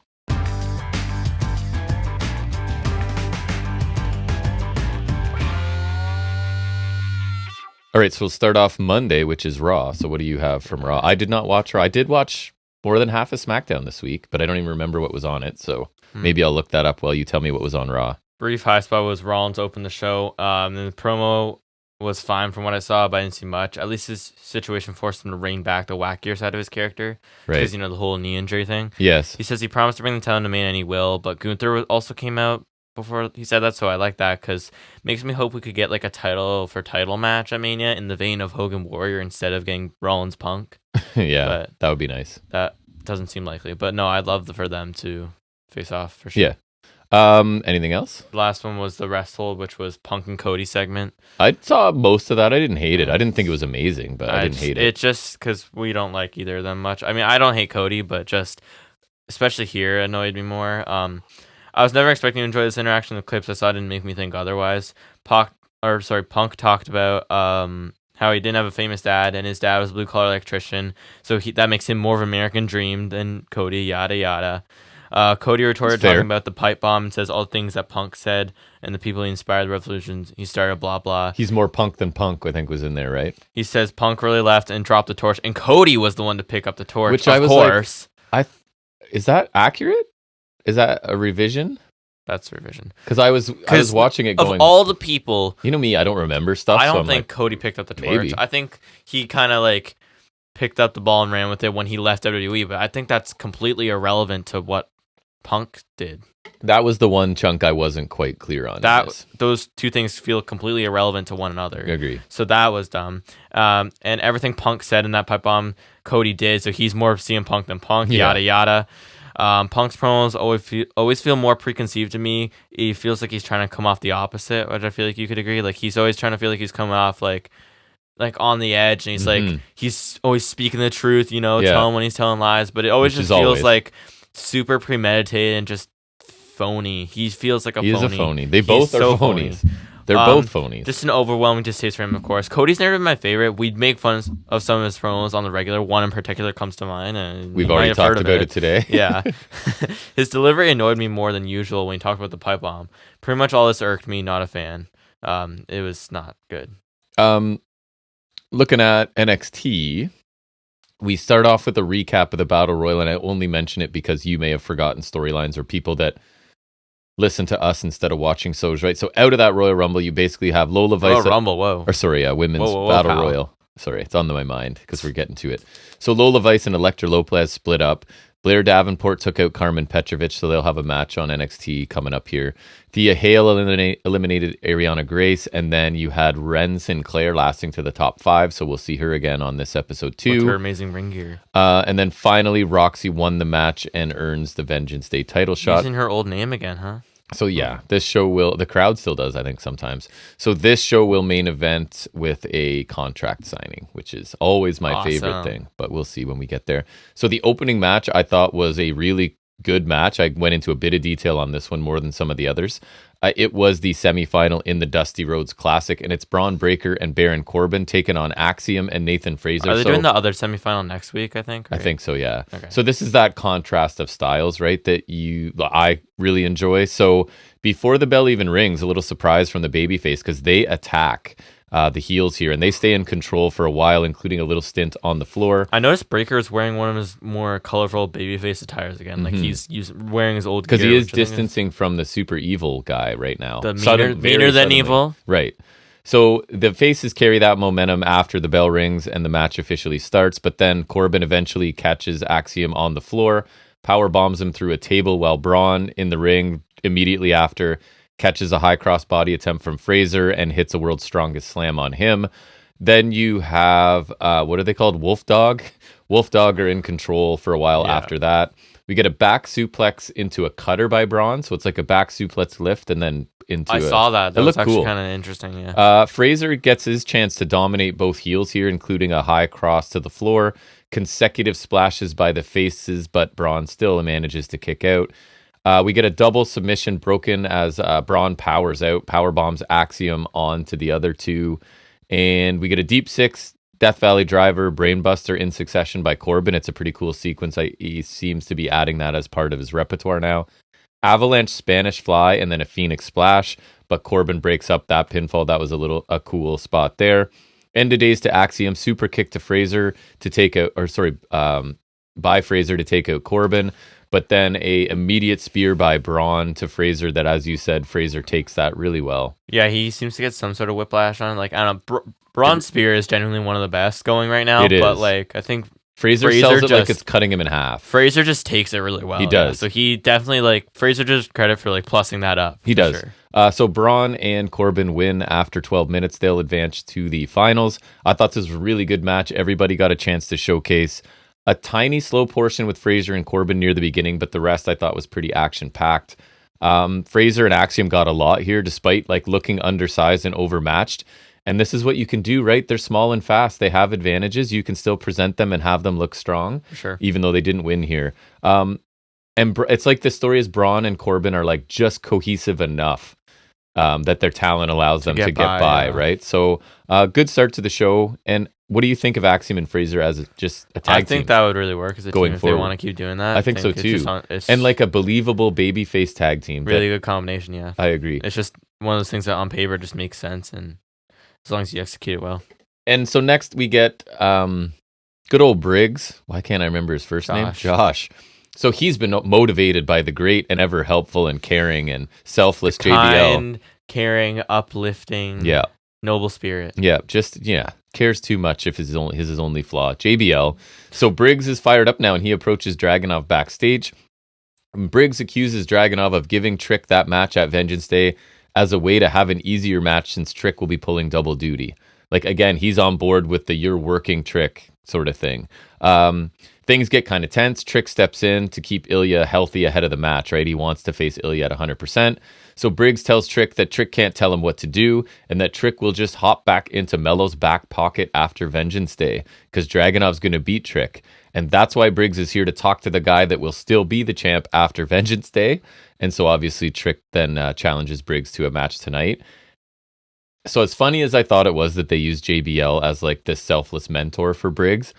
All right, so we'll start off Monday, which is Raw. So what do you have from Raw? I did not watch Raw. I did watch more than half of SmackDown this week, but I don't even remember what was on it. So maybe I'll look that up while you tell me what was on Raw. Brief high spot was Rollins opened the show. And the promo was fine from what I saw, but I didn't see much. At least his situation forced him to rein back the wackier side of his character. Right. Because, the whole knee injury thing. Yes. He says he promised to bring the title to Mania and he will, but Gunther also came out before he said that, so I like that because it makes me hope we could get like a title for title match at Mania in the vein of Hogan Warrior instead of getting Rollins Punk. Yeah, but that would be nice. That doesn't seem likely, but no, I'd love for them to face off for sure. Yeah. Anything else? The last one was the Resthold, which was Punk and Cody segment. I saw most of that. I didn't hate it. I didn't think it was amazing, but I didn't hate it. It's just because we don't like either of them much. I mean, I don't hate Cody, but just especially here annoyed me more. I was never expecting to enjoy this interaction. The clips I saw didn't make me think otherwise. Punk talked about how he didn't have a famous dad, and his dad was a blue-collar electrician, so that makes him more of an American dream than Cody, yada, yada. Cody retorted talking about the pipe bomb and says all the things that Punk said and the people he inspired the revolutions. He started blah, blah. He's more punk than Punk, I think was in there, right? He says Punk really left and dropped the torch, and Cody was the one to pick up the torch, which of course. Is that accurate? Is that a revision? That's a revision. Because I was watching it going... Of all the people... You know me, I don't remember stuff. I don't think Cody picked up the torch. Maybe. I think he kind of like picked up the ball and ran with it when he left WWE, but I think that's completely irrelevant to what Punk did. That was the one chunk I wasn't quite clear on. Those two things feel completely irrelevant to one another. I agree. So that was dumb. And everything Punk said in that pipe bomb, Cody did. So he's more of CM Punk than Punk, yada, yada. Punk's promos always feel more preconceived to me. He feels like he's trying to come off the opposite, which I feel like you could agree. Like he's always trying to feel like he's coming off like on the edge, and he's like he's always speaking the truth, telling when he's telling lies, but it always just feels like super premeditated and just phony. He feels like a phony. He is a phony. They both are phonies. Phony. They're both phonies. Just an overwhelming distaste for him, of course. Cody's never been my favorite. We'd make fun of some of his promos on the regular. One in particular comes to mind. And we've already talked about it today. Yeah. His delivery annoyed me more than usual when he talked about the pipe bomb. Pretty much all this irked me, not a fan. It was not good. Looking at NXT, we start off with a recap of the Battle Royal, and I only mention it because you may have forgotten storylines or people that listen to us instead of watching shows, right? So out of that Royal Rumble, you basically have Lola Vice. Rumble, Women's Battle Royal. Sorry, it's on my mind because we're getting to it. So Lola Vice and Elektra Lopez split up. Blair Davenport took out Carmen Petrovic, so they'll have a match on NXT coming up here. Thea Hale eliminated Ariana Grace, and then you had Ren Sinclair lasting to the top 5, so we'll see her again on this episode 2. With her amazing ring gear. And then finally, Roxy won the match and earns the Vengeance Day title shot. Using her old name again, huh? So yeah, this show will, the crowd still does, I think, sometimes. So this show will main event with a contract signing, which is always my favorite thing, but we'll see when we get there. So the opening match I thought was a really good match. I went into a bit of detail on this one more than some of the others. It was the semifinal in the Dusty Rhodes Classic, and it's Braun Breaker and Baron Corbin taking on Axiom and Nathan Fraser. Are they doing the other semifinal next week, I think? Right? I think so, yeah. Okay. So this is that contrast of styles, right, that I really enjoy. So before the bell even rings, a little surprise from the babyface because they attack the heels here, and they stay in control for a while, including a little stint on the floor. I noticed Breaker is wearing one of his more colorful babyface attires again. Like he's wearing his old gear. Because he is distancing from the super evil guy right now. The meaner than evil. Right. So the faces carry that momentum after the bell rings and the match officially starts, but then Corbin eventually catches Axiom on the floor, power bombs him through a table while Braun in the ring immediately after catches a high crossbody attempt from Fraser and hits a world's strongest slam on him. Then you have, what are they called? Wolf Dog? Wolf Dog are in control for a while after that. We get a back suplex into a cutter by Braun. So it's like a back suplex lift and then into I saw that. That was actually cool. Kind of interesting, yeah. Fraser gets his chance to dominate both heels here, including a high cross to the floor, consecutive splashes by the faces, but Braun still manages to kick out. We get a double submission broken as Braun powers out, power bombs Axiom onto the other two. And we get a deep six Death Valley driver, brainbuster in succession by Corbin. It's a pretty cool sequence. He seems to be adding that as part of his repertoire now. Avalanche Spanish fly and then a Phoenix splash, but Corbin breaks up that pinfall. That was a cool spot there. End of days to Axiom, super kick to Fraser to take out, by Fraser to take out Corbin. But then a immediate spear by Braun to Fraser that, as you said, Fraser takes that really well. Yeah, he seems to get some sort of whiplash on. Like, I don't know, Braun's spear is genuinely one of the best going right now. But, like, I think Fraser sells it like it's cutting him in half. Fraser just takes it really well. He does. So he definitely, like, Fraser just credit for, like, plussing that up. He does. Sure. So Braun and Corbin win after 12 minutes. They'll advance to the finals. I thought this was a really good match. Everybody got a chance to showcase a tiny slow portion with Fraser and Corbin near the beginning, but the rest I thought was pretty action-packed. Fraser and Axiom got a lot here, despite like looking undersized and overmatched. And this is what you can do, right? They're small and fast. They have advantages. You can still present them and have them look strong, sure, even though they didn't win here. And it's like the story is Braun and Corbin are like just cohesive enough that their talent allows them to get by, right? So good start to the show. And what do you think of Axiom and Fraser as just a tag team? I think that would really work as a going team if forward. they want to keep doing that. I think so too. And like a believable babyface tag team. Really good combination, yeah. I agree. It's just one of those things that on paper just makes sense, and as long as you execute it well. And so next we get good old Briggs. Why can't I remember his first name? Josh. So he's been motivated by the great and ever helpful and caring and selfless JBL. Caring, uplifting, noble spirit. Yeah, cares too much if his only flaw. JBL. So Briggs is fired up now and he approaches Dragunov backstage. Briggs accuses Dragunov of giving Trick that match at Vengeance Day as a way to have an easier match since Trick will be pulling double duty. Like, again, he's on board with the you're working Trick sort of thing. Things get kind of tense. Trick steps in to keep Ilya healthy ahead of the match, right? He wants to face Ilya at 100%. So Briggs tells Trick that Trick can't tell him what to do and that Trick will just hop back into Mello's back pocket after Vengeance Day because Dragunov's going to beat Trick. And that's why Briggs is here to talk to the guy that will still be the champ after Vengeance Day. And so obviously Trick then challenges Briggs to a match tonight. So as funny as I thought it was that they used JBL as like this selfless mentor for Briggs,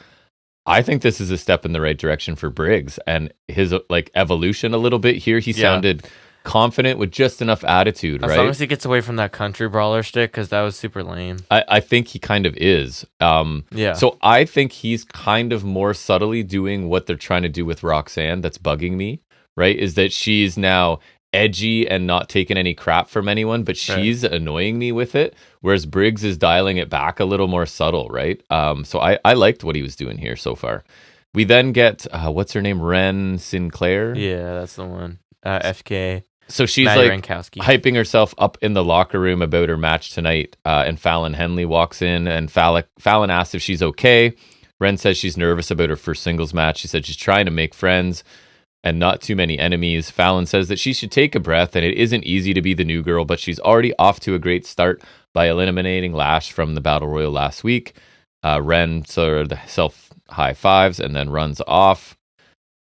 I think this is a step in the right direction for Briggs and his like evolution a little bit here. He sounded confident with just enough attitude, right? As long as he gets away from that country brawler shtick, because that was super lame. I think he kind of is. So I think he's kind of more subtly doing what they're trying to do with Roxanne that's bugging me, right? Is that she's now edgy and not taking any crap from anyone, but she's annoying me with it. Whereas Briggs is dialing it back a little more subtle, right? So I liked what he was doing here so far. We then get, what's her name? Ren Sinclair? Yeah, that's the one. FK. So she's Maddie like Rankowski. hyping herself up in the locker room about her match tonight. And Fallon Henley walks in and Fallon asks if she's okay. Ren says she's nervous about her first singles match. She said she's trying to make friends and not too many enemies. Fallon says that she should take a breath and it isn't easy to be the new girl, but she's already off to a great start by eliminating Lash from the Battle Royal last week. Ren sort of self high fives and then runs off.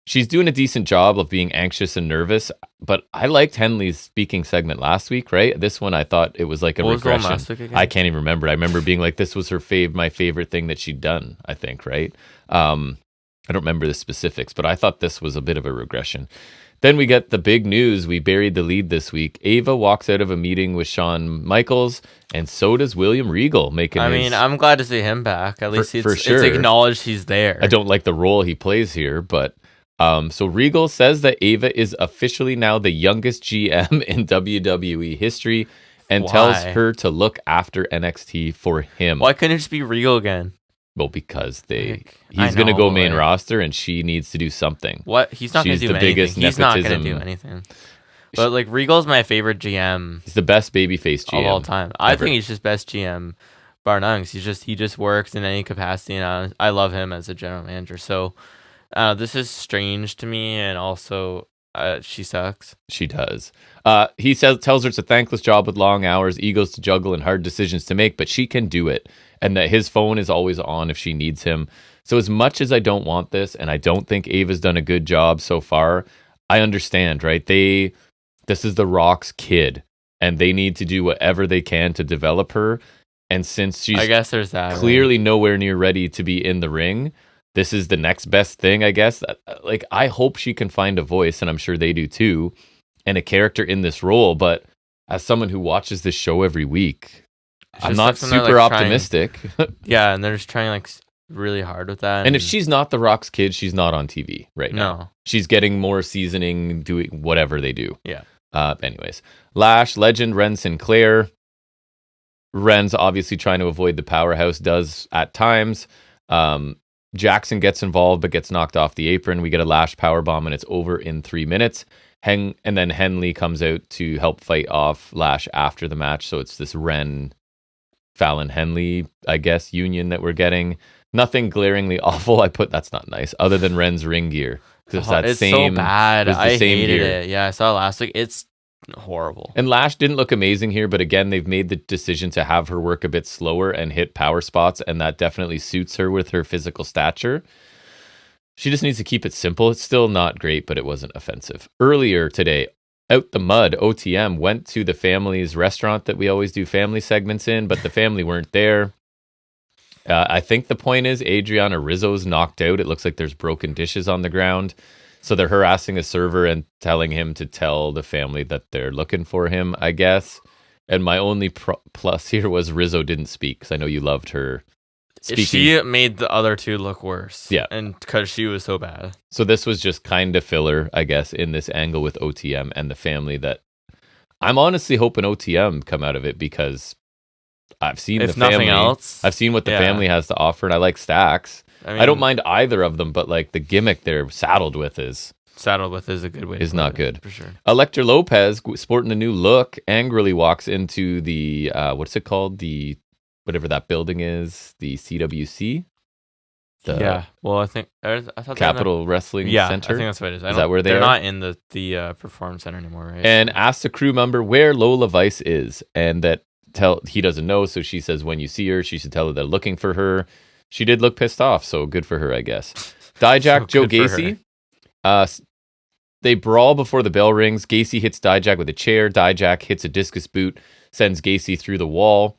she's doing a decent job of being anxious and nervous, but I liked Henley's speaking segment last week, right? This one I thought it was like a regression. Was the one last week again? I can't even remember. I remember being like, this was her my favorite thing that she'd done, I think, right? I don't remember the specifics, but I thought this was a bit of a regression. Then we get the big news. We buried the lead this week. Ava walks out of a meeting with Shawn Michaels, and so does William Regal. I'm glad to see him back. At least for sure. It's acknowledged he's there. I don't like the role he plays here, but so Regal says that Ava is officially now the youngest GM in WWE history, and tells her to look after NXT for him. Why couldn't it just be Regal again? Well, because he's going to go main roster, and she needs to do something. What? He's not going to do anything. He's not going to do anything. But like Regal's my favorite GM. He's the best babyface GM of all time. I think he's just best GM, bar none. He just works in any capacity, and I love him as a general manager. So this is strange to me, and also she sucks. She does. He tells her it's a thankless job with long hours, egos to juggle, and hard decisions to make, but she can do it. And that his phone is always on if she needs him. So as much as I don't want this, and I don't think Ava's done a good job so far, I understand, right? This is The Rock's kid, and they need to do whatever they can to develop her. And since she's I guess there's that, clearly nowhere near ready to be in the ring, this is the next best thing, I guess. Like, I hope she can find a voice, and I'm sure they do too, and a character in this role. But as someone who watches this show every week, I'm not super optimistic. Yeah, and they're just trying like really hard with that. And if she's not The Rock's kid, she's not on TV right now. No. She's getting more seasoning, doing whatever they do. Yeah. Anyways, Lash, legend, Ren Sinclair. Ren's obviously trying to avoid the powerhouse, does at times. Jackson gets involved, but gets knocked off the apron. We get a Lash powerbomb, and it's over in 3 minutes. And then Henley comes out to help fight off Lash after the match. So it's this Ren, Fallon, Henley, I guess, union that we're getting. Nothing glaringly awful. That's not nice, other than Ren's ring gear. It's so bad. I hated it. Yeah, I saw it last week. It's horrible. And Lash didn't look amazing here, but again, they've made the decision to have her work a bit slower and hit power spots, and that definitely suits her with her physical stature. She just needs to keep it simple. It's still not great, but it wasn't offensive. Earlier today, Out the Mud, OTM, went to the family's restaurant that we always do family segments in, but the family weren't there. I think the point is Adriana Rizzo's knocked out. It looks like there's broken dishes on the ground. So they're harassing a server and telling him to tell the family that they're looking for him, I guess. And my only plus here was Rizzo didn't speak, because I know you loved her speaking. She made the other two look worse. Yeah. And because she was so bad. So this was just kind of filler, I guess, in this angle with OTM and the family that I'm honestly hoping OTM come out of it, because I've seen if nothing else, I've seen what the family has to offer, and I like Stacks. I don't mind either of them, but like the gimmick they're saddled with is a good way. Is not good for sure. Electra Lopez, sporting a new look, angrily walks into the what's it called? The whatever that building is, the CWC. Well, I thought Capital Wrestling Center. I think that's what it is. Is that where they're not in the Performance Center anymore, right? And asks the crew member where Lola Vice is, and that he doesn't know. So she says when you see her, she should tell her they're looking for her. She did look pissed off, so good for her, I guess. Dijak, So Joe good for Gacy. They brawl before the bell rings. Gacy hits Dijak with a chair. Dijak hits a discus boot, sends Gacy through the wall.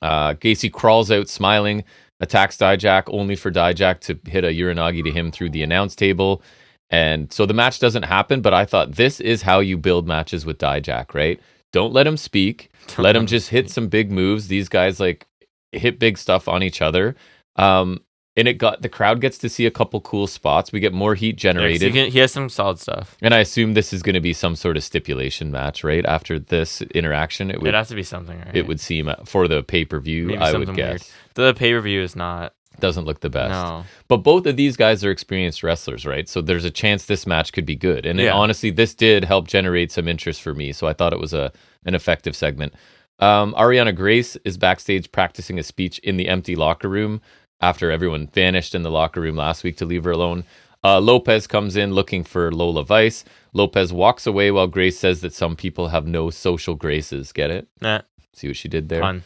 Gacy crawls out smiling, attacks Dijak, only for Dijak to hit a Uranagi to him through the announce table. And so the match doesn't happen, but I thought this is how you build matches with Dijak, right? Don't let him speak. Let him just hit some big moves. These guys like hit big stuff on each other. And the crowd gets to see a couple cool spots. We get more heat generated. He has some solid stuff. And I assume this is going to be some sort of stipulation match, right? After this interaction, it would have to be something, right? It would seem for the pay-per-view, I would guess. Weird. The pay-per-view is not... Doesn't look the best. No. But both of these guys are experienced wrestlers, right? So there's a chance this match could be good. And honestly, this did help generate some interest for me. So I thought it was an effective segment. Ariana Grace is backstage practicing a speech in the empty locker room after everyone vanished in the locker room last week to leave her alone. Lopez comes in looking for Lola Vice. Lopez walks away while Grace says that some people have no social graces. Get it? Nah. See what she did there? Fun.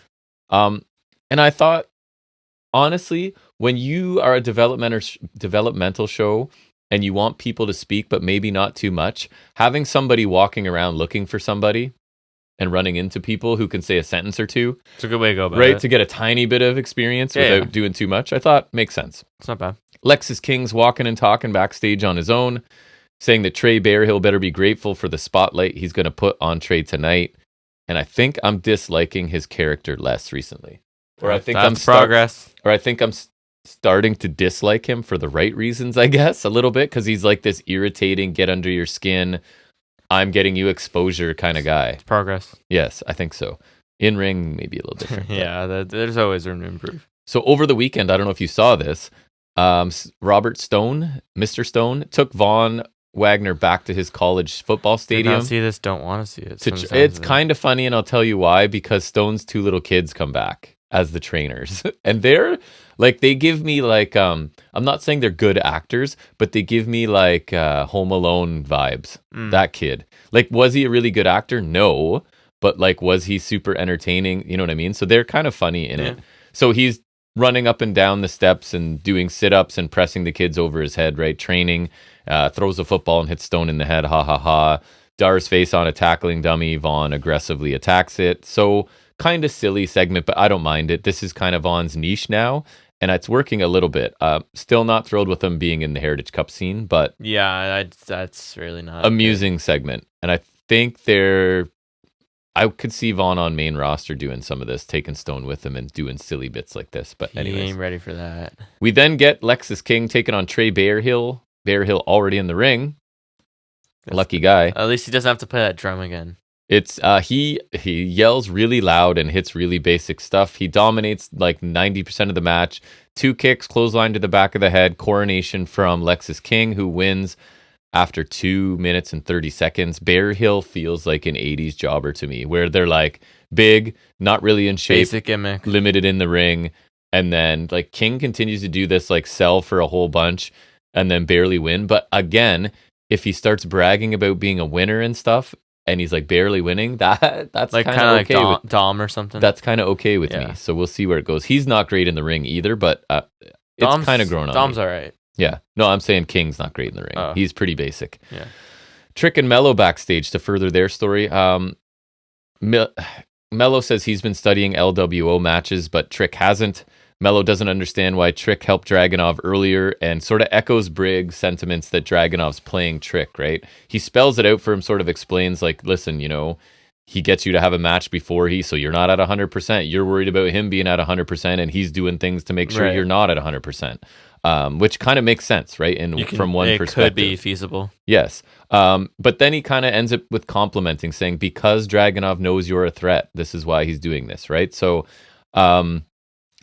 And I thought, honestly, when you are a developmental show and you want people to speak, but maybe not too much, having somebody walking around looking for somebody and running into people who can say a sentence or two. It's a good way to go about right? it. To get a tiny bit of experience without doing too much. I thought makes sense. It's not bad. Lexus King's walking and talking backstage on his own, saying that Trey Bearhill better be grateful for the spotlight he's going to put on Trey tonight. And I think I'm disliking his character less recently. Or I think progress. Or I think I'm starting to dislike him for the right reasons, I guess, a little bit, because he's like this irritating, get under your skin, I'm getting you exposure kind of guy. It's progress. Yes, I think so. In ring, maybe a little different. Yeah, there's always room to improve. So over the weekend, I don't know if you saw this, Robert Stone, Mr. Stone, took Von Wagner back to his college football stadium. Did not see this, don't want to see it. It's kind of funny, and I'll tell you why, because Stone's two little kids come back as the trainers. And they're like, they give me like, I'm not saying they're good actors, but they give me like Home Alone vibes. That kid. Like, was he a really good actor? No. But like, was he super entertaining? You know what I mean? So they're kind of funny in it. So he's running up and down the steps and doing sit-ups and pressing the kids over his head, right? Training, throws a football and hits Stone in the head. Ha ha ha. Dar's face on a tackling dummy. Vaughn aggressively attacks it. So kind of silly segment, but I don't mind it. This is kind of Vaughn's niche now, and it's working a little bit. Still not thrilled with him being in the Heritage Cup scene, but yeah, that's really not amusing segment. And I think I could see Vaughn on main roster doing some of this, taking Stone with him and doing silly bits like this. But anyways, he ain't ready for that. We then get Lexus King taking on Trey Bearhill. Bearhill already in the ring. Lucky guy. At least he doesn't have to play that drum again. It's he yells really loud and hits really basic stuff. He dominates like 90% of the match. 2 kicks, clothesline to the back of the head, coronation from Lexus King, who wins after 2 minutes and 30 seconds. Bearhill feels like an 80s jobber to me, where they're like big, not really in shape, basic gimmick, limited in the ring, and then like King continues to do this, like sell for a whole bunch and then barely win. But again, if he starts bragging about being a winner and stuff, and he's like barely winning, that's like kind of okay like with Dom or something. That's kind of okay with me. So we'll see where it goes. He's not great in the ring either, but it's kind of grown on Dom's me. all right. Yeah. No, I'm saying King's not great in the ring. Oh. He's pretty basic. Yeah. Trick and Mello backstage to further their story. Mello says he's been studying LWO matches, but Trick hasn't. Mello doesn't understand why Trick helped Dragunov earlier and sort of echoes Briggs' sentiments that Dragunov's playing Trick, right? He spells it out for him, sort of explains like, listen, you know, he gets you to have a match before so you're not at 100%. You're worried about him being at 100% and he's doing things to make sure you're not at 100%, which kind of makes sense, right? And from one perspective. It could be feasible. Yes. But then he kind of ends up with complimenting, saying, because Dragunov knows you're a threat, this is why he's doing this, right? So,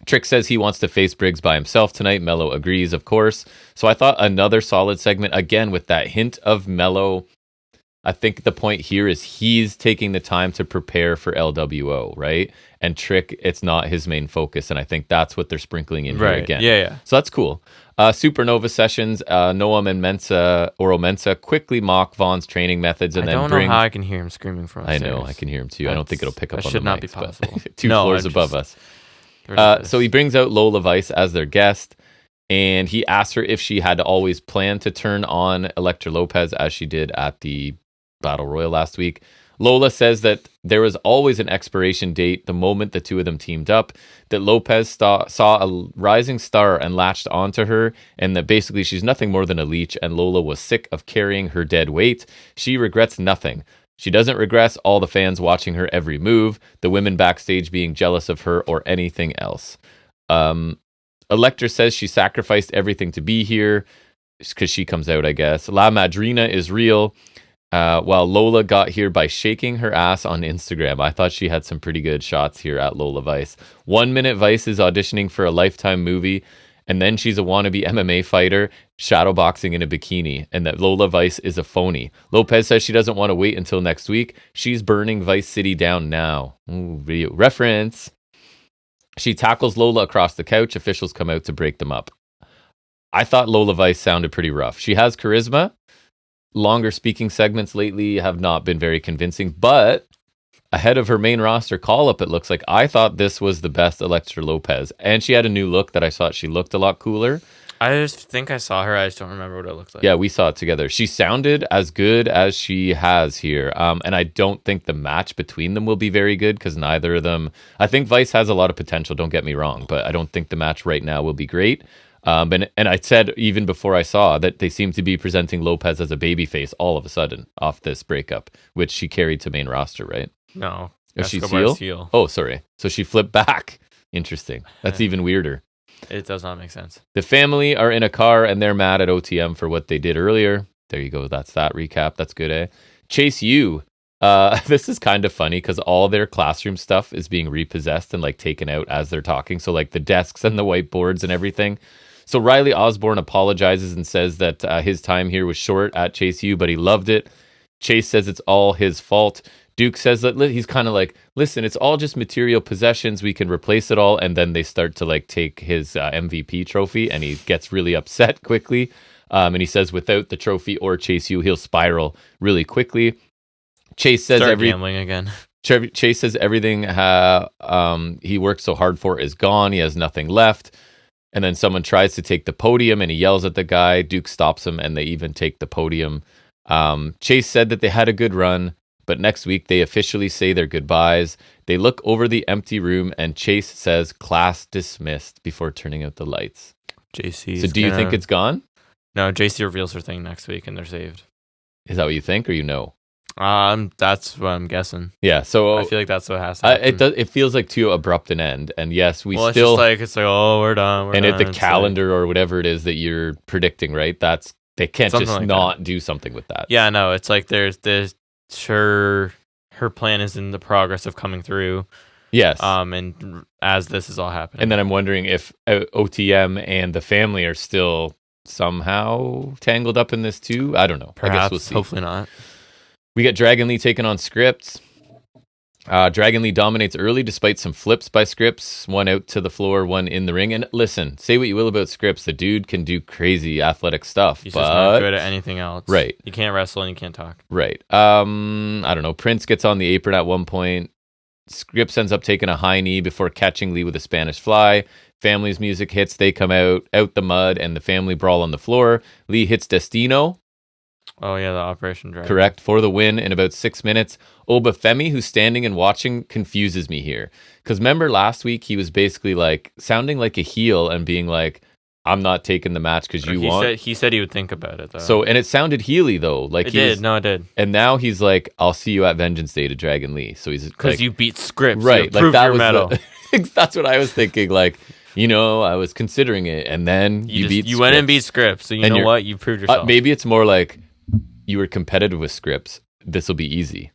Trick says he wants to face Briggs by himself tonight. Mello agrees, of course. So I thought another solid segment, again, with that hint of Mello. I think the point here is he's taking the time to prepare for LWO, right? And Trick, it's not his main focus. And I think that's what they're sprinkling in here again. Yeah. So that's cool. Supernova sessions, Noam and Oro Mensah quickly mock Vaughn's training methods. And I don't know how I can hear him screaming from upstairs. I know, I can hear him too. I don't think it'll pick up on the mics. That should not be possible. 2 floors above us. So he brings out Lola Vice as their guest, and he asks her if she had always planned to turn on Elektra Lopez as she did at the Battle Royal last week. Lola says that there was always an expiration date the moment the two of them teamed up, that Lopez saw a rising star and latched onto her, and that basically she's nothing more than a leech, and Lola was sick of carrying her dead weight. She regrets nothing. She doesn't regret all the fans watching her every move, the women backstage being jealous of her, or anything else. Elektra says she sacrificed everything to be here, because she comes out, I guess. La Madrina is real, while Lola got here by shaking her ass on Instagram. I thought she had some pretty good shots here at Lola Vice. 1 Minute Vice is auditioning for a Lifetime movie, and then she's a wannabe MMA fighter shadowboxing in a bikini, and that Lola Vice is a phony. Lopez says she doesn't want to wait until next week. She's burning Vice City down now. Ooh, video reference. She tackles Lola across the couch. Officials come out to break them up. I thought Lola Vice sounded pretty rough. She has charisma. Longer speaking segments lately have not been very convincing, but ahead of her main roster call-up, it looks like. I thought this was the best Elektra Lopez, and she had a new look that I thought she looked a lot cooler. I just think I saw her. I just don't remember what it looked like. Yeah, we saw it together. She sounded as good as she has here. And I don't think the match between them will be very good because neither of them. I think Vice has a lot of potential, don't get me wrong, but I don't think the match right now will be great. And I said even before I saw that they seem to be presenting Lopez as a babyface all of a sudden off this breakup, which she carried to main roster, right? No. Is she heel? Oh, sorry. So she flipped back. Interesting. That's even weirder. It does not make sense. The family are in a car and they're mad at OTM for what they did earlier. There you go. That's that recap. That's good, eh? Chase U. This is kind of funny because all their classroom stuff is being repossessed and like taken out as they're talking. So like the desks and the whiteboards and everything. So Riley Osborne apologizes and says that his time here was short at Chase U, but he loved it. Chase says it's all his fault. Duke says that he's kind of like, listen, it's all just material possessions. We can replace it all. And then they start to like take his MVP trophy and he gets really upset quickly. And he says without the trophy or Chase U, he'll spiral really quickly. Chase says gambling again. Chase says everything he worked so hard for is gone. He has nothing left. And then someone tries to take the podium and he yells at the guy. Duke stops him and they even take the podium. Chase said that they had a good run. But next week, they officially say their goodbyes. They look over the empty room, and Chase says, class dismissed, before turning out the lights. JC. So do you think it's gone? No, JC reveals her thing next week, and they're saved. Is that what you think, or you know? That's what I'm guessing. Yeah, so... I feel like that's what has to happen. It feels like too abrupt an end, and yes, it's just like, oh, we're done, and at the calendar or whatever it is that you're predicting, right? They can't just like not do something with that. Yeah, no, it's like there's sure her plan is in the progress of coming through. Yes. And as this is all happening. And then I'm wondering if OTM and the family are still somehow tangled up in this too. I don't know. Perhaps, I guess we'll see. Hopefully not. We got Dragon Lee taking on Scripps. Dragon Lee dominates early despite some flips by Scripps. One out to the floor, one in the ring. And listen, say what you will about Scripps. The dude can do crazy athletic stuff. He's just not good at anything else. Right. You can't wrestle and you can't talk. Right. I don't know. Prince gets on the apron at one point. Scripps ends up taking a high knee before catching Lee with a Spanish fly. Family's music hits. They come out the mud, and the family brawl on the floor. Lee hits Destino. Oh, yeah, the Operation Dragon. Correct, for the win in about 6 minutes. Obafemi, who's standing and watching, confuses me here. Because remember last week, he was basically like sounding like a heel and being like, I'm not taking the match because you want. He said he would think about it, though. So, and it sounded heely, though. Like it did. No, it did. And now he's like, I'll see you at Vengeance Day to Dragon Lee. So he's because like, you beat Scripps. Right. You like that was medal. That's what I was thinking. Like, I was considering it. And then you went and beat Scripps. So you know what? You proved yourself. Maybe it's more like, you were competitive with Scripps, this will be easy.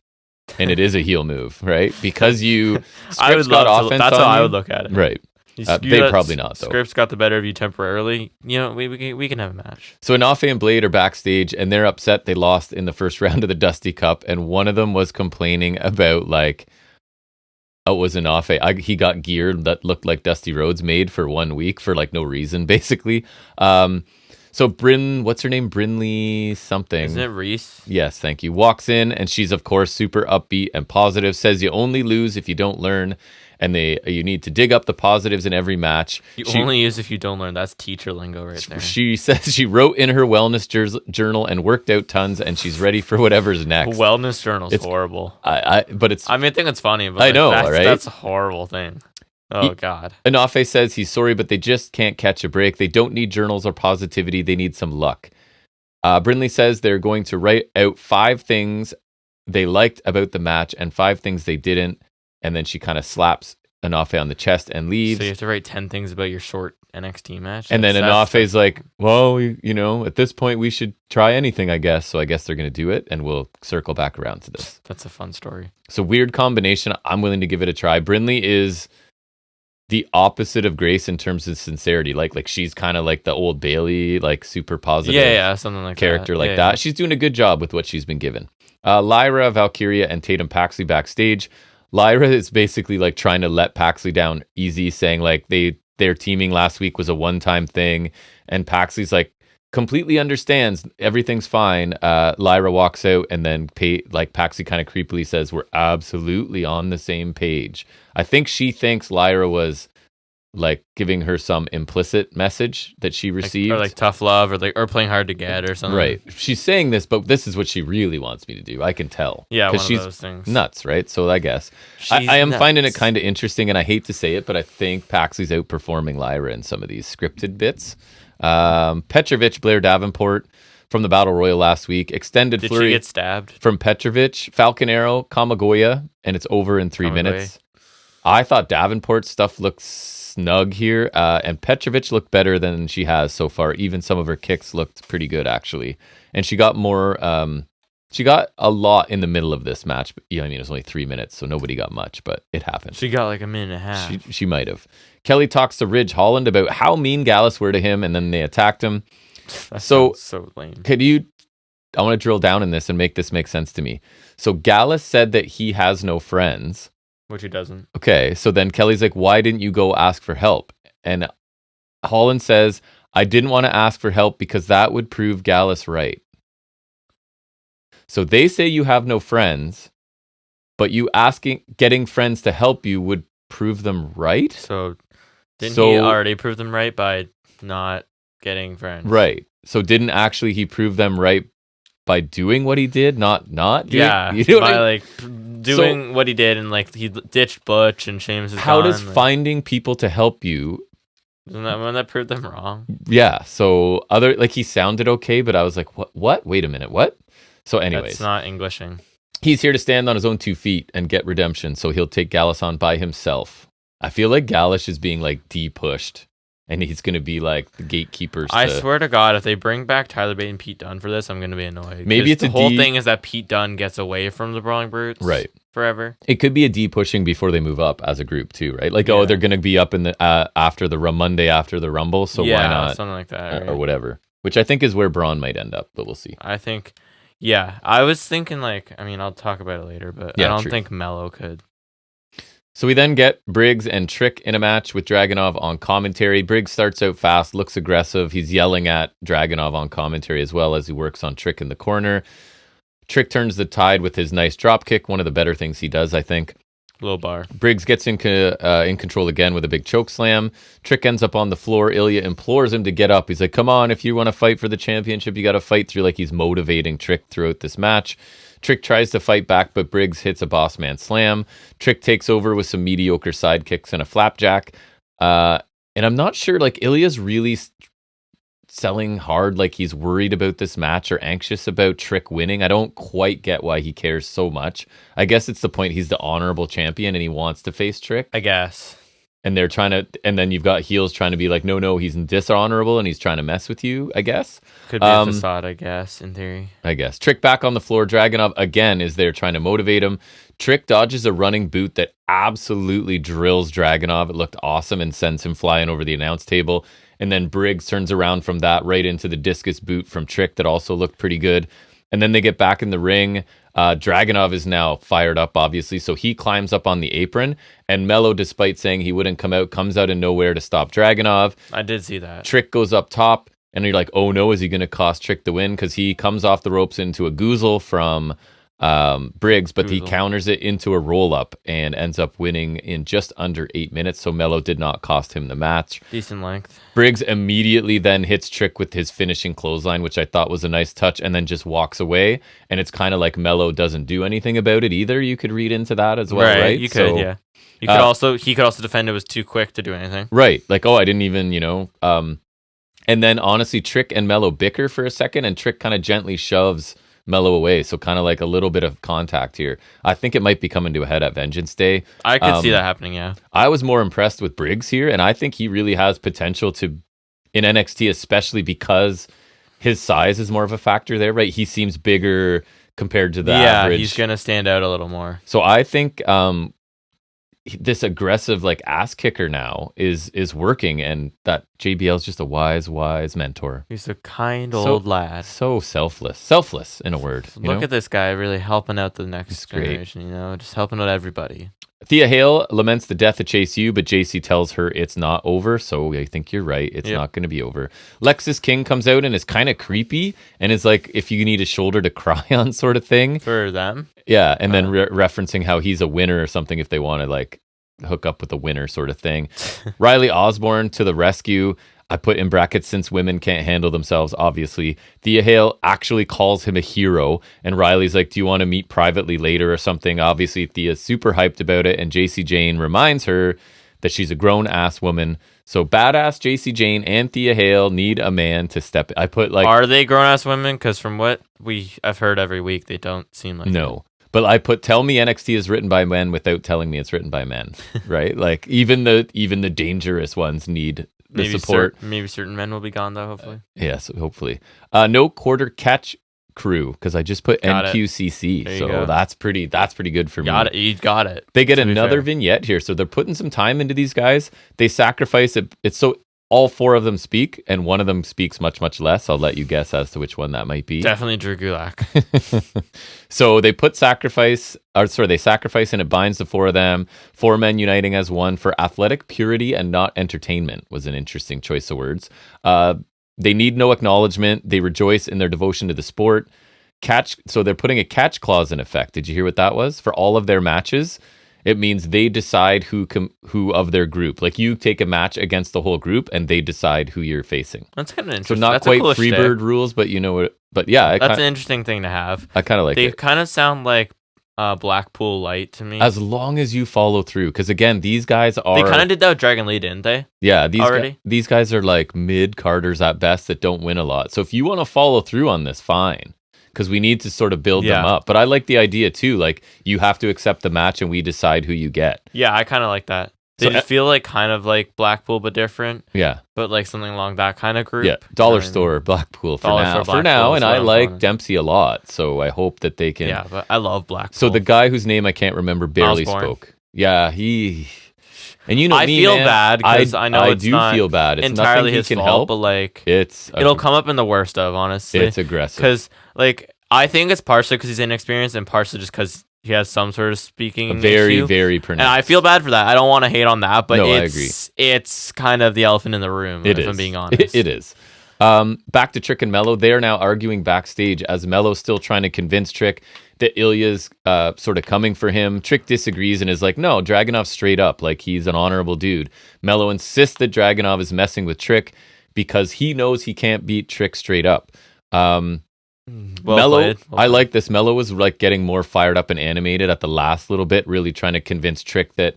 And it is a heel move, right? Because Scripps got offense that's on how you. I would look at it. Right. They probably not, though. Scripps got the better of you temporarily. We can have a match. So Anafe and Blade are backstage, and they're upset they lost in the first round of the Dusty Cup, and one of them was complaining about, like, it was Anafe. He got gear that looked like Dusty Rhodes made for 1 week for, like, no reason, basically. So what's her name? Brinley something. Isn't it Reese? Yes, thank you. Walks in and she's of course super upbeat and positive. Says you only lose if you don't learn, and you need to dig up the positives in every match. You only use if you don't learn. That's teacher lingo right there. She says she wrote in her wellness journal and worked out tons, and she's ready for whatever's next. Wellness journal's horrible. But it's. I think it's funny, but I know, right? That's a horrible thing. Oh, God. Anafe says he's sorry, but they just can't catch a break. They don't need journals or positivity. They need some luck. Brinley says they're going to write out 5 things they liked about the match and 5 things they didn't. And then she kind of slaps Anafe on the chest and leaves. So you have to write 10 things about your short NXT match? And then Anafe's like, well, at this point, we should try anything, I guess. So I guess they're going to do it, and we'll circle back around to this. That's a fun story. So weird combination. I'm willing to give it a try. Brinley is the opposite of Grace in terms of sincerity. Like she's kind of like the Old Bailey, like super positive something like character that. Like that. Yeah. She's doing a good job with what she's been given. Lyra, Valkyria, and Tatum Paxley backstage. Lyra is basically like trying to let Paxley down easy, saying like their teaming last week was a one-time thing, and Paxley's like completely understands everything's fine. Lyra walks out, and then Paxley kind of creepily says, "We're absolutely on the same page." I think she thinks Lyra was like giving her some implicit message that she received. Or like tough love or playing hard to get or something. Right. She's saying this, but this is what she really wants me to do. I can tell. Yeah, one of she's those things. Nuts, right? So I guess I am finding it kind of interesting, and I hate to say it, but I think Paxley's outperforming Lyra in some of these scripted bits. Petrovic, Blair Davenport from the Battle Royal last week. Extended Did flurry she get stabbed? from Petrovic, Falcon Arrow, Kamagoya, and it's over in 3 minutes. I thought Davenport's stuff looks snug here, and Petrovic looked better than she has so far. Even some of her kicks looked pretty good, actually. And she got more, she got a lot in the middle of this match. But, yeah, I mean, it was only 3 minutes, so nobody got much, but it happened. She got like a minute and a half. She might have. Kelly talks to Ridge Holland about how mean Gallus were to him, and then they attacked him. So lame. I want to drill down in this and make this make sense to me. So Gallus said that he has no friends. Which he doesn't. Okay, so then Kelly's like, why didn't you go ask for help? And Holland says, I didn't want to ask for help because that would prove Gallus right. So they say you have no friends, but you getting friends to help you would prove them right? So didn't he already prove them right by not getting friends? Right. So didn't actually he prove them right by doing what he did, not doing? Yeah, you know by like doing what he did, and like he ditched Butch and Sheamus is how gone, does finding people to help you? Isn't that when that proved them wrong? Yeah. So he sounded okay, but I was like, what? Wait a minute, what? So anyways, that's not Englishing. He's here to stand on his own 2 feet and get redemption, so he'll take Gallus on by himself. I feel like Gallus is being like de-pushed. And he's going to be like the gatekeepers. I swear to God, if they bring back Tyler Bate and Pete Dunne for this, I'm going to be annoyed. Maybe it's the whole thing is that Pete Dunne gets away from the Brawling Brutes, right? Forever. It could be a de-pushing before they move up as a group too, right? Like, they're going to be up in the after the Monday after the Rumble, so why not something like that, right? Or whatever. Which I think is where Braun might end up, but we'll see. I think, I was thinking like, I mean, I'll talk about it later, but I don't think Mello could. So we then get Briggs and Trick in a match with Dragunov on commentary. Briggs starts out fast, looks aggressive. He's yelling at Dragunov on commentary as well as he works on Trick in the corner. Trick turns the tide with his nice drop kick, one of the better things he does, I think. Low bar. Briggs gets in control again with a big choke slam. Trick ends up on the floor. Ilya implores him to get up. He's like, come on, if you want to fight for the championship, you got to fight through. Like, he's motivating Trick throughout this match. Trick tries to fight back, but Briggs hits a boss man slam. Trick takes over with some mediocre side kicks and a flapjack. And I'm not sure, like, Ilya's really selling hard, like he's worried about this match or anxious about Trick winning. I don't quite get why he cares so much. I guess it's the point he's the honorable champion and he wants to face Trick. I guess. And they're trying to, and then you've got heels trying to be like, no, he's dishonorable and he's trying to mess with you, I guess. Could be a facade, I guess, in theory. I guess. Trick back on the floor. Dragunov again is there trying to motivate him. Trick dodges a running boot that absolutely drills Dragunov. It looked awesome and sends him flying over the announce table. And then Briggs turns around from that right into the discus boot from Trick that also looked pretty good. And then they get back in the ring. Dragunov is now fired up, obviously, so he climbs up on the apron, and Mello, despite saying he wouldn't come out, comes out of nowhere to stop Dragunov. I did see that. Trick goes up top, and you're like, oh no, is he going to cost Trick the win? Because he comes off the ropes into a goozle from Briggs, but he counters it into a roll-up and ends up winning in just under 8 minutes, so Mello did not cost him the match. Decent length. Briggs immediately then hits Trick with his finishing clothesline, which I thought was a nice touch, and then just walks away, and it's kind of like Mello doesn't do anything about it either. You could read into that as well, right? You could, yeah. He could also defend it was too quick to do anything. Right. Like, I didn't even, and then honestly, Trick and Mello bicker for a second, and Trick kind of gently shoves Mello away, so kind of like a little bit of contact here. I think it might be coming to a head at Vengeance Day. I could see that happening, yeah. I was more impressed with Briggs here, and I think he really has potential to, in NXT, especially because his size is more of a factor there, right? He seems bigger compared to the average. Yeah, he's going to stand out a little more. So I think this aggressive like ass kicker now is working, and that JBL is just a wise mentor. He's a kind old lad. So selfless in a word. Look at this guy really helping out the next generation, just helping out everybody. Thea Hale laments the death of Chase U, but JC tells her it's not over, so I think you're right. It's not going to be over. Lexis King comes out and is kind of creepy and is like, if you need a shoulder to cry on sort of thing. For them? Yeah, and then referencing how he's a winner or something if they want to like hook up with a winner sort of thing. Riley Osborne to the rescue. I put in brackets, since women can't handle themselves, obviously. Thea Hale actually calls him a hero, and Riley's like, do you want to meet privately later or something? Obviously, Thea's super hyped about it, and JC Jane reminds her that she's a grown-ass woman. So badass JC Jane and Thea Hale need a man to step in. I put like... Are they grown-ass women? Because from what I've heard every week, they don't seem like No. It. But I put, tell me NXT is written by men without telling me it's written by men, right? Like even the dangerous ones need the support. Maybe certain men will be gone though, hopefully. Yes, hopefully. No quarter catch crew, because I just put NQCC, so that's pretty good for me. You got it. They get another vignette here, so they're putting some time into these guys. They sacrifice it. It's so all four of them speak, and one of them speaks much, much less. I'll let you guess as to which one that might be. Definitely Drew Gulak. So they sacrifice, and it binds the four of them. Four men uniting as one for athletic purity and not entertainment was an interesting choice of words. They need no acknowledgement. They rejoice in their devotion to the sport. So they're putting a catch clause in effect. Did you hear what that was? For all of their matches, it means they decide who of their group. Like you take a match against the whole group, and they decide who you're facing. That's kind of interesting. So not quite Freebird rules, but you know what? But yeah, that's an interesting thing to have. I kind of like it. They kind of sound like Blackpool Light to me. As long as you follow through, because again, these guys are... They kind of did that with Dragon Lee, didn't they? Yeah, these guys are like mid-carders at best that don't win a lot. So if you want to follow through on this, fine. Because we need to sort of build them up. But I like the idea too. Like you have to accept the match and we decide who you get. Yeah, I kind of like that. They just feel like kind of like Blackpool but different. Yeah. But like something along that kind of group. Yeah. Dollar store Blackpool for now. And I like Dempsey a lot. So I hope that they can. Yeah, but I love Blackpool. So the guy whose name I can't remember barely spoke. Yeah, and you know I me, feel man, bad because I know I it's do not feel bad. It's entirely his can fault, help. But like it'll come up in the worst of, honestly. It's aggressive. Because like I think it's partially because he's inexperienced and partially just because he has some sort of speaking issue. Very pronounced. And I feel bad for that. I don't want to hate on that, but I agree. It's kind of the elephant in the room, if I'm being honest. It is. Back to Trick and Mello. They are now arguing backstage as Mello's still trying to convince Trick that Ilya's sort of coming for him. Trick disagrees and is like, no, Dragunov's straight up. Like, he's an honorable dude. Mello insists that Dragunov is messing with Trick because he knows he can't beat Trick straight up. Mello, I like this. Mello was like getting more fired up and animated at the last little bit, really trying to convince Trick that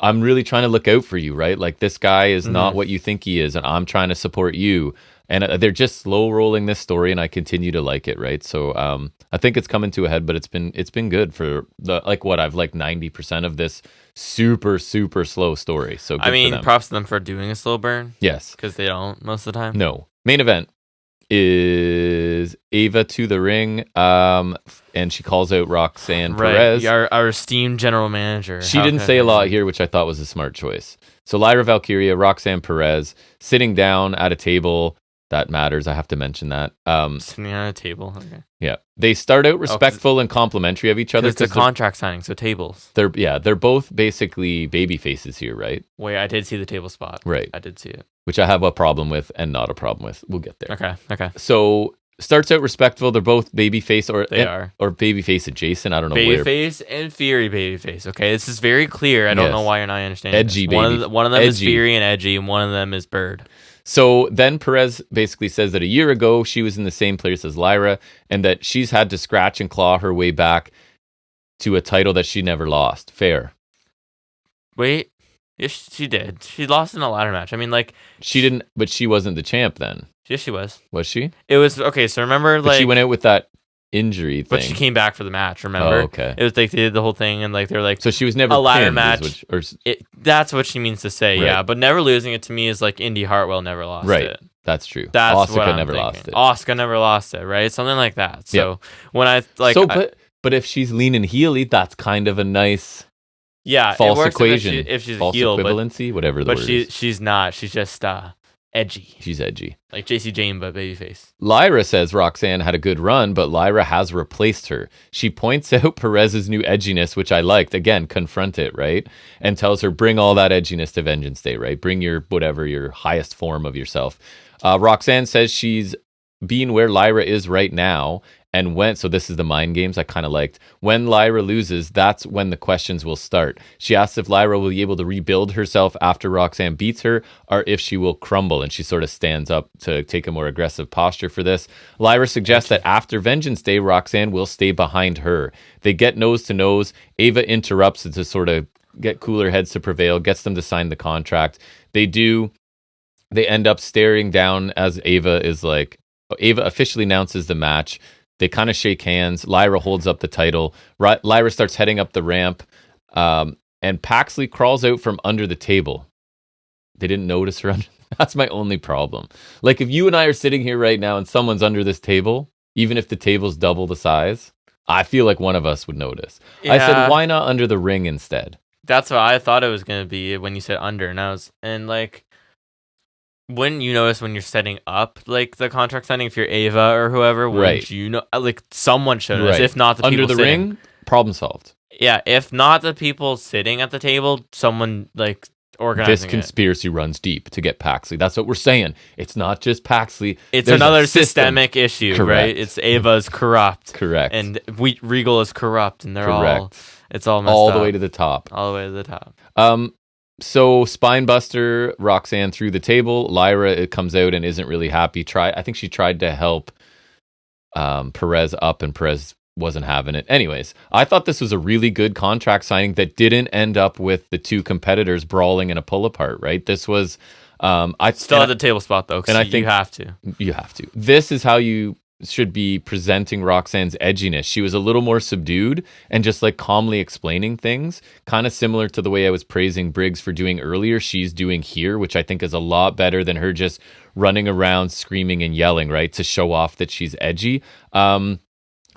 I'm really trying to look out for you, right? Like this guy is not what you think he is, and I'm trying to support you. And they're just slow rolling this story, and I continue to like it, right? So I think it's coming to a head, but it's been good for I've like 90% of this super, super slow story. So good for them. Props to them for doing a slow burn. Yes. Because they don't most of the time. No. Main event is Ava to the ring, and she calls out Roxanne Perez. Our esteemed general manager. She didn't say a lot here, which I thought was a smart choice. So Lyra Valkyria, Roxanne Perez, sitting down at a table. That matters. I have to mention that. Sitting at a table. Okay. Yeah. They start out respectful and complimentary of each other. It's a contract signing, so tables. They're both basically baby faces here, right? Wait, I did see the table spot. Right. I did see it. Which I have a problem with and not a problem with. We'll get there. Okay. So starts out respectful. They're both babyface or babyface adjacent. I don't know. Babyface and Fury babyface. Okay, this is very clear. I don't know why you're not understanding. Edgy this. baby. One of them is Fury and edgy, and one of them is Bird. So then Perez basically says that a year ago she was in the same place as Lyra, and that she's had to scratch and claw her way back to a title that she never lost. Fair. Wait. Yes, she did. She lost in a ladder match. I mean, like... She didn't, but she wasn't the champ then. Yes, she was. Was she? It was, okay, so remember, but she went out with that injury thing. But she came back for the match, remember? Oh, okay. It was like, they did the whole thing, and like, they were like... So she was never a ladder pinned, match. That's what she means to say, right. Yeah. But never losing it to me is like Indy Hartwell never lost it. That's true. That's Asuka what I'm never thinking. lost it. Asuka never lost it, right? Something like that. So when I, like... But if she's lean and heely, that's kind of a nice... Yeah, false equation. If she's false a heel, equivalency, whatever the word is. But she's not. She's just edgy. She's edgy. Like JC Jane, but babyface. Lyra says Roxanne had a good run, but Lyra has replaced her. She points out Perez's new edginess, which I liked. Again, confront it, right? And tells her, bring all that edginess to Vengeance Day, right? Bring your highest form of yourself. Roxanne says she's being where Lyra is right now, so this is the mind games I kind of liked. When Lyra loses, that's when the questions will start. She asks if Lyra will be able to rebuild herself after Roxanne beats her, or if she will crumble, and she sort of stands up to take a more aggressive posture for this. Lyra suggests that after Vengeance Day, Roxanne will stay behind her. They get nose to nose. Ava interrupts to sort of get cooler heads to prevail, gets them to sign the contract. They end up staring down as Ava officially announces the match. They kind of shake hands. Lyra holds up the title. Lyra starts heading up the ramp. And Paxley crawls out from under the table. They didn't notice her. That's my only problem. Like, if you and I are sitting here right now and someone's under this table, even if the table's double the size, I feel like one of us would notice. Yeah. I said, why not under the ring instead? That's what I thought it was going to be when you said under. Wouldn't you notice when you're setting up like the contract signing if you're Ava or whoever? Wouldn't you know? Like, someone should notice. If not the people under the sitting. Ring, problem solved. Yeah, if not the people sitting at the table, someone like organizing this conspiracy runs deep to get Paxley. That's what we're saying. It's not just Paxley. It's another systemic issue, right? It's Ava's corrupt. Correct. And Regal is corrupt, and they're all. It's all messed up. All the way to the top. All the way to the top. So Spinebuster, Roxanne through the table. Lyra comes out and isn't really happy. I think she tried to help Perez up, and Perez wasn't having it. Anyways, I thought this was a really good contract signing that didn't end up with the two competitors brawling in a pull apart. Right? This was I still had the table spot though, and I think you have to. This is how you should be presenting Roxanne's edginess. She was a little more subdued and just like calmly explaining things, kind of similar to the way I was praising Briggs for doing earlier. She's doing here, which I think is a lot better than her just running around screaming and yelling, right, to show off that she's edgy.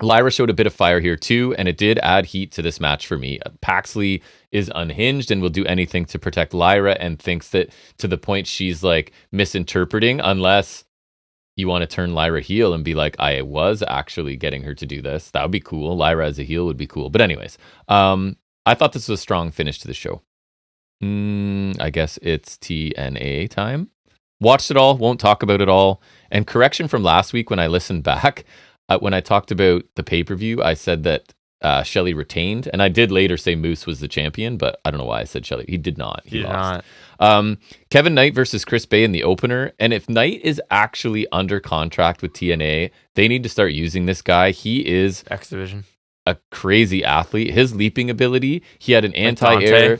Lyra showed a bit of fire here too, and it did add heat to this match for me. Paxley is unhinged and will do anything to protect Lyra, and thinks that to the point she's like misinterpreting, unless you want to turn Lyra heel and be like, I was actually getting her to do this. That would be cool. Lyra as a heel would be cool. But anyways, I thought this was a strong finish to the show. I guess it's TNA time. Watched it all, won't talk about it all. And correction from last week when I listened back, when I talked about the pay-per-view, I said that Shelley retained, and I did later say Moose was the champion, but I don't know why I said Shelley. He did not. He lost. Kevin Knight versus Chris Bay in the opener, and if Knight is actually under contract with TNA, they need to start using this guy. He is X Division, a crazy athlete. His leaping ability, he had an anti-air,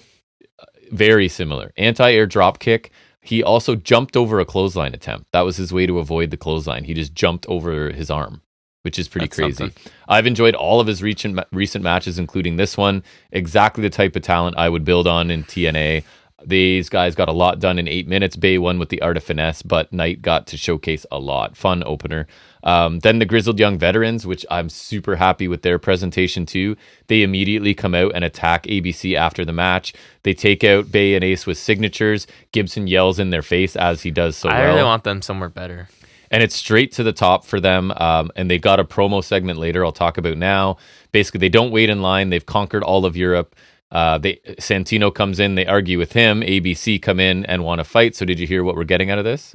very similar anti-air drop kick. He also jumped over a clothesline attempt. That was his way to avoid the clothesline. He just jumped over his arm, which is pretty crazy. Something. I've enjoyed all of his recent matches, including this one. Exactly the type of talent I would build on in TNA. These guys got a lot done in 8 minutes. Bay won with the art of finesse, but Knight got to showcase a lot. Fun opener. Then the Grizzled Young Veterans, which I'm super happy with their presentation too. They immediately come out and attack ABC after the match. They take out Bay and Ace with signatures. Gibson yells in their face as he does so well. I really want them somewhere better. And it's straight to the top for them. And they got a promo segment later I'll talk about now. Basically, they don't wait in line. They've conquered all of Europe. Santino comes in. They argue with him. ABC come in and want to fight. So did you hear what we're getting out of this?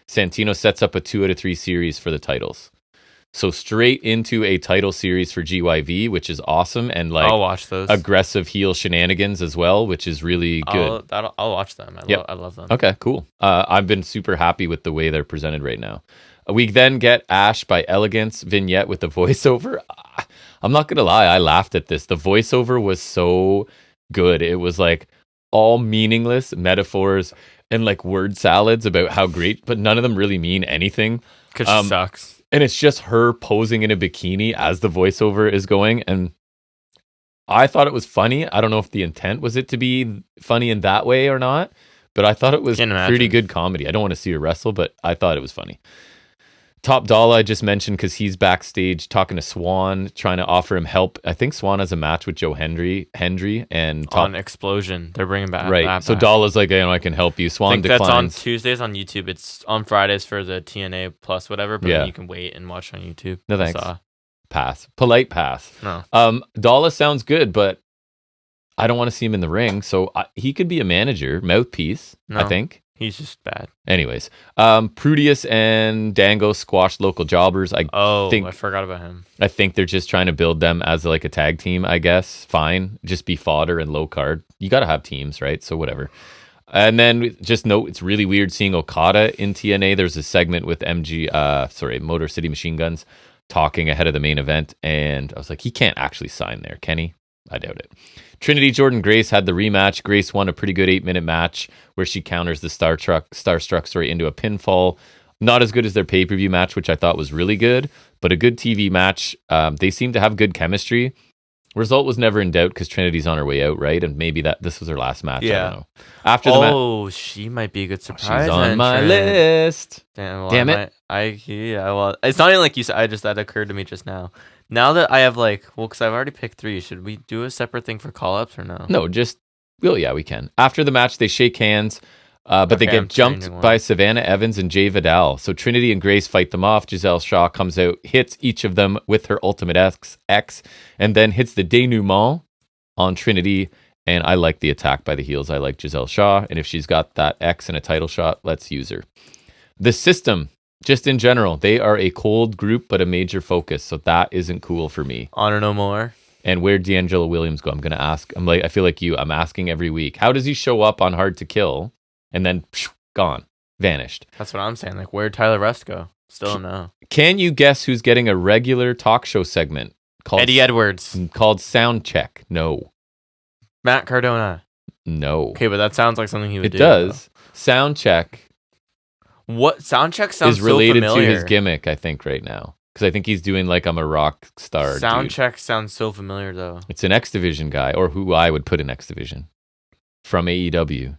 Santino sets up a 2 out of 3 series for the titles. So straight into a title series for GYV, which is awesome. And like, I'll watch those. Aggressive heel shenanigans as well, which is really good. I'll watch them. I love them. Okay, cool. I've been super happy with the way they're presented right now. We then get Ash by Elegance vignette with the voiceover. I'm not going to lie, I laughed at this. The voiceover was so good. It was like all meaningless metaphors and like word salads about how great, but none of them really mean anything. Because she sucks. And it's just her posing in a bikini as the voiceover is going. And I thought it was funny. I don't know if the intent was it to be funny in that way or not, but I thought it was pretty good comedy. I don't want to see her wrestle, but I thought it was funny. Top Dollar I just mentioned because he's backstage talking to Swan, trying to offer him help. I think Swan has a match with Joe Hendry and on Explosion. They're bringing back right. So Dollar's like, I can help you. Swan declines. That's on Tuesdays on YouTube. It's on Fridays for the TNA Plus whatever, but then you can wait and watch on YouTube. No thanks. Pass. Polite pass. No. Dollar sounds good, but I don't want to see him in the ring. So he could be a manager, mouthpiece. I think He's just bad. Anyways, Prudius and Dango squashed local jobbers. I forgot about him. I think they're just trying to build them as like a tag team, I guess. Fine. Just be fodder and low card. You got to have teams, right? So whatever. And then just note, it's really weird seeing Okada in TNA. There's a segment with Motor City Machine Guns talking ahead of the main event. And I was like, he can't actually sign there, can he? I doubt it. Trinity Jordan Grace had the rematch. Grace won a pretty good 8-minute match where she counters the Starstruck into a pinfall. Not as good as their pay-per-view match, which I thought was really good, but a good TV match. They seem to have good chemistry. Result was never in doubt because Trinity's on her way out, right? And maybe this was her last match. Yeah. I don't know. After the she might be a good surprise. She's on my list. Damn it. Well, it's not even like you said. That occurred to me just now. Now that I have because I've already picked 3. Should we do a separate thing for call-ups or no? No, yeah, we can. After the match, they shake hands, but they get jumped by Savannah Evans and Jay Vidal. So Trinity and Grace fight them off. Giselle Shaw comes out, hits each of them with her Ultimate X, and then hits the denouement on Trinity. And I like the attack by the heels. I like Giselle Shaw. And if she's got that X and a title shot, let's use her. The System. Just in general, they are a cold group, but a major focus. So that isn't cool for me. Honor no more. And where'd D'Angelo Williams go? I'm going to ask. I feel like I'm asking every week. How does he show up on Hard to Kill and then gone, vanished? That's what I'm saying. Where'd Tyler Rust go? Still no. Can you guess who's getting a regular talk show segment called Eddie Edwards? Called Sound Check. No. Matt Cardona. No. Okay, but that sounds like something he would do. It does. Though. Sound Check. What Soundcheck sounds is related so familiar. To his gimmick, I think, right now. Because I think he's doing I'm a rock star. Soundcheck sounds so familiar, though. It's an X Division guy, or who I would put in X Division from AEW.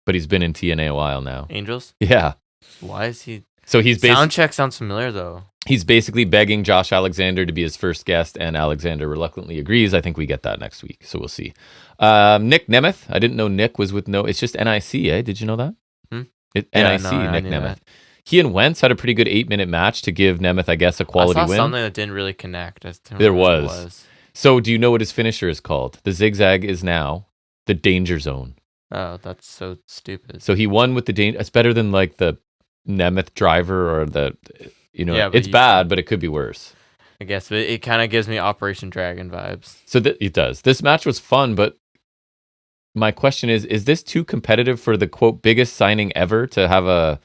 But he's been in TNA a while now. Angels? Yeah. Why is he? So he's Soundcheck sounds familiar, though. He's basically begging Josh Alexander to be his first guest, and Alexander reluctantly agrees. I think we get that next week, so we'll see. Nick Nemeth. I didn't know Nick was with It's just NIC, eh? Did you know that? NIC, Nick Nemeth. He and Wentz had a pretty good 8-minute match to give Nemeth, I guess, a quality win. I saw something that didn't really connect. There was. So do you know what his finisher is called? The zigzag is now the danger zone. Oh, that's so stupid. So he won with the danger. It's better than the Nemeth driver or it's bad, but it could be worse. I guess, but it kind of gives me Operation Dragon vibes. So it does. This match was fun, but my question is this too competitive for the quote biggest signing ever to have a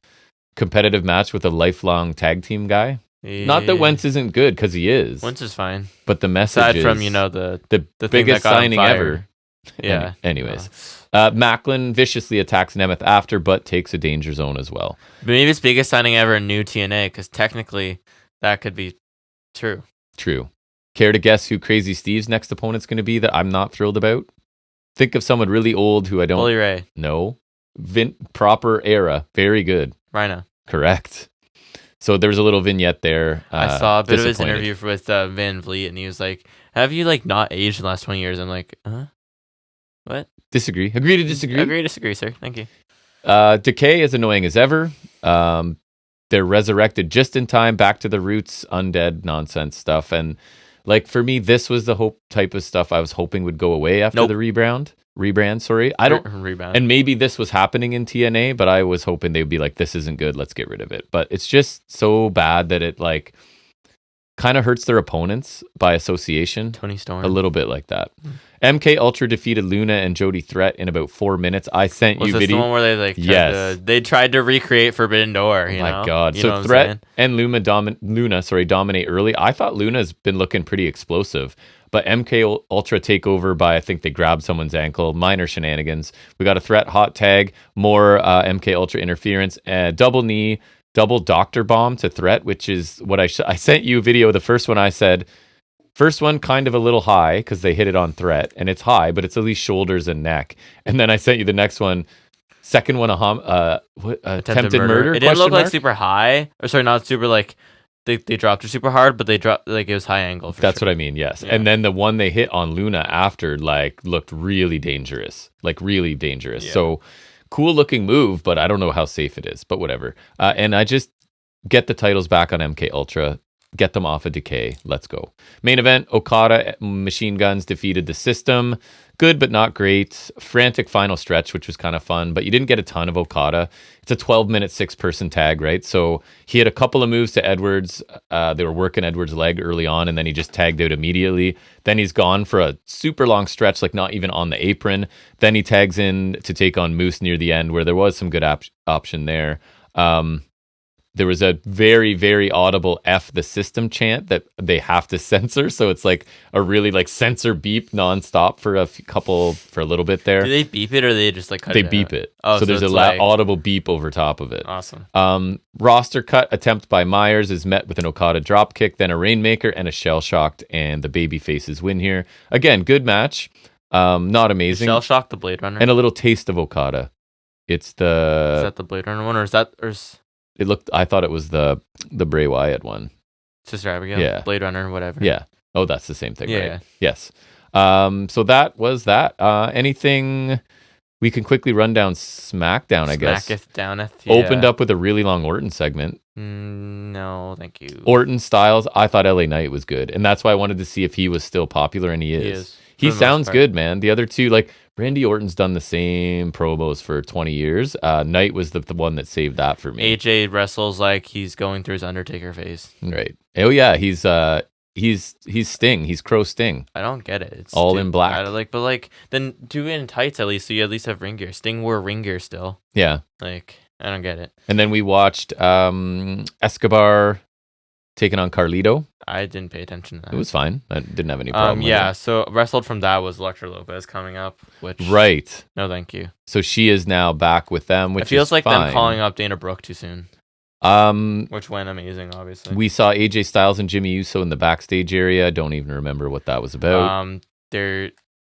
competitive match with a lifelong tag team guy? Yeah. Not that Wentz isn't good, because he is. Wentz is fine. But the message aside is from the biggest signing ever. Yeah. Anyways, Macklin viciously attacks Nemeth after, but takes a danger zone as well. But maybe it's biggest signing ever in new TNA, because technically that could be true. True. Care to guess who Crazy Steve's next opponent's going to be that I'm not thrilled about? Think of someone really old who I don't... Bully Ray. No. Proper era. Very good. Rhino. Correct. So there was a little vignette there. I saw a bit of his interview with Van Vliet, and he was like, have you not aged in the last 20 years? I'm like, what? Disagree. Agree to disagree. Agree to disagree, sir. Thank you. Decay is annoying as ever. They're resurrected just in time, back to the roots, undead nonsense stuff. And for me, this was the type of stuff I was hoping would go away after the rebrand. Sorry, I don't rebound. And maybe this was happening in TNA, but I was hoping they'd be like, "This isn't good. Let's get rid of it." But it's just so bad that it kind of hurts their opponents by association. Tony Storm, a little bit like that. MK Ultra defeated Luna and Jody Threat in about 4 minutes. I sent you video. Was this the one where they they tried to recreate Forbidden Door? Oh my god! So Threat and Luna dominate early. I thought Luna's been looking pretty explosive, but MK Ultra take over by, I think they grabbed someone's ankle. Minor shenanigans. We got a Threat hot tag, more MK Ultra interference, double knee, double doctor bomb to Threat, which is what I sent you a video. The first one I said. First one kind of a little high because they hit it on Threat, and it's high, but it's at least shoulders and neck. And then I sent you the next one. Second one, attempted murder. It didn't look super high, or sorry, not super they dropped her super hard, but they dropped it was high angle. That's what I mean. Yes, yeah. And then the one they hit on Luna after looked really dangerous, really dangerous. Yeah. So cool looking move, but I don't know how safe it is. But whatever. And I just get the titles back on MK Ultra. Get them off of Decay. Let's go. Main event, Okada Machine Guns defeated the System. Good, but not great. Frantic final stretch, which was kind of fun, but you didn't get a ton of Okada. It's a 12-minute 6-person tag, right? So he had a couple of moves to Edwards. They were working Edwards' leg early on, and then he just tagged out immediately. Then he's gone for a super long stretch, like not even on the apron. Then he tags in to take on Moose near the end, where there was some good option there. There was a very, very audible F the System chant that they have to censor. So it's like a really like censor beep nonstop for for a little bit there. Do they beep it or they just like cut they it beep out? it. Oh, so there's a audible beep over top of it. Awesome. Roster cut attempt by Myers is met with an Okada dropkick, then a Rainmaker and a Shell Shocked, and the baby faces win here. Again, good match. Not amazing. Shell Shocked the Blade Runner. And a little taste of Okada. It's Is that the Blade Runner one or is that It looked. I thought it was the Bray Wyatt one. Sister Abigail? Yeah. Blade Runner, whatever. Yeah. Oh, that's the same thing, Yeah, right? yeah. Yes. So that was that. Anything we can quickly run down SmackDown, I guess. Smacketh downeth. Yeah. Opened up with a really long Orton segment. No, thank you. Orton Styles. I thought LA Knight was good, and that's why I wanted to see if he was still popular, and he is. He sounds good, man. The other two, like Randy Orton's done the same promos for 20 years. Knight was the one that saved that for me. AJ wrestles like he's going through his Undertaker phase. Right. Oh yeah, he's Sting. He's Crow Sting. I don't get it. It's all in black. But then do it in tights at least, so you at least have ring gear. Sting wore ring gear still. Yeah. Like I don't get it. And then we watched Escobar taking on Carlito. I didn't pay attention to that. It was fine. I didn't have any problem. Yeah. with it. So wrestled from that was Elektra Lopez coming up, which Right. No, thank you. So she is now back with them, which it feels is like fine. them calling up Dana Brooke too soon. Which went amazing, obviously. We saw AJ Styles and Jimmy Uso in the backstage area. I don't even remember what that was about. They're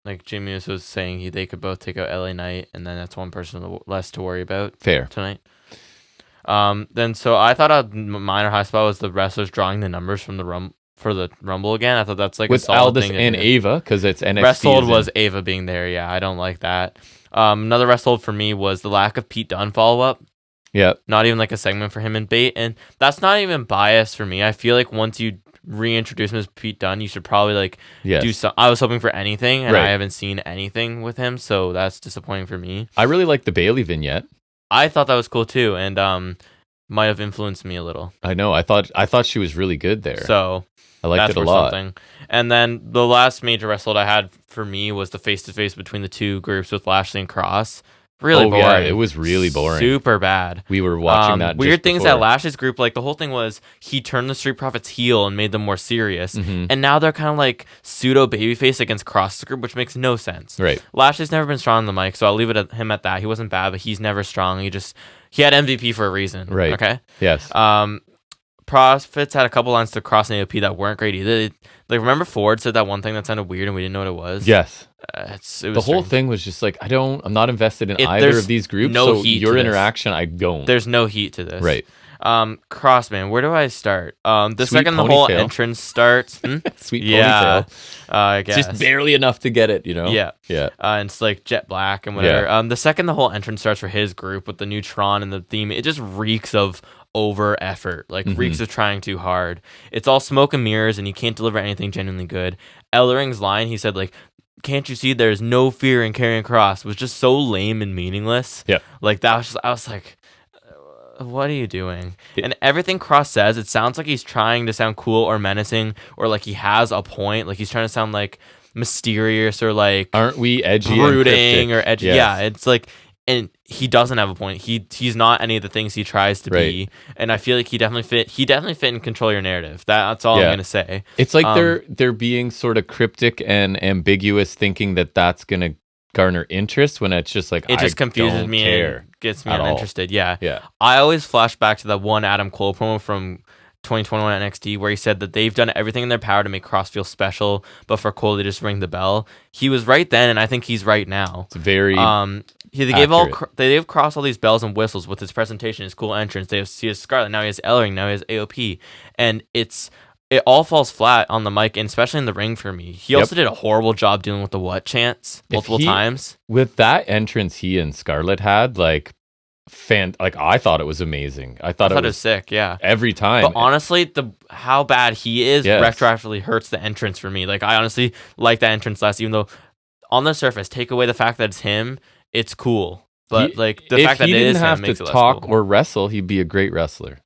like Jimmy Uso was saying they could both take out LA Knight, and then that's one person less to worry about. Fair tonight. Then so I thought a minor high spot was the wrestlers drawing the numbers from the for the Rumble again. I thought that's like with a solid Aldous thing and Ava because it's NXT. Resthold was Ava being there. Yeah, I don't like that. Another Resthold for me was the lack of Pete Dunne follow up. Yeah, not even like a segment for him and Bate, and that's not even biased for me. I feel like once you reintroduce him as Pete Dunne, you should probably do some. I was hoping for anything, and I haven't seen anything with him, so that's disappointing for me. I really like the Bailey vignette. I thought that was cool too, and might have influenced me a little. I know. I thought she was really good there. So I liked it a lot. Something. And then the last major wrestle I had for me was the face-to-face between the two groups with Lashley and Cross. Really boring. Yeah, it was really boring. Super bad. We were watching that. Weird things at Lashley's group, like the whole thing was he turned the Street Profits heel and made them more serious. Mm-hmm. And now they're kind of like pseudo babyface against Cross's group, which makes no sense. Right. Lashley's never been strong on the mic, so I'll leave it at him at that. He wasn't bad, but he's never strong. He had MVP for a reason. Right. Okay. Yes. Profits had a couple lines to Cross and AOP that weren't great either. Like, remember Ford said that one thing that sounded weird and we didn't know what it was? Yes. It was the whole strange. thing was just like, I'm not invested in either of these groups. No so heat your to interaction, I don't. There's no heat to this. Right. Cross, man, where do I start? The Sweet second the whole entrance starts. Sweet ponytail. I guess. Just barely enough to get it, Yeah. Yeah. And it's like jet black and whatever. Yeah. The second the whole entrance starts for his group with the new Tron and the theme, it just reeks of over effort, reeks of trying too hard. It's all smoke and mirrors and you can't deliver anything genuinely good. Ellering's line, he said can't you see there's no fear in carrying Cross, was just so lame and meaningless. Yeah. That was just, I was like, what are you doing? And everything Cross says, it sounds like he's trying to sound cool or menacing or he has a point. He's trying to sound mysterious or aren't we edgy, brooding or edgy? Yes. Yeah, it's and he doesn't have a point. He's not any of the things he tries to be. And I feel like he definitely fit and control your narrative. That's all I'm gonna say. It's like they're being sort of cryptic and ambiguous, thinking that that's gonna garner interest when it's just it just confuses me and gets me uninterested. Yeah. I always flash back to that one Adam Cole promo from 2021 NXT where he said that they've done everything in their power to make Cross feel special, but for Cole they just ring the bell. He was right then, and I think he's right now. It's very they gave Cross all these bells and whistles with his presentation, his cool entrance. He has Scarlett, now he has Ellering, now he has AOP, and it all falls flat on the mic, and especially in the ring for me. He also did a horrible job dealing with the what chants multiple times. With that entrance he and Scarlett had, I thought it was amazing. I thought it was sick. Yeah, every time. But honestly, how bad he is retroactively hurts the entrance for me. Like I honestly like that entrance less, even though on the surface, take away the fact that it's him, it's cool. But like the fact that it is him makes it less cool. If he didn't have to talk or wrestle, he'd be a great wrestler.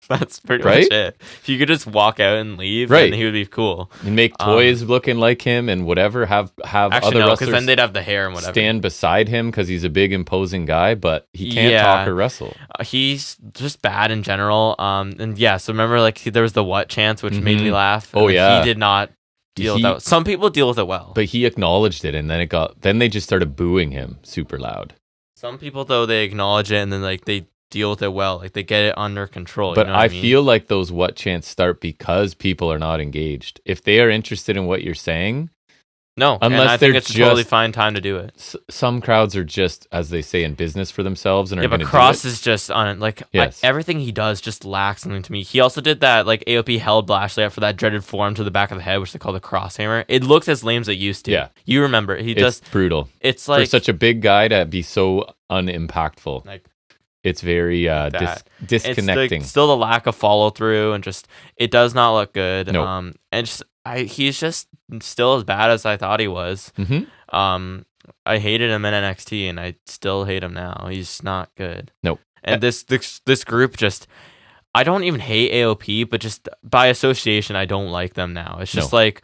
That's pretty much it. If you could just walk out and leave, then he would be cool. And make toys looking like him and whatever. Have actually, other wrestlers, because then they'd have the hair and whatever. Stand beside him because he's a big imposing guy, but he can't talk or wrestle. He's just bad in general. And yeah, so remember like there was the what chance, which made me laugh. Oh yeah, he did not deal with that. Some people deal with it well, but he acknowledged it, and then they just started booing him super loud. Some people though, they acknowledge it and then like they deal with it well, like they get it under control. But I feel like those what chants start because people are not engaged. If they are interested in what you're saying, no, unless I think it's a totally fine time to do it. Some crowds are just, as they say, in business for themselves and are going to do it. Yeah, but Cross is just on like everything he does just lacks something to me. He also did that like AOP held Lashley up for that dreaded forearm to the back of the head, which they call the cross hammer. It looks as lame as it used to. Yeah, you remember it's brutal. It's like for such a big guy to be so unimpactful. Like. It's very disconnecting. It's still the lack of follow through, and just it does not look good. Nope. And he's just still as bad as I thought he was. Mm-hmm. I hated him in NXT, and I still hate him now. He's not good. Nope. And this group just, I don't even hate AOP, but just by association, I don't like them now. It's just like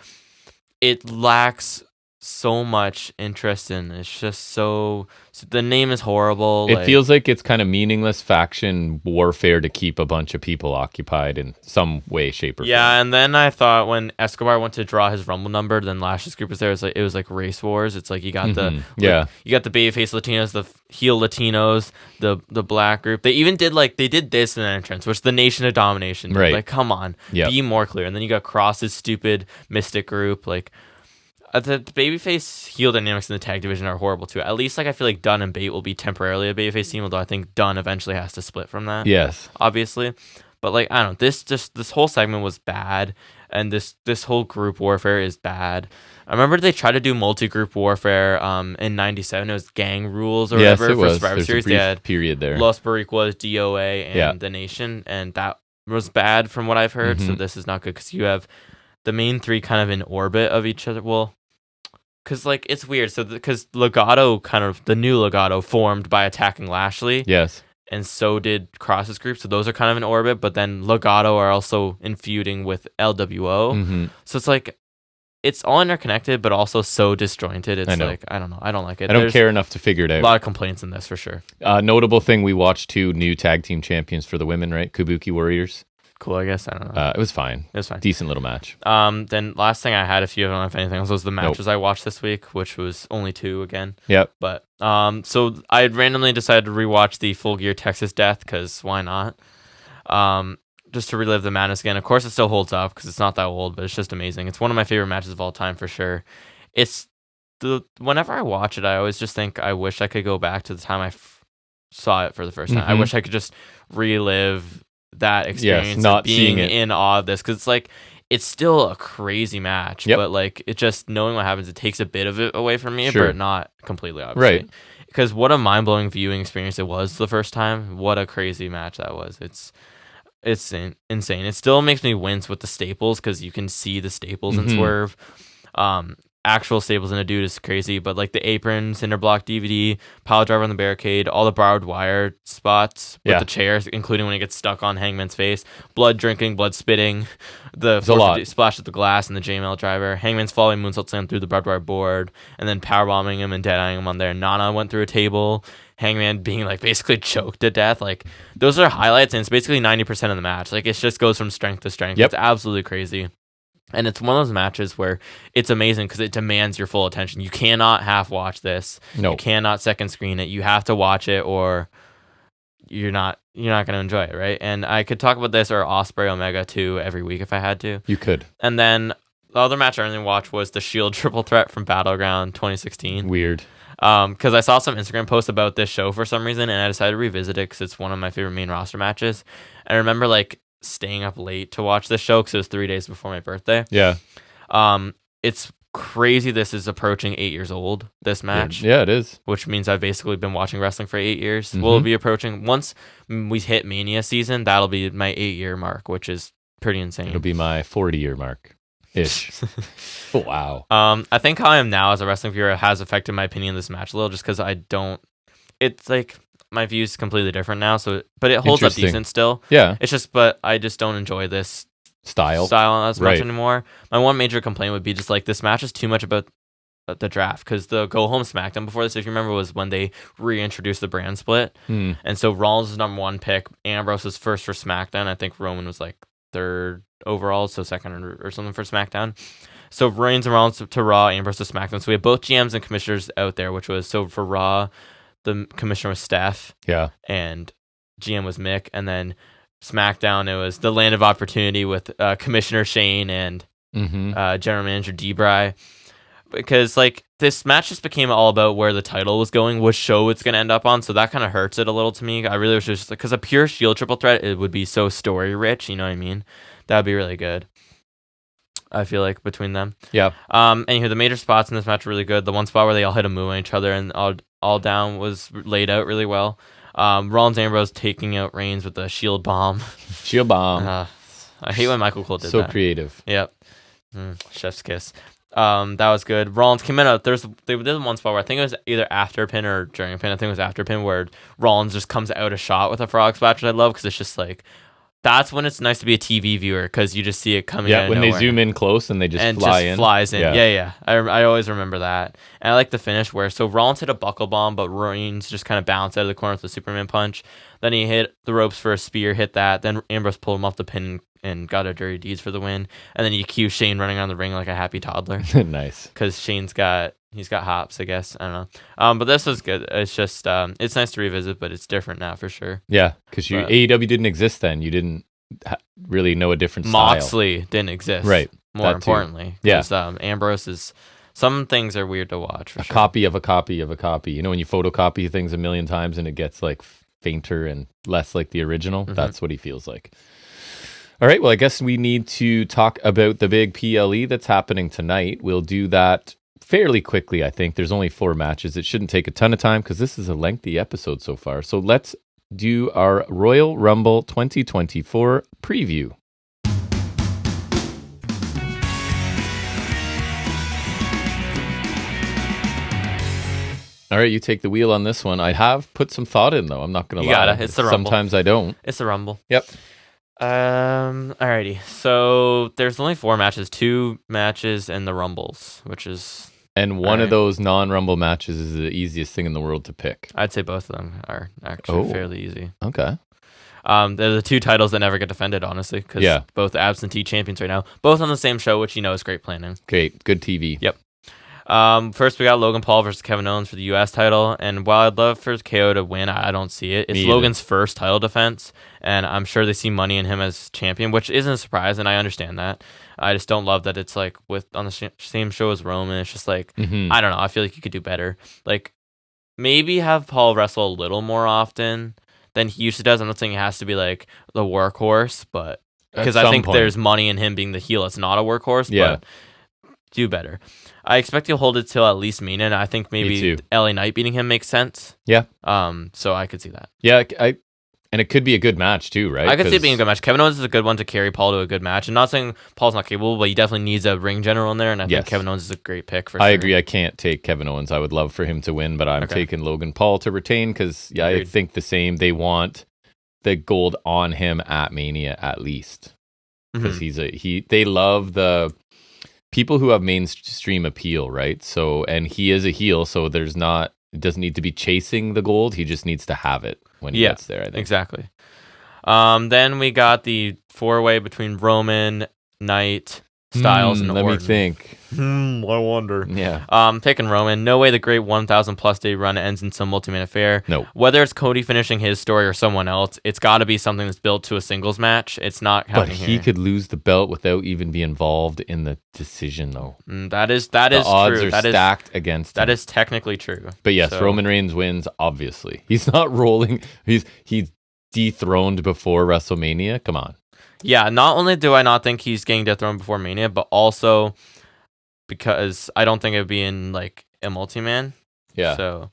it lacks so much interest in. It's just so the name is horrible. It feels like it's kind of meaningless faction warfare to keep a bunch of people occupied in some way, shape, or form. Yeah, and then I thought when Escobar went to draw his Rumble number, then Lash's group was there. It was like race wars. It's like you got you got the babyface Latinos, the heel Latinos, the black group. They even did this in the entrance, which the Nation of Domination did. Right. Like, come on, be more clear. And then you got Cross's stupid Mystic group, like. The babyface heel dynamics in the tag division are horrible too. At least, like I feel like Dunn and Bate will be temporarily a babyface team, although I think Dunn eventually has to split from that. Yes, obviously. But like I don't know, this whole segment was bad, and this whole group warfare is bad. I remember they tried to do multi-group warfare in '97. It was gang rules or whatever for Survivor Series. They had period there. Los Boricuas, DOA, and the Nation, and that was bad from what I've heard. So this is not good because you have the main three kind of in orbit of each other. Well. Because, like, it's weird. So, because Legado, the new Legado, formed by attacking Lashley. Yes. And so did Cross's group. So, those are kind of in orbit. But then Legado are also feuding with LWO. Mm-hmm. So, it's like, it's all interconnected, but also so disjointed. It's like, I don't know. I don't like it. I don't care enough to figure it out. A lot of complaints in this, for sure. Notable thing, we watched 2 new tag team champions for the women, right? Kabuki Warriors. Cool, I guess. I don't know. It was fine. Decent little match. Then last thing I had, if you don't know if anything else, was the matches I watched this week, which was only 2 again. Yep. But so I randomly decided to rewatch the Full Gear Texas Death because why not? Just to relive the madness again. Of course, it still holds up because it's not that old, but it's just amazing. It's one of my favorite matches of all time for sure. Whenever I watch it, I always just think I wish I could go back to the time I saw it for the first time. I wish I could just relive that experience, not being in awe of this, because it's like it's still a crazy match, but like it just knowing what happens, it takes a bit of it away from me, but not completely, obviously. Right? Because what a mind blowing viewing experience it was the first time. What a crazy match that was. It's insane. It still makes me wince with the staples because you can see the staples in Swerve. Actual staples in a dude is crazy, but like the apron, cinder block DVD, pile driver on the barricade, all the barbed wire spots with the chairs, including when he gets stuck on Hangman's face, blood drinking, blood spitting, the splash at the glass and the JML driver, Hangman's falling moonsault slam through the barbed wire board, and then powerbombing him and dead-eyeing him on there. Nana went through a table, Hangman being like basically choked to death. Like those are highlights, and it's basically 90% of the match. Like it just goes from strength to strength. It's absolutely crazy. And it's one of those matches where it's amazing because it demands your full attention. You cannot half watch this. No. You cannot second screen it. You have to watch it or you're not going to enjoy it, right? And I could talk about this or Osprey Omega 2 every week if I had to. You could. And then the other match I only watched was the Shield Triple Threat from Battleground 2016. Weird. Because I saw some Instagram posts about this show for some reason, and I decided to revisit it because it's one of my favorite main roster matches. And I remember staying up late to watch this show because it was 3 days before my birthday. Yeah. It's crazy this is approaching 8 years old, this match. Yeah, it is. Which means I've basically been watching wrestling for 8 years. We'll be approaching, once we hit Mania season, that'll be my 8-year mark, which is pretty insane. It'll be my 40-year mark. Ish. Wow. I think how I am now as a wrestling viewer has affected my opinion of this match a little, just because it's like my view is completely different now. So, but it holds up decent still. Yeah. It's just, but I just don't enjoy this style as much anymore. My one major complaint would be just like this match is too much about the draft, because the go home SmackDown before this, if you remember, was when they reintroduced the brand split, and so Rollins was #1 pick, Ambrose was first for SmackDown. I think Roman was like third overall, so second or something for SmackDown. So Reigns and Rollins to Raw, Ambrose to SmackDown. So we have both GMs and commissioners out there, which was, so for Raw, the commissioner was Steph, and GM was Mick, and then SmackDown, it was the Land of Opportunity with Commissioner Shane and General Manager D-Bry. Because like this match just became all about where the title was going, what show it's going to end up on, so that kind of hurts it a little to me. I really was just like, because a pure Shield triple threat, it would be so story rich, you know what I mean? That would be really good, I feel like, between them. Yeah. Anywho, the major spots in this match were really good. The one spot where they all hit a move on each other and all down was laid out really well. Rollins Ambrose taking out Reigns with the Shield bomb. Shield bomb. I hate when Michael Cole did that. So creative. Yep. Chef's kiss. That was good. Rollins came in out. They did one spot where I think it was either after a pin or during a pin. I think it was after a pin, where Rollins just comes out a shot with a frog splash, which I love, because it's just like, that's when it's nice to be a TV viewer, because you just see it coming out of when nowhere. they zoom in close and they just flies in. Yeah. I always remember that. And I like the finish where, so Rollins hit a buckle bomb, but Reigns just kind of bounced out of the corner with the Superman punch. Then he hit the ropes for a spear, hit that. Then Ambrose pulled him off the pin and got a Dirty Deeds for the win. And then you cue Shane running around the ring like a happy toddler. Nice. Because Shane's got hops, I guess. I don't know. But this was good. It's just, it's nice to revisit, but it's different now for sure. Yeah, because AEW didn't exist then. You didn't really know a different style. Moxley didn't exist. Right. More importantly. Because Ambrose is, some things are weird to watch. For a copy of a copy of a copy. You know, when you photocopy things a million times and it gets like fainter and less like the original, that's what he feels like. All right, well, I guess we need to talk about the big PLE that's happening tonight. We'll do that fairly quickly, I think. There's only 4 matches. It shouldn't take a ton of time because this is a lengthy episode so far. So let's do our Royal Rumble 2024 preview. All right, you take the wheel on this one. I have put some thought in, though. I'm not going to lie. You gotta. It's the Rumble. Sometimes I don't. It's the Rumble. Yep. Alrighty. So there's only 4 matches, 2 matches and the Rumbles, which is... And one of those non-Rumble matches is the easiest thing in the world to pick. I'd say both of them are actually fairly easy. Okay. They're the 2 titles that never get defended, honestly, because both absentee champions right now, both on the same show, which you know is great planning. Great. Good TV. Yep. First, we got Logan Paul versus Kevin Owens for the U.S. title, and while I'd love for KO to win, I don't see it. It's Logan's first title defense, and I'm sure they see money in him as champion, which isn't a surprise, and I understand that. I just don't love that it's like on the same show as Roman. It's just like, I don't know. I feel like you could do better. Like, maybe have Paul wrestle a little more often than he usually does. I'm not saying it has to be like the workhorse, but because I think there's money in him being the heel. It's not a workhorse, but do better. I expect he'll hold it till at least Mania, and I think maybe LA Knight beating him makes sense. Yeah. So I could see that. Yeah, and it could be a good match too, right? I could see it being a good match. Kevin Owens is a good one to carry Paul to a good match. I'm not saying Paul's not capable, but he definitely needs a ring general in there, and I think Kevin Owens is a great pick for sure. I agree. I can't take Kevin Owens. I would love for him to win, but I'm taking Logan Paul to retain because I think the same. They want the gold on him at Mania at least because they love the people who have mainstream appeal, right? So, and he is a heel, so it doesn't need to be chasing the gold. He just needs to have it when he gets there, I think. Exactly. Then we got the 4-way between Roman, Knight, Styles, and Orton. Let me think. I wonder. Yeah. Picking Roman. No way the great 1,000 plus day run ends in some multi-man affair. No. Whether it's Cody finishing his story or someone else, it's got to be something that's built to a singles match. It's not happening here. But he could lose the belt without even being involved in the decision, though. That is the true. odds are stacked against him. That is technically true. But yes, Roman Reigns wins, obviously. He's not rolling. He's dethroned before WrestleMania. Come on. Yeah, not only do I not think he's getting dethroned before Mania, but also because I don't think it'd be in like a multi-man. Yeah. So,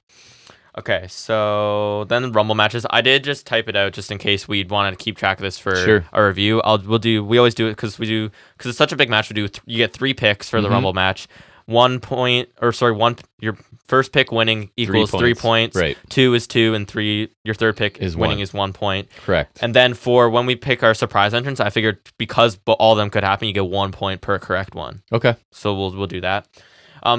okay. So then the Rumble matches. I did just type it out just in case we'd want to keep track of this for a review. We always do it because it's such a big match. You get 3 picks for the Rumble match. 1 point, or sorry, your first pick winning equals 3 points. Right. 2 is 2, and 3, your third pick is winning is 1 point. Correct. And then for when we pick our surprise entrance, I figured because all of them could happen, you get 1 point per correct one. Okay. So we'll do that.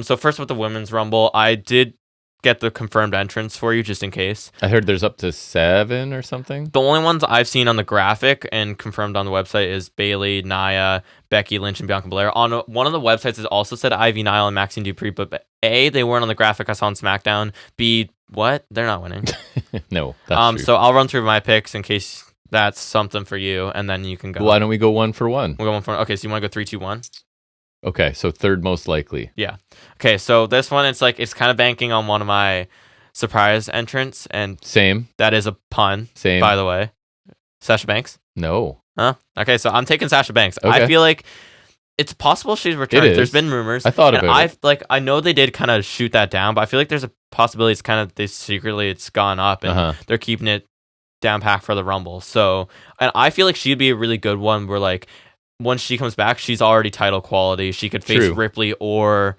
So first with the women's Rumble, I did get the confirmed entrance for you just in case. I heard there's up to 7 or something. The only ones I've seen on the graphic and confirmed on the website is Bayley, Nia, Becky Lynch, and Bianca Belair. On one of the websites, it also said Ivy Nile and Maxine Dupree, but A, they weren't on the graphic I saw on SmackDown. B, what? They're not winning. No, that's true. So I'll run through my picks in case that's something for you, and then you can go. Why don't we go 1 for 1? We'll go 1 for 1. Okay, so you want to go 3, 2, 1? Okay, so third most likely. Yeah. Okay, so this one, it's kind of banking on one of my surprise entrants, and same. That is a pun. Same. By the way, Sasha Banks. No. Huh? Okay, so I'm taking Sasha Banks. Okay. I feel like it's possible she's returned. There's been rumors. I thought about it. I know they did kind of shoot that down, but I feel like there's a possibility it's kind of it's gone up and they're keeping it down packed for the Rumble. So, and I feel like she'd be a really good one where like once she comes back, she's already title quality. She could face Ripley or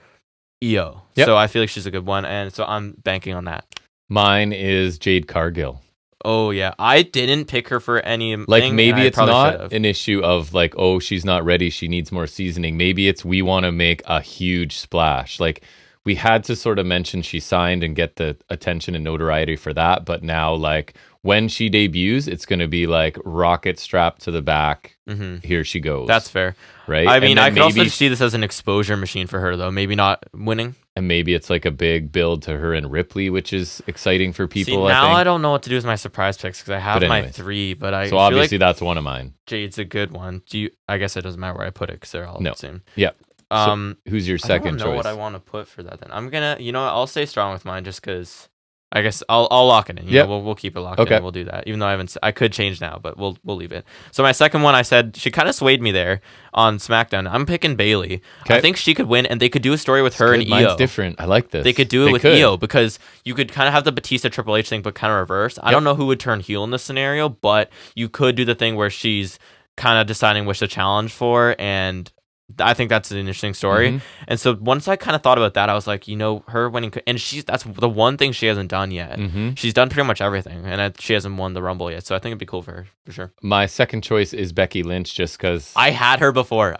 Io. Yep. So I feel like she's a good one, and so I'm banking on that. Mine is Jade Cargill. Oh yeah, I didn't pick her for any. Like maybe it's not an issue of like, oh, she's not ready, she needs more seasoning. Maybe it's we want to make a huge splash. Like we had to sort of mention she signed and get the attention and notoriety for that, but now like when she debuts, it's going to be like rocket strapped to the back. Here she goes. That's fair, right? I mean, I could also see this as an exposure machine for her, though. Maybe not winning, and maybe it's like a big build to her and Ripley, which is exciting for people. See, now I don't know what to do with my surprise picks because I have my 3, but I so obviously like that's one of mine. Jade's a good one. I guess it doesn't matter where I put it because they're all the same. Yeah. So who's your second choice? I don't know what I want to put for that. Then I'm gonna, I'll stay strong with mine just because. I guess I'll lock it in. Yeah, we'll keep it locked in. We'll do that. Even though I could change now, but we'll leave it. So my second one, I said she kind of swayed me there on SmackDown. I'm picking Bayley. I think she could win, and they could do a story with her and Io. Mine's different. I like this. They could do it with Io because you could kind of have the Batista Triple H thing, but kind of reverse. I don't know who would turn heel in this scenario, but you could do the thing where she's kind of deciding which to challenge for, and I think that's an interesting story. And so once I kind of thought about that, I was like, her winning, and that's the one thing she hasn't done yet. She's done pretty much everything, and she hasn't won the Rumble yet. So I think it'd be cool for her, for sure. My second choice is Becky Lynch, just because I had her before.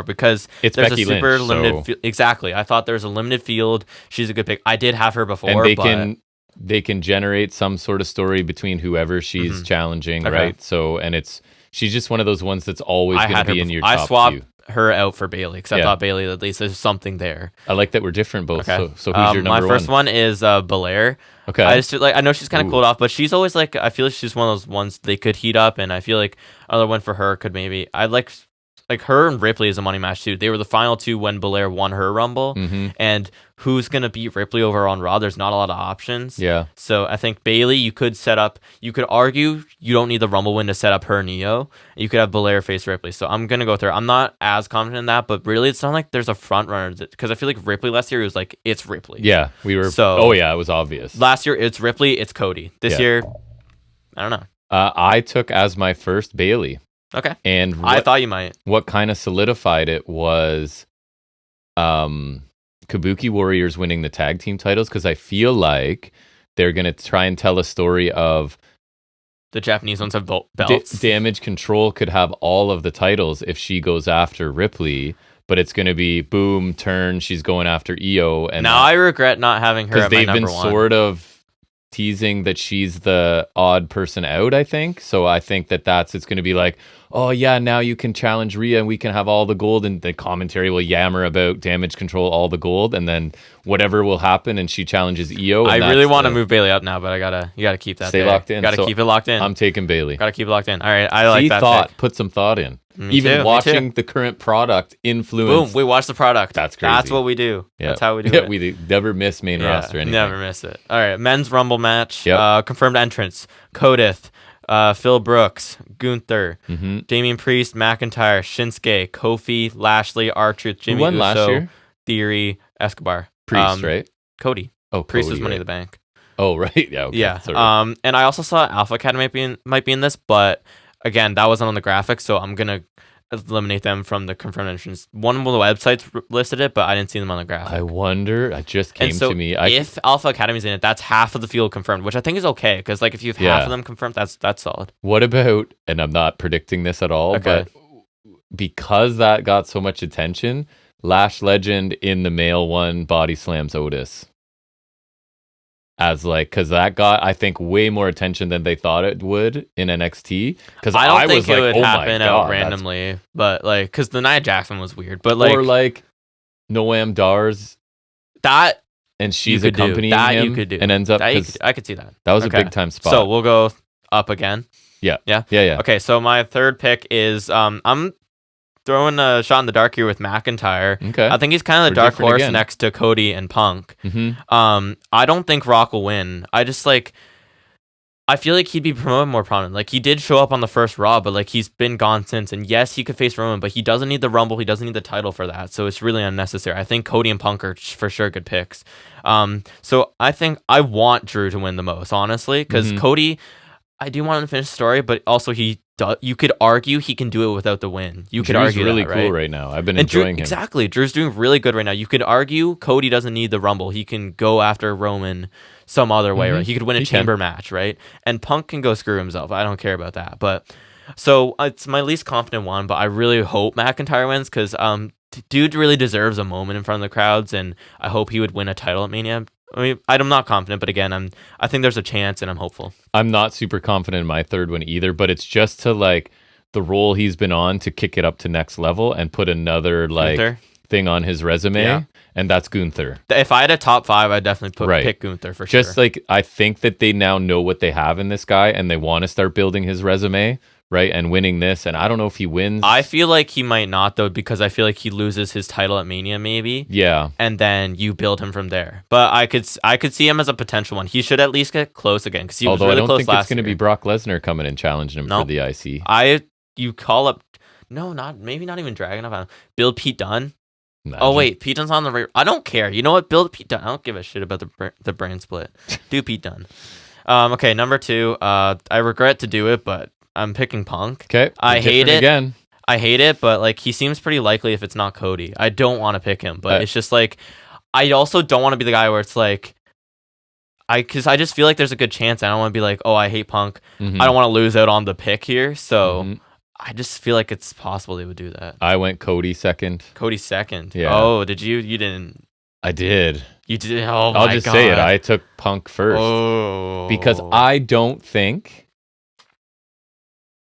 Because it's there's Becky a super Lynch, limited exactly. I thought there's a limited field. She's a good pick. I did have her before, and they can generate some sort of story between whoever she's challenging, right? So, and she's just one of those ones that's always going to be in your top few. Her out for Bayley because I thought Bayley, at least there's something there. I like that we're different both. Okay. So who's your number one? My first one is Belair. Okay. I just I know she's kind of cooled off, but she's always like, I feel like she's one of those ones they could heat up, and I feel like another one for her could maybe, I'd like her and Ripley is a money match too. They were the final two when Belair won her Rumble, and who's gonna beat Ripley over on Raw? There's not a lot of options. Yeah. So I think Bayley, you could argue you don't need the Rumble win to set up her and Io. You could have Belair face Ripley. So I'm gonna go with her. I'm not as confident in that, but really it's not like there's a front runner because I feel like Ripley last year it was like it's Ripley. Yeah, we were. So oh yeah, it was obvious. Last year it's Ripley, it's Cody. This year, I don't know. I took as my first Bayley. Okay. And I thought you might. What kind of solidified it was Kabuki Warriors winning the tag team titles, because I feel like they're going to try and tell a story of the Japanese ones have belts. Damage Control could have all of the titles if she goes after Ripley, but it's going to be boom, turn, she's going after Io. And now I regret not having her at my number one. Because they've been sort of teasing that she's the odd person out, I think. So I think it's going to be like, oh yeah, now you can challenge Rhea and we can have all the gold, and the commentary will yammer about Damage Control, all the gold, and then whatever will happen and she challenges Io. I really want to move Bayley up now, but you gotta keep that. Stay locked in. Gotta keep it locked in. I'm taking Bayley. Gotta keep it locked in. All right, I like that. Put some thought in. Me watching the current product influence. Boom, we watch the product. That's crazy. That's what we do. Yeah. That's how we do it. We never miss main roster anything. Never miss it. All right, men's Rumble match. Confirmed entrance. Codith, Phil Brooks, Gunther, Damian Priest, McIntyre, Shinsuke, Kofi, Lashley, R-Truth, Jimmy Uso. Who won last year? Theory, Escobar. Priest, right? Cody. Oh, Priest Cody, was Money right. in the Bank. Oh, right. Yeah. Okay. Yeah. Sorry. And I also saw Alpha Academy might be in this, but again, that wasn't on the graphics, so I'm gonna eliminate them from the confirmed entrance. One of the websites listed it, but I didn't see them on the graphic. I wonder. It just came so to me. If Alpha Academy's in it, that's half of the field confirmed, which I think is okay because like if you have half of them confirmed, that's solid. What about? And I'm not predicting this at all, but because that got so much attention, Lash Legend in the male one body slams Otis. As like, because that got, I think, way more attention than they thought it would in NXT. Because I don't think was it like, would oh happen my out God, randomly, but like, because the Nia Jackson was weird, but like, or like Noam Dar's that, and she's accompanying him, you could do, and ends up. I could see that. That was a big time spot. So we'll go up again. Yeah. Yeah. Okay, so my third pick is I'm throwing a shot in the dark here with McIntyre. Okay. I think he's kind of the dark horse next to Cody and Punk. Mm-hmm. I don't think Rock will win. I feel like he'd be promoted more prominent. Like he did show up on the first Raw, but like he's been gone since. And yes, he could face Roman, but he doesn't need the Rumble. He doesn't need the title for that. So it's really unnecessary. I think Cody and Punk are for sure good picks. So I think I want Drew to win the most, honestly, because Cody, I do want him to finish the story, but also you could argue he can do it without the win. You could argue really that, cool right? right now. I've been enjoying him. Exactly. Drew's doing really good right now. You could argue Cody doesn't need the Rumble. He can go after Roman some other way, right? He could win a chamber match, right? And Punk can go screw himself. I don't care about that. But so it's my least confident one, but I really hope McIntyre wins because dude really deserves a moment in front of the crowds, and I hope he would win a title at Mania. I mean, I'm not confident, but again, I think there's a chance, and I'm hopeful. I'm not super confident in my third one either, but it's just to like the role he's been on to kick it up to next level and put another like Gunther thing on his resume, and that's Gunther. If I had a top 5, I'd definitely pick Gunther for sure. Just like I think that they now know what they have in this guy, and they want to start building his resume. Right, and winning this, and I don't know if he wins. I feel like he might not, though, because I feel like he loses his title at Mania, maybe. Yeah, and then you build him from there. But I could see him as a potential one. He should at least get close again because he was really close last year. Although I don't think it's going to be Brock Lesnar coming and challenging him for the IC. You call up, maybe not even Dragunov. Build Pete Dunne. Imagine. Oh wait, Pete Dunne's on the. I don't care. You know what? Build Pete Dunne. I don't give a shit about the brand split. Do Pete Dunne. Okay, number 2. I regret to do it, but I'm picking Punk. Okay. I hate it. Again. I hate it, but like he seems pretty likely if it's not Cody. I don't want to pick him, but it's just like I also don't want to be the guy where it's like because I just feel like there's a good chance. I don't want to be like, oh, I hate Punk. Mm-hmm. I don't want to lose out on the pick here, so I just feel like it's possible they would do that. I went Cody second. Cody second. Yeah. Oh, did you? You didn't. I did. You did. Oh my God. I'll just say it. I took Punk first. Oh. Because I don't think.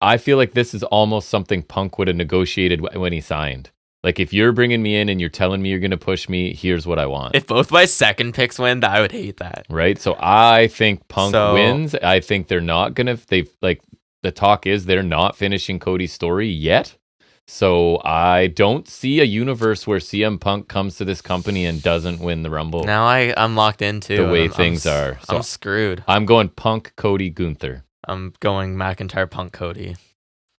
I feel like this is almost something Punk would have negotiated when he signed. Like, if you're bringing me in and you're telling me you're going to push me, here's what I want. If both my second picks win, I would hate that. Right? So I think Punk wins. I think they're not going to... the talk is they're not finishing Cody's story yet. So I don't see a universe where CM Punk comes to this company and doesn't win the Rumble. Now I'm locked into the way things are. So I'm screwed. I'm going Punk, Cody, Gunther. I'm going McIntyre, Punk, Cody.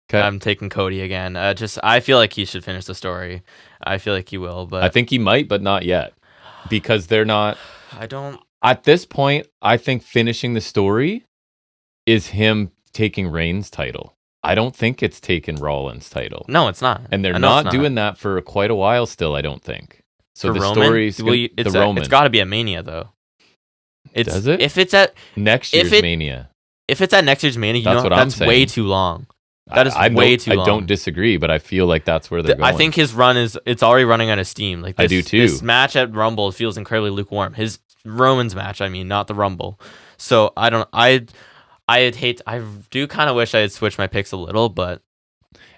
Okay. I'm taking Cody again. I feel like he should finish the story. I feel like he will, but I think he might, but not yet, because they're not. I don't. At this point, I think finishing the story is him taking Reigns' title. I don't think it's taking Rollins' title. No, it's not. And they're not doing that for quite a while still, I don't think. So for the Roman? story's Roman. It's got to be a Mania though. Does it? If it's at next year's Mania. If it's at next year's Mania, that's way too long. That is way too long. I don't disagree, but I feel like that's where they're going. I think his run it's already running out of steam. Like I do too. This match at Rumble feels incredibly lukewarm. His Roman's match, I mean, not the Rumble. So I do kind of wish I had switched my picks a little, but.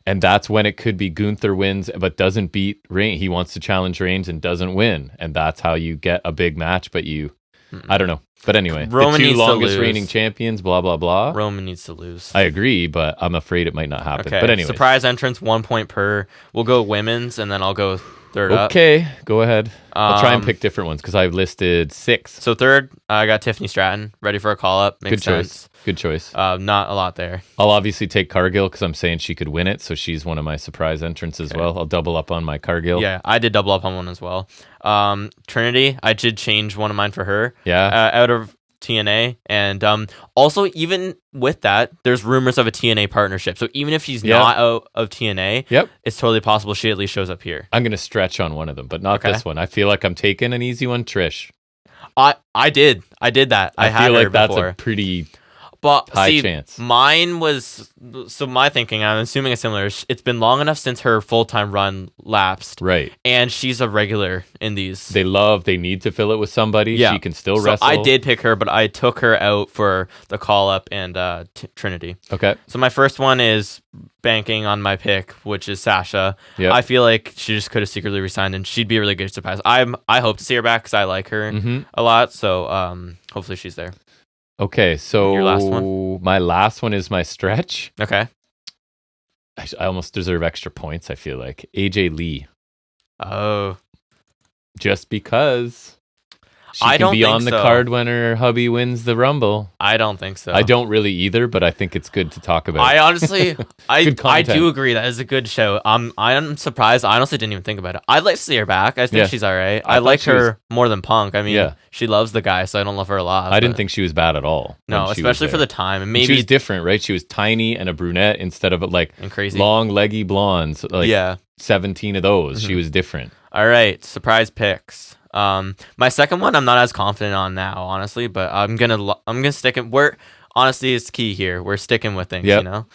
And that's when it could be Gunther wins, but doesn't beat Reigns. He wants to challenge Reigns and doesn't win. And that's how you get a big match, but I don't know. But anyway, Roman the 2 needs longest to lose. reigning champions, blah, blah, blah. Roman needs to lose. I agree, but I'm afraid it might not happen. Okay. But anyway. Surprise entrance, 1 point per. We'll go women's, and then I'll go third up. Okay, go ahead. I'll try and pick different ones because I've listed 6. So third, I got Tiffany Stratton, ready for a call-up. Makes sense. Good choice. Not a lot there. I'll obviously take Cargill because I'm saying she could win it, so she's one of my surprise entrants as well. I'll double up on my Cargill. Yeah, I did double up on one as well. Trinity, I did change one of mine for her. Yeah. Out of TNA, and also even with that, there's rumors of a TNA partnership. So even if she's not out of TNA, it's totally possible she at least shows up here. I'm gonna stretch on one of them, but not this one. I feel like I'm taking an easy one, Trish. I did that. I feel like that's before. A pretty But high chance. Mine was, so my thinking, I'm assuming it's similar. It's been long enough since her full-time run lapsed. Right. And she's a regular in these. They need to fill it with somebody. Yeah. She can still wrestle. I did pick her, but I took her out for the call-up and Trinity. Okay. So my first one is banking on my pick, which is Sasha. Yep. I feel like she just could have secretly resigned, and she'd be a really good surprise. I hope to see her back because I like her a lot. So hopefully she's there. Okay, so your last one? My last one is my stretch. Okay. I almost deserve extra points, I feel like. AJ Lee. Oh. Just because she can be on the card when her hubby wins the Rumble. I don't think so. I don't really either, but I think it's good to talk about. I honestly, I do agree that is a good show. I am surprised. I honestly didn't even think about it. I'd like to see her back. I think she's all right. I like her more than Punk. I mean, she loves the guy, so I don't love her a lot. I didn't think she was bad at all. No, especially for the time. And maybe she was different, right? She was tiny and a brunette instead of and crazy long, leggy blondes. Like 17 of those. She was different. All right, surprise picks. My second one, I'm not as confident on now, honestly, but I'm gonna stick it. Honestly, it's key here. We're sticking with things, you know.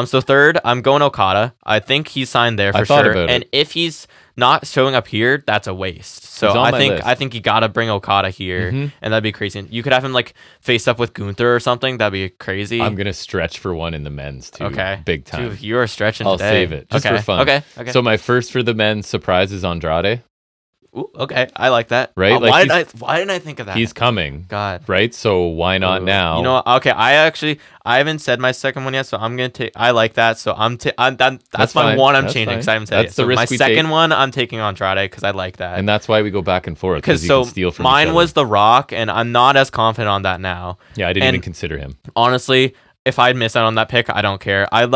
So third, I'm going Okada. I think he's signed there for sure. And if he's not showing up here, that's a waste. So I think you gotta bring Okada here, and that'd be crazy. You could have him like face up with Gunther or something. That'd be crazy. I'm gonna stretch for one in the men's too. Okay, big time. Dude, you are stretching. I'll save it just for fun. Okay. So my first for the men's surprise is Andrade. Ooh, okay, I like that. Right? Why didn't I think of that? He's coming. God. Right? So why not now? You know what? Okay, I haven't said my second one yet, so I'm gonna take. I like that, so that's my one. I'm changing because I haven't said it. That's the risk we take. My second one, I'm taking Andrade because I like that, and that's why we go back and forth because you can steal from mine each other. Was The Rock, and I'm not as confident on that now. Yeah, I didn't even consider him. Honestly, if I'd miss out on that pick, I don't care. I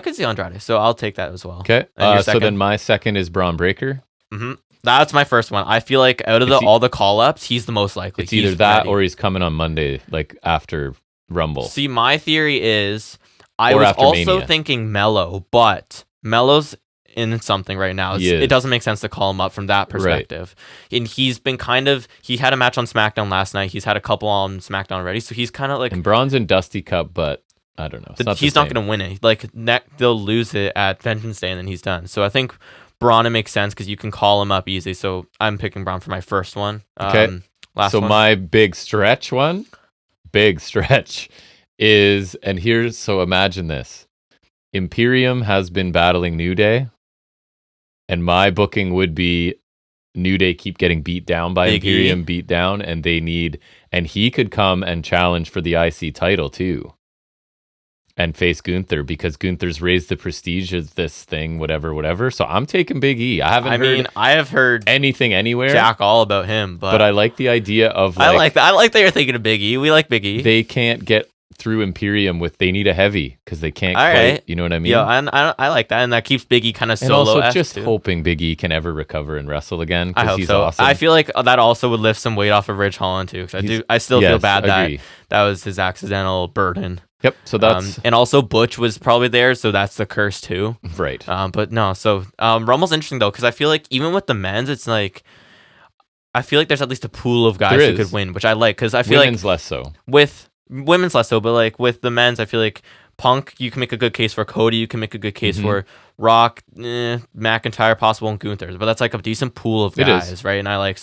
could see Andrade, so I'll take that as well. Okay. So then my second is Braun Breaker. Mm-hmm. That's my first one. I feel like out of all the call-ups, he's the most likely. It's either that or he's coming on Monday, like after Rumble. See, my theory is I was also thinking Mello, but Mello's in something right now. It doesn't make sense to call him up from that perspective. Right. And he's been he had a match on SmackDown last night. He's had a couple on SmackDown already. So he's kind of like... And Braun's in Dusty Cup, but I don't know. He's not going to win it. Like, they'll lose it at Vengeance Day and then he's done. So I think... Braun, it makes sense because you can call him up easy. So I'm picking Braun for my first one. Okay. So my big stretch is, and here's, so imagine this. Imperium has been battling New Day, and my booking would be New Day keep getting beat down by Imperium, beat down, and he could come and challenge for the IC title too. And face Gunther because Gunther's raised the prestige of this thing, whatever. So I'm taking Big E. I have heard anything anywhere. Jack all about him, but I like the idea of I like that you're thinking of Big E. We like Big E. They can't get through Imperium they need a heavy because they can't quite. Right. You know what I mean? Yeah, and I like that, and that keeps Big E kind of solo. And also just hoping Big E can ever recover and wrestle again because he's awesome. I feel like that also would lift some weight off of Ridge Holland too. Because I still feel bad that was his accidental burden. Yep. So that's and also Butch was probably there, so that's the curse too. Right. But no. So Rumble's interesting though, because I feel like even with the men's, it's like I feel like there's at least a pool of guys who could win, which I like because I feel women's less so. With women's less so, but like with the men's, I feel like Punk, you can make a good case for Cody. You can make a good case for Rock, McIntyre, possible, and Gunther. But that's like a decent pool of guys, right? And I like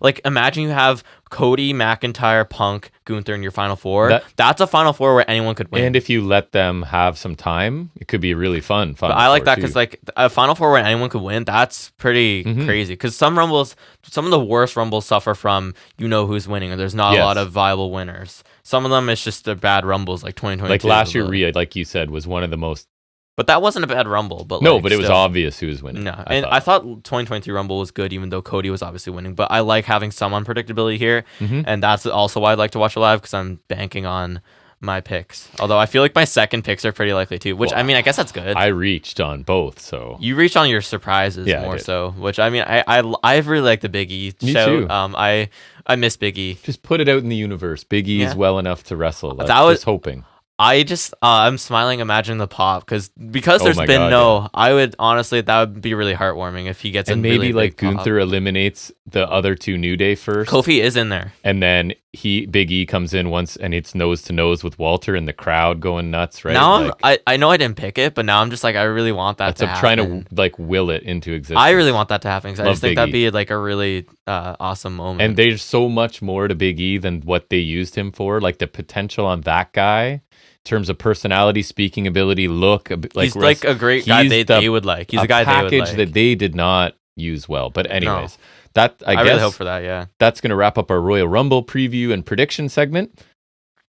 like imagine you have Cody, McIntyre, Punk, Gunther in your Final Four. That's a Final Four where anyone could win. And if you let them have some time, it could be really fun. But I like that because like a Final Four where anyone could win, that's pretty crazy. Because some of the worst Rumbles suffer from who's winning, and there's not a lot of viable winners. Some of them it's just the bad Rumbles, like 2022. Like last year, Rhea, like you said, was one of the most But that wasn't a bad Rumble. But no, but it was obvious who was winning. No, I thought 2023 Rumble was good, even though Cody was obviously winning. But I like having some unpredictability here, and that's also why I'd like to watch it live, because I'm banking on my picks. Although I feel like my second picks are pretty likely too, which I mean, I guess that's good. I reached on both, so you reached on your surprises more so, which I mean, I really like the Big E show. Too. I miss Big E. Just put it out in the universe. Big E is well enough to wrestle. That's that was just hoping. I just I'm smiling imagining the pop because there's been I would honestly, that would be really heartwarming if he gets and a maybe really like big Gunther pop. eliminates the other two New Day first. Kofi is in there, and then Big E comes in once, and it's nose to nose with Walter, and the crowd going nuts. Right now, I know I didn't pick it, but now I'm just like I really want that to happen. I'm trying to like will it into existence. I really want that to happen because I just think Big that'd E. be like a really awesome moment. And there's so much more to Big E than what they used him for. Like the potential on that guy. Terms of personality, speaking ability, look, like he's like a great guy they would like. He's a guy they would like. That they did not use well. But anyways, I guess really hope for that. Yeah, that's going to wrap up our Royal Rumble preview and prediction segment.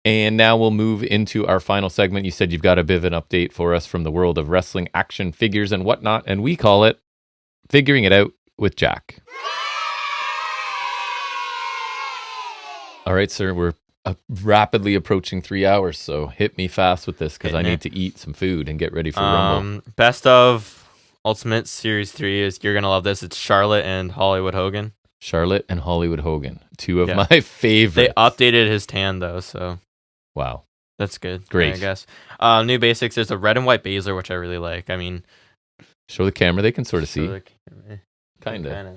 And now we'll move into our final segment. You said you've got a bit of an update for us from the world of wrestling, action figures, and whatnot, and we call it Figuring It Out with Jack. All right, sir, we're rapidly approaching 3 hours, so hit me fast with this because I need to eat some food and get ready for Rumble. Best of Ultimate Series 3 is, you're gonna love this, it's Charlotte and Hollywood Hogan. Charlotte and Hollywood Hogan, two of my favorites. They updated his tan though, so wow, that's good. Great. I guess new basics, there's a red and white Baszler, which I really like. I mean, show the camera, they can sort of see. Kind of.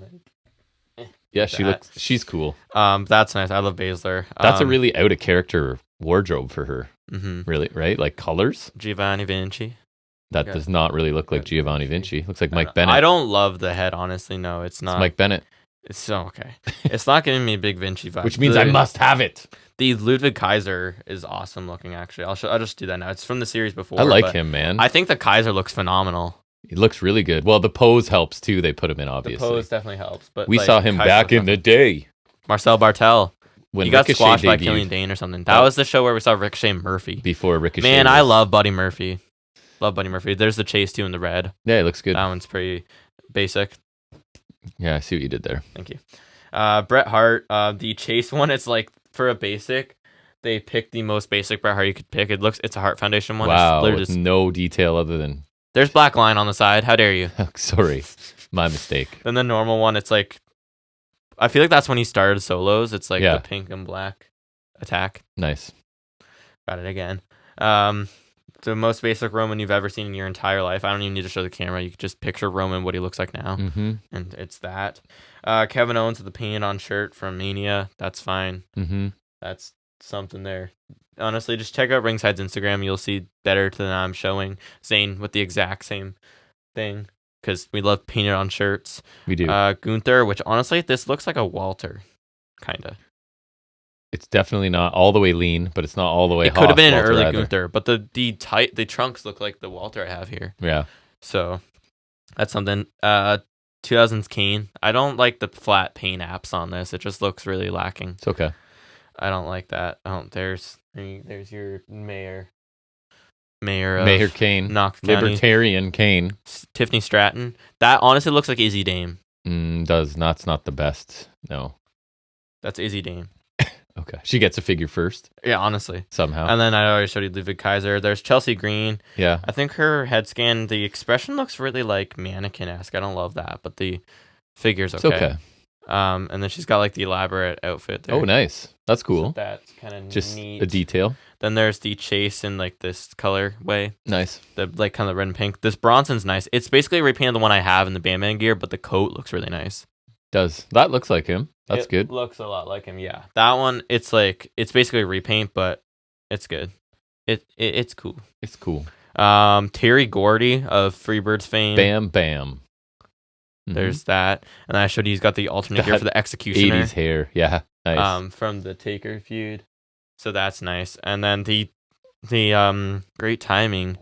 Yeah, she's cool. That's nice. I love Baszler. That's a really out of character wardrobe for her. Really, right? Like colors. Giovanni Vinci. That does not really look like Giovanni Vinci. Looks like Mike Bennett. I don't love the head, honestly. No, it's not. It's Mike Bennett. It's so okay. It's not giving me big Vinci vibes. Which means I must have it. The Ludwig Kaiser is awesome looking. Actually, I'll just do that now. It's from the series before. I like him, man. I think the Kaiser looks phenomenal. He looks really good. Well, the pose helps too. They put him in, obviously. The pose definitely helps. But we saw him back in the day. Marcel Bartel. When he got Ricochet squashed by debuted. Killian Dane or something. That was the show where we saw Ricochet Murphy. Before Ricochet. Man, I love Buddy Murphy. Love Buddy Murphy. There's the chase too in the red. Yeah, it looks good. That one's pretty basic. Yeah, I see what you did there. Thank you. Bret Hart, the chase one, it's like for a basic, they picked the most basic Bret Hart you could pick. It's a Hart Foundation one. Wow, with no detail other than... There's black line on the side. How dare you? Sorry, my mistake. Then the normal one, it's like... I feel like that's when he started solos. It's like the pink and black attack. Nice. Got it again. The most basic Roman you've ever seen in your entire life. I don't even need to show the camera. You could just picture Roman, what he looks like now. And it's that. Kevin Owens with the painted on shirt from Mania. That's fine. That's something there. Honestly, just check out Ringside's Instagram. You'll see better than I'm showing. Zayn with the exact same thing. Because we love painted on shirts. We do. Gunther, which honestly, this looks like a Walter. Kind of. It's definitely not all the way lean, but it's not all the way. It could have been an early Gunther, but the trunks look like the Walter I have here. Yeah. So that's something. 2000s Kane. I don't like the flat paint apps on this. It just looks really lacking. It's okay. I don't like that. There's your mayor Kane, Knox County. Libertarian Kane. Tiffany Stratton. That honestly looks like Izzy Dame. That's not the best. No. That's Izzy Dame. Okay. She gets a figure first. Yeah, honestly. Somehow. And then I already showed you Ludwig Kaiser. There's Chelsea Green. Yeah. I think her head scan, the expression looks really like mannequin-esque. I don't love that, but the figure's okay. It's okay. And then she's got like the elaborate outfit there. Oh, nice. That's cool. So that's kind of just neat. A detail. Then there's the chase in like this color way. Nice. The like kind of red and pink. This Bronson's nice. It's basically repainted the one I have in the Bandman gear, but the coat looks really nice. That looks like him. That's good. It looks a lot like him, yeah. That one, it's basically a repaint, but it's good. It's cool. It's cool. Terry Gordy of Freebirds fame. Bam Bam. There's that. And I showed you he's got the alternate gear for the Executioner. 80s hair. Yeah. Nice. From the Taker feud. So that's nice. And then the great timing,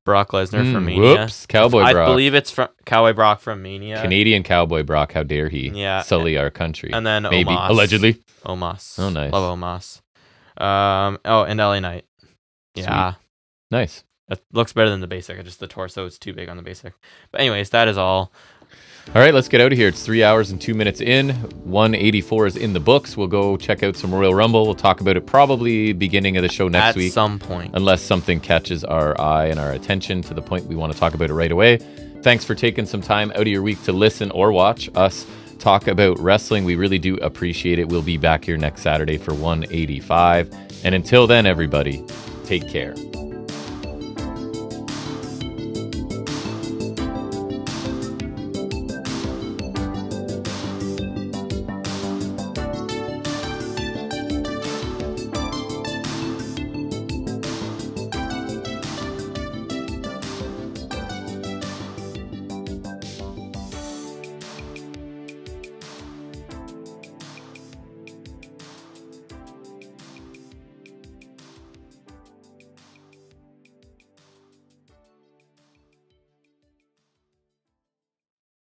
Brock Lesnar from Mania. Whoops, Cowboy Brock. I believe it's from Cowboy Brock from Mania. Canadian Cowboy Brock, how dare he sully our country. And then maybe, Omos. allegedly. Omos. Oh, nice. Love Omos. And LA Knight. Yeah. Sweet. Nice. It looks better than the basic. Just the torso is too big on the basic. But anyways, that is all. All right, let's get out of here. It's 3 hours and 2 minutes in. 184 is in the books. We'll go check out some Royal Rumble. We'll talk about it probably beginning of the show next week. At some point. Unless something catches our eye and our attention to the point we want to talk about it right away. Thanks for taking some time out of your week to listen or watch us talk about wrestling. We really do appreciate it. We'll be back here next Saturday for 185. And until then, everybody, take care.